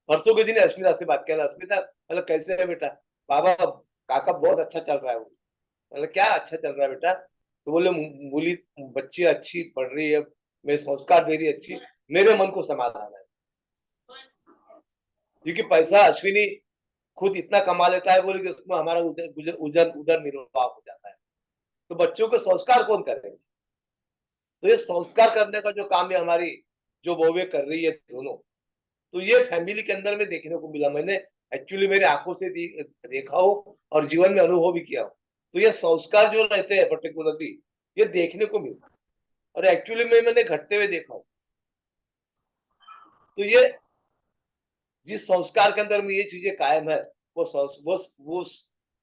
परसों के दिन अस्मिता से बात किया, अस्मिता मतलब कैसे है बेटा? बाबा काका बहुत अच्छा चल रहा है। मतलब क्या अच्छा चल रहा है बेटा? तो बोले बोली बच्ची अच्छी पढ़ रही है, मैं संस्कार दे रही है अच्छी, मेरे मन को समाधान है। क्योंकि पैसा अश्विनी खुद इतना कमा लेता है, बोले कि उसमें हमारा उधर निर्वाह हो जाता है। तो बच्चों को संस्कार कौन करेंगे? तो ये संस्कार करने का जो काम है हमारी जो बहुएं कर रही है दोनों, तो ये फैमिली के अंदर में देखने को मिला। मैंने एक्चुअली मेरे आंखों से देखा हो और जीवन में अनुभव भी किया हो। तो ये संस्कार जो रहते हैं पर्टिकुलरली, ये देखने को मिला और एक्चुअली मैंने घटते हुए देखा हो। तो ये जिस संस्कार के अंदर में ये चीजें कायम है, वो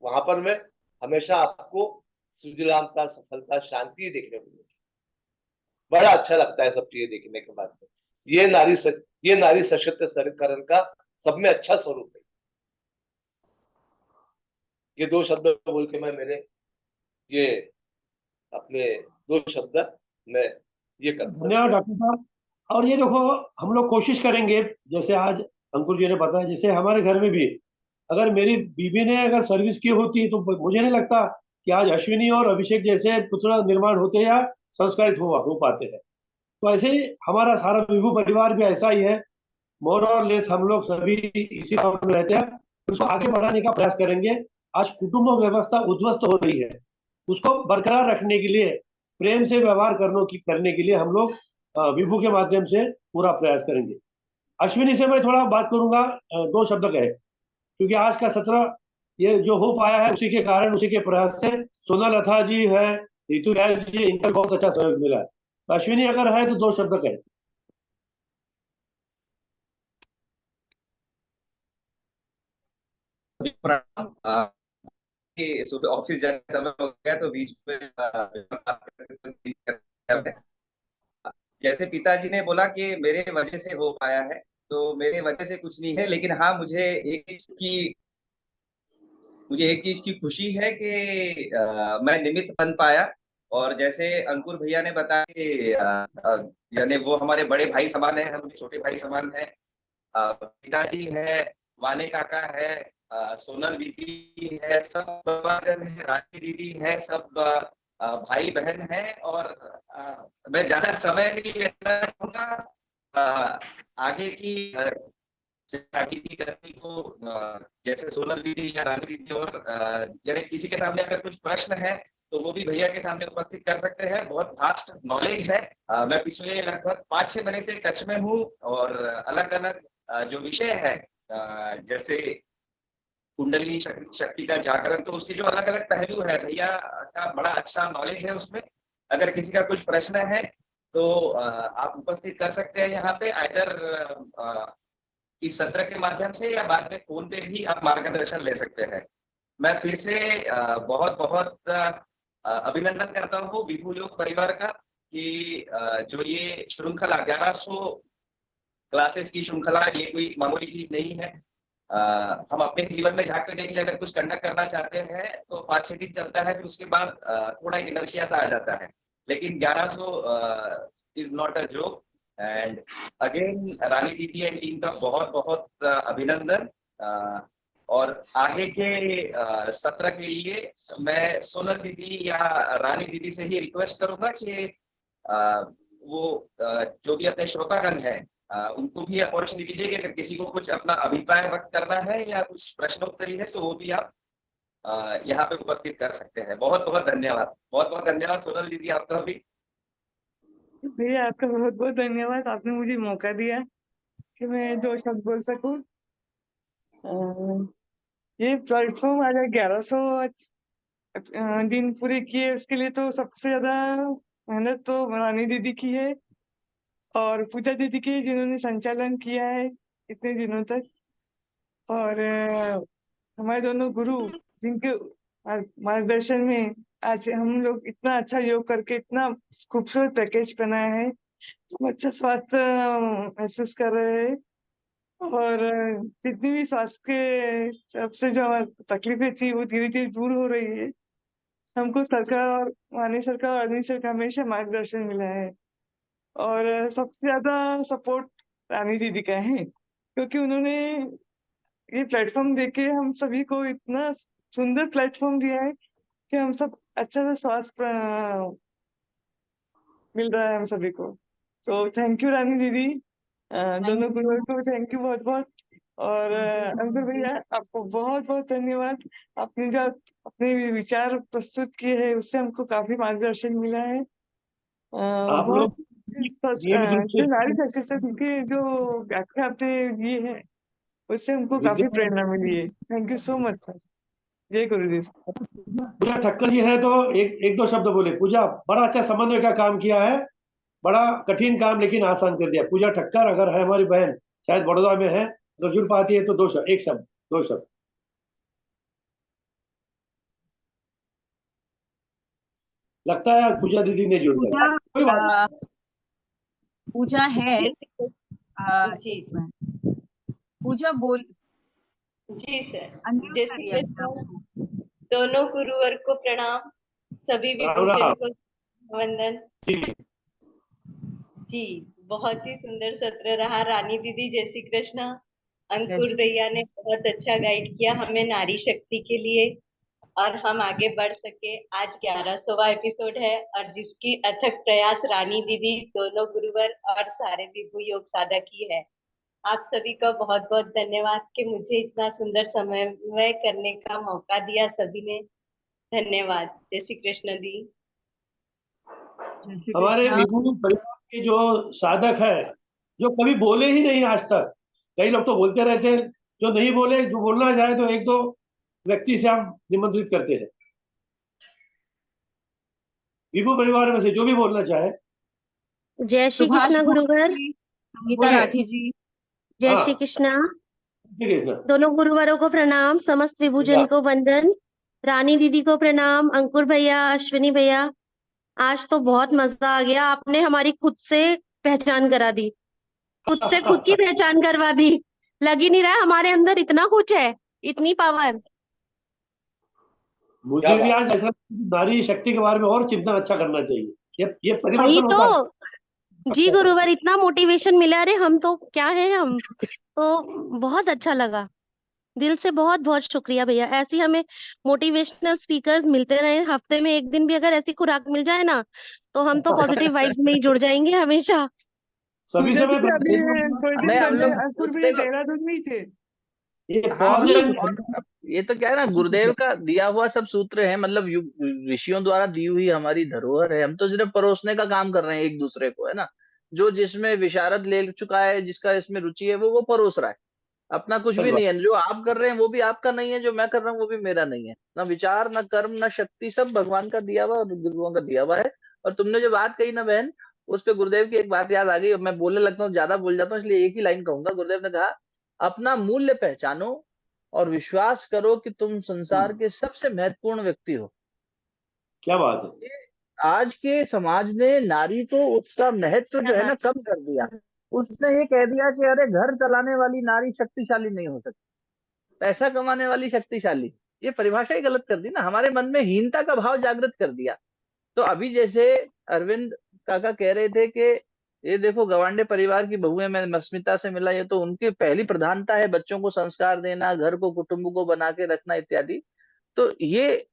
वहां पर में हमेशा आपको सुजलामता, सफलता, शांति देखने को मिलती है। बड़ा अच्छा लगता है सब चीजें देखने के बाद में। ये नारी सशक्तिकरण का सब में अच्छा स्वरूप है। ये 2 शब्द बोल के मैं मेरे ये अपने 2 शब्द मैं ये करता हूं। धन्यवाद डॉक्टर साहब। और ये देखो, हम लोग कोशिश करेंगे, जैसे आज अंकुर जी ने बताया, जैसे हमारे घर में भी अगर मेरी बीवी ने अगर सर्विस की होती तो मुझे नहीं लगता कि आज अश्विनी और अभिषेक जैसे पुत्र निर्माण होते या संस्कारित हो पाते हैं। तो ऐसे ही हमारा सारा विभू परिवार भी ऐसा ही है, मोर और लेस हम लोग सभी इसी भाव में रहते हैं। उसको आगे बढ़ाने का प्रयास करेंगे। आज कुटुंब व्यवस्था उद्ध्वस्त हो रही है, उसको बरकरार रखने के लिए, प्रेम से व्यवहार करने के लिए हम लोग विभू के माध्यम से पूरा प्रयास करेंगे। अश्विनी से मैं थोड़ा बात करूंगा, 2 शब्द कहे, क्योंकि आज का सत्र ये जो हो पाया है उसी के कारण, उसी के प्रयास से सोनालता जी है, ऋतु राज जी, इनका बहुत अच्छा सहयोग मिला है। तो अश्विनी अगर है तो 2 शब्द कहे। सुबह ऑफिस जाने का समय हो गया तो बीच में जैसे पिताजी ने बोला कि मेरे वजह से हो पाया है, तो मेरे वजह से कुछ नहीं है, लेकिन हाँ मुझे एक चीज की खुशी है कि मैं निमित्त बन पाया। और जैसे अंकुर भैया ने बताया कि यानी वो हमारे बड़े भाई समान है, हम छोटे भाई समान है। पिताजी है, वाने काका है, सोनल दीदी है, सब बाबाजन है, रानी दीदी है, सब भाई बहन है। और मैं ज्यादा समय नहीं लेना चाहूंगा। आगे की राजनीति करने को, जैसे सोनल दीदी या रानी दीदी और यानी किसी के सामने अगर कुछ प्रश्न है तो वो भी भैया के सामने उपस्थित कर सकते हैं। बहुत वास्ट नॉलेज है। मैं पिछले लगभग 5-6 महीने से टच में हूँ और अलग अलग जो विषय है, जैसे कुंडली शक्ति का जागरण, तो उसके जो अलग अलग पहलू है, भैया का बड़ा अच्छा नॉलेज है उसमें। अगर किसी का कुछ प्रश्न है तो आप उपस्थित कर सकते हैं यहाँ पे, आइदर इस सत्र के माध्यम से या बाद में फोन पे भी आप मार्गदर्शन ले सकते हैं। मैं फिर से बहुत बहुत अभिनंदन करता हूँ विभू योग परिवार का कि जो ये श्रृंखला 1100 क्लासेस की श्रृंखला, ये कोई मामूली चीज नहीं है। हम अपने जीवन में झांक कर देखिए, अगर कुछ कंडक्ट करना चाहते हैं तो 5-6 दिन चलता है, फिर उसके बाद थोड़ा इनर्शिया सा आ जाता है। लेकिन 1100 is not a joke. And again Rani Didi and team का बहुत बहुत अभिनंदन। और आगे के सत्र के लिए मैं सोनल दीदी या रानी दीदी से ही रिक्वेस्ट करूंगा कि वो जो भी अपने श्रोतागण है उनको भी अपॉर्चुनिटी देंगे। अगर किसी को कुछ अपना अभिप्राय व्यक्त करना है या कुछ प्रश्नोत्तरी है तो वो भी आप यहाँ पे उपस्थित कर सकते हैं। बहुत बहुत धन्यवाद, बहुत बहुत धन्यवाद सोनल दीदी आपका भी। भैया आपका बहुत बहुत धन्यवाद, आपने मुझे मौका दिया कि मैं 2 शब्द बोल सकूं। ये प्लेटफॉर्म आज 1100 दिन पूरे किए, उसके लिए तो सबसे ज्यादा मेहनत तो रानी दीदी की है और पूजा दीदी की, जिन्होंने संचालन किया है इतने दिनों तक। और हमारे दोनों गुरु जिनके मार्गदर्शन में आज हम लोग इतना अच्छा योग करके इतना खूबसूरत पैकेज बनाया है, हम अच्छा स्वास्थ्य महसूस कर रहे हैं। और जितनी भी स्वास्थ्य के सबसे जो तकलीफें थी वो धीरे धीरे दूर हो रही है। हमको सरकार और वानी सरकार और अरविंद सर का हमेशा मार्गदर्शन मिला है और सबसे ज्यादा सपोर्ट रानी दीदी का है, क्योंकि उन्होंने ये प्लेटफॉर्म देके हम सभी को इतना सुंदर प्लेटफॉर्म दिया है कि हम सब अच्छा सा स्वास्थ्य मिल रहा है हम सभी को। तो थैंक यू रानी दीदी, दोनों गुरुओं को थैंक यू बहुत बहुत। और अंकुर भैया आपको बहुत बहुत धन्यवाद, आपने जो अपने विचार प्रस्तुत किए हैं उससे हमको काफी मार्गदर्शन मिला है। आप बहुत लोग नियमित रूप से जो नारी सशक्तिकरण के जो व्याख्या आपने ये है उससे हमको काफी विद्या प्रेरणा मिली है। Thank you so much sir. जय गुरुदेव। पूजा ठक्कर जी है तो एक दो शब्द बोले। पूजा बड़ा अच्छा समन्वय का काम किया है, बड़ा कठिन काम लेकिन आसान कर दिया। पूजा ठक्कर अगर है हमारी बहन, शायद बड़ौदा में है, तो जुड़ पाती है तो दो शब्द, एक शब्द, दो शब्द। लगता है पूजा दीदी ने जुड़ गया। कोई बात नहीं। पूजा है जी एक मिनट। पूजा बोल जी सर। अनम्यूट जय कर श्री दिया कृष्ण। मैंने आपको। दोनों गुरुवर को प्रणाम, सभी राम विभूषण राम को वंदन। जी। जी, बहुत ही सुंदर सत्र रहा। रानी दीदी जय श्री कृष्ण। अंकुर श्री दैया ने बहुत अच्छा गाइड किया हमें नारी शक्ति के लिए, और हम आगे बढ़ सके। आज 1100वां एपिसोड है, और जिसकी अथक प्रयास रानी दीदी, दोनों गुरुवर और सारे विभू योग साधक ही है। आप सभी का बहुत बहुत धन्यवाद कि मुझे इतना सुंदर समन्वय करने का मौका दिया सभी ने। धन्यवाद। जय श्री कृष्ण दी। जय श्री हमारे कृष्ण। विभू परिवार के जो साधक है, जो कभी बोले ही नहीं आज तक, कई लोग तो बोलते रहते हैं, जो नहीं बोले, जो बोलना चाहे तो एक दो व्यक्ति से हम निमंत्रित करते हैं। विभू परिवार में से जो भी बोलना चाहे। जय श्री सुभाष कृष्णा गुरुवर। जी, संगीता बोले। राठी जी। जय हाँ, श्री कृष्णा। ठीक है ना। दोनों गुरुवरों को प्रणाम, समस्त विभूजन को वंदन, रानी दीदी को प्रणाम, अंकुर भैया, अश्विनी भैया। आज तो बहुत मजा आ गया, आपने हमारी खुद से पहचान करा दी, खुद से खुद की पहचान करवा दी। लग ही नहीं रहा हमारे अंदर इतना कुछ है, इतनी पावर। मुझे भी आज ऐसा नारी शक्ति के बारे में और चिंतन अच्छा करना चाहिए। ये वही परिवर्तन होता है। तो जी गुरुवर, इतना मोटिवेशन मिला। अरे हम तो क्या है, हम तो बहुत अच्छा लगा। दिल से बहुत बहुत शुक्रिया भैया। ऐसी हमें मोटिवेशनल स्पीकर्स मिलते रहे, हफ्ते में एक दिन भी अगर ऐसी खुराक मिल जाए ना, तो हम तो पॉजिटिव वाइब्स में ही जुड़ जाएंगे हमेशा। सभी से मैं अभी कोई दिन नहीं, हम पहले लोग अंकुर भी देखो, देहरादून में ही थे। ये हाँ हम जी लोग ये तो क्या है ना, गुरुदेव का दिया हुआ सब सूत्र है, मतलब ऋषियों द्वारा दी हुई हमारी धरोहर है। हम तो सिर्फ परोसने का काम कर रहे हैं एक दूसरे को, है ना। जो जिसमें विशारद ले चुका है, जिसका इसमें रुचि है, वो परोस रहा है। अपना कुछ सच भी बात। नहीं है। जो आप कर रहे हैं वो भी आपका नहीं है, जो मैं कर रहा हूँ वो भी मेरा नहीं है। ना विचार, ना कर्म, ना शक्ति, सब भगवान का दिया हुआ और गुरुओं का दिया हुआ है। और तुमने जो बात कही ना बहन, उस पे गुरुदेव की एक बात याद आ गई। अब मैं बोलने लगता हूँ, ज्यादा बोल जाता हूँ, इसलिए एक ही लाइन कहूंगा। गुरुदेव ने कहा, अपना मूल्य पहचानो और विश्वास करो कि तुम संसार के सबसे महत्वपूर्ण व्यक्ति हो। क्या बात है। ये आज के समाज ने नारी को उसका महत्व जो है ना कम कर दिया। उसने ये कह दिया कि अरे घर चलाने वाली नारी शक्तिशाली नहीं हो सकती, पैसा कमाने वाली शक्तिशाली। ये परिभाषा ही गलत कर दी ना, हमारे मन में हीनता का भाव जागृत कर दिया। तो अभी जैसे अरविंद काका कह रहे थे कि ये देखो गवांडे परिवार की बहू है, मैं स्मिता से मिला, ये तो उनकी पहली प्रधानता है बच्चों को संस्कार देना, घर को कुटुंब को बना के रखना इत्यादि। तो ये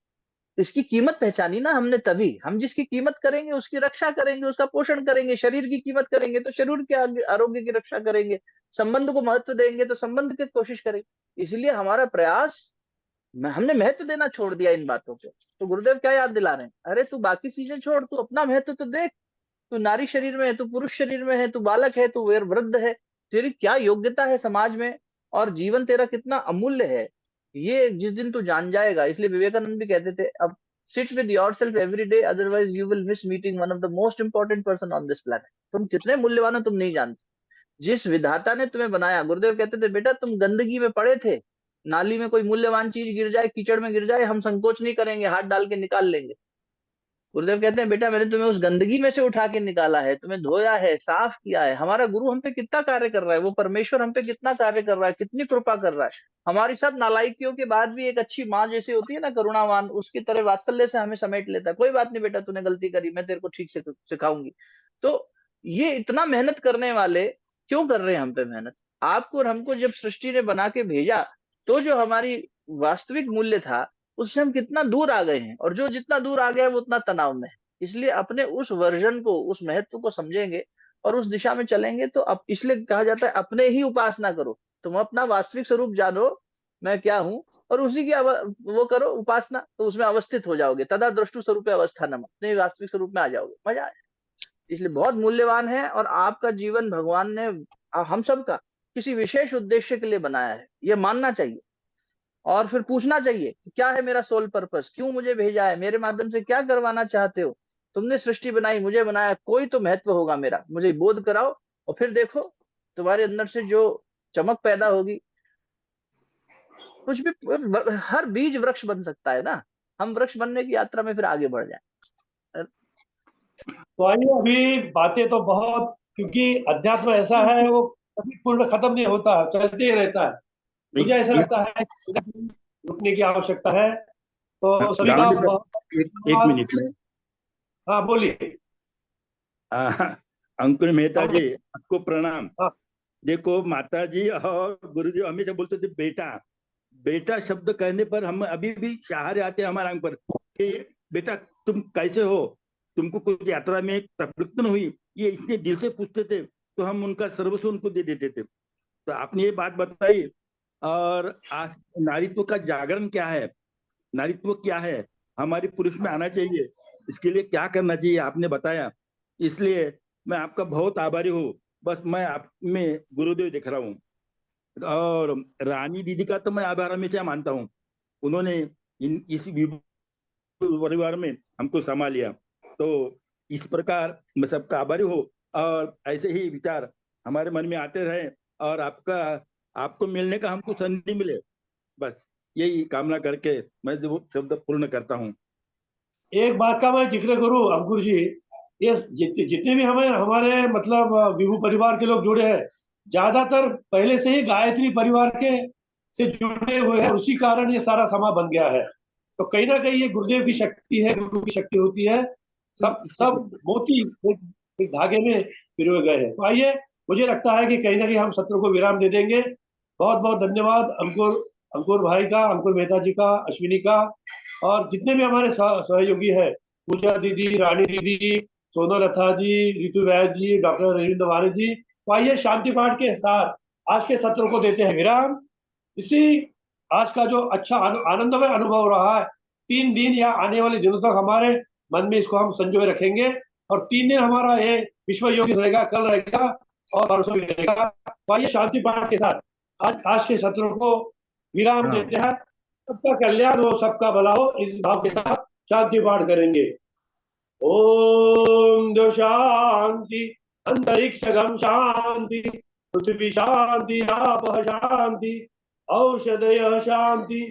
इसकी कीमत पहचानी ना हमने, तभी हम जिसकी कीमत करेंगे उसकी रक्षा करेंगे, उसका पोषण करेंगे। शरीर की कीमत करेंगे तो शरीर के आरोग्य की रक्षा करेंगे। संबंध को महत्व देंगे तो संबंध की कोशिश करेंगे। इसलिए हमारा प्रयास, हमने महत्व देना छोड़ दिया इन बातों पे। तो गुरुदेव क्या याद दिला रहे हैं, अरे तू बाकी चीजें छोड़, तू अपना महत्व तो देख। तू नारी शरीर में है, तू पुरुष शरीर में है, तू बालक है, तू वृद्ध है, तेरी क्या योग्यता है समाज में, और जीवन तेरा कितना अमूल्य है, ये जिस दिन तू जान जाएगा। इसलिए विवेकानंद भी कहते थे, अब sit with yourself every day, otherwise you will miss meeting one of the most important person on this planet. तुम कितने मूल्यवान हो तुम नहीं जानते। जिस विधाता ने तुम्हें बनाया, गुरुदेव कहते थे, बेटा तुम गंदगी में पड़े थे, नाली में कोई मूल्यवान चीज गिर जाए, कीचड़ में गिर जाए, हम संकोच नहीं करेंगे, हाथ डाल के निकाल लेंगे। गुरुदेव कहते हैं, बेटा मैंने तुम्हें उस गंदगी में से उठा के निकाला है, तुम्हें धोया है, साफ किया है। हमारा गुरु हम पे कितना कार्य कर रहा है, वो परमेश्वर हम पे कितना कार्य कर रहा है, कितनी कृपा कर रहा है। हमारी सब नालायकियों के बाद भी एक अच्छी माँ जैसी होती है ना, करुणावान, उसकी तरह वात्सल्य से हमें समेट लेता है। कोई बात नहीं बेटा, तूने गलती करी, मैं तेरे को ठीक से सिखाऊंगी। तो ये इतना मेहनत करने वाले क्यों कर रहे हैं हम पे मेहनत? आपको और हमको जब सृष्टि ने बना के भेजा, तो जो हमारी वास्तविक मूल्य था उससे हम कितना दूर आ गए हैं, और जो जितना दूर आ गया है वो उतना तनाव में है। इसलिए अपने उस वर्जन को, उस महत्व को समझेंगे और उस दिशा में चलेंगे। तो अब इसलिए कहा जाता है, अपने ही उपासना करो। तुम अपना वास्तविक स्वरूप जानो, मैं क्या हूं, और उसी की वो करो उपासना, तो उसमें अवस्थित हो जाओगे। तदा द्रष्टु स्वरूप अवस्था नम, अपने वास्तविक स्वरूप में आ जाओगे, मजा आए। इसलिए बहुत मूल्यवान है। और आपका जीवन भगवान ने हम सब का किसी विशेष उद्देश्य के लिए बनाया है, ये मानना चाहिए। और फिर पूछना चाहिए कि क्या है मेरा सोल पर्पस, क्यों मुझे भेजा है, मेरे माध्यम से क्या करवाना चाहते हो। तुमने सृष्टि बनाई, मुझे बनाया, कोई तो महत्व होगा मेरा, मुझे बोध कराओ। और फिर देखो तुम्हारे अंदर से जो चमक पैदा होगी, कुछ भी, हर बीज वृक्ष बन सकता है ना। हम वृक्ष बनने की यात्रा में फिर आगे बढ़ जाए। तो आइए, अभी बातें तो बहुत, क्योंकि अध्यात्म ऐसा है वो कभी पूर्ण खत्म नहीं होता, चलते ही रहता है। मुझे ऐसा लगता है कि रुकने की आवश्यकता है। तो सभी का गांधी बहुत साहब, एक मिनट में। हाँ बोलिए। अंकुर मेहता जी, आपको प्रणाम। हाँ। देखो, माता जी और गुरुदेव हमेशा बोलते थे बेटा बेटा शब्द कहने पर हम अभी भी सहारे आते हैं हमारे आंख पर कि बेटा तुम कैसे हो, तुमको कुछ यात्रा में तकलीफ नहीं हुई, ये इतने दिल से पूछते थे, तो हम उनका सर्वस्व उनको दे देते थे। तो आपने ये बात बताई। और आज नारीत्व का जागरण क्या है, नारीत्व क्या है, हमारी पुरुष में आना चाहिए, इसके लिए क्या करना चाहिए, आपने बताया। इसलिए मैं आपका बहुत आभारी हूँ। बस मैं आप में गुरुदेव दिख रहा हूँ। और रानी दीदी का तो मैं आभार हमेशा मानता हूँ, उन्होंने इस परिवार में हमको संभाल लिया। तो इस प्रकार मैं सबका आभारी हूँ। और ऐसे ही विचार हमारे मन में आते रहे और आपको मिलने का हमको संधि मिले, बस यही कामना करके मैं जो शब्द पूर्ण करता हूँ। एक बात का मैं जिक्र करूं अंकुर जी, ये जितने भी हमारे मतलब विभू परिवार के लोग जुड़े हैं, ज्यादातर पहले से ही गायत्री परिवार के से जुड़े हुए हैं, उसी कारण ये सारा समा बन गया है। तो कहीं ना कहीं ये गुरुदेव की शक्ति है, गुरु की शक्ति होती है। सब मोती एक धागे में पिरोए गए हैं। तो आइए, मुझे लगता है कि कहीं ना कहीं हम सत्र को विराम दे देंगे। बहुत बहुत धन्यवाद अंकुर भाई का, अंकुर मेहता जी का, अश्विनी का, और जितने भी हमारे सहयोगी है, पूजा दीदी, रानी दीदी, सोनलता जी, रितु वैद जी, डॉक्टर रविंद्र वाणी जी। तो आइए, शांति पाठ के साथ आज के सत्र को देते हैं विराम। इसी आज का जो अच्छा आनंदमय अनुभव रहा है, 3 दिन या आने वाले दिनों तक हमारे मन में इसको हम संजोए रखेंगे। और 3 दिन हमारा ये विश्व योग रहेगा, कल रहेगा और परसों भी रहेगा। तो आइए, शांति पाठ के साथ आज के सत्र को विराम देते हैं। सबका कल्याण हो, सबका भला हो, इस भाव के साथ शांति पाठ करेंगे। ओम दो शांति, अंतरिक्षगम शांति, पृथ्वी शांति, आप शांति, औषधय शांति,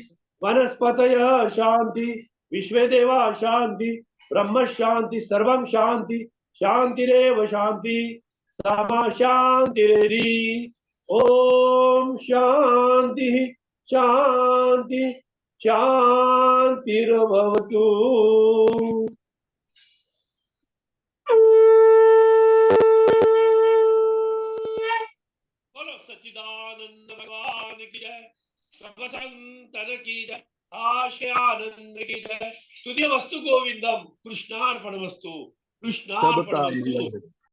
वनस्पतय शांति, विश्वे देवा शांति, ब्रह्म शांति, सर्वम शांति, शांतिरेव शांति, सामा शांतिरेधि। ओम शांति शांति शांतिर्भवतु। बोलो सच्चिदानंद भगवान की जय, सब संतन की जय, आशय आनंद की जय। तुझे वस्तु गोविंदम, कृष्णार्पण वस्तु, कृष्णार्पण वस्तु।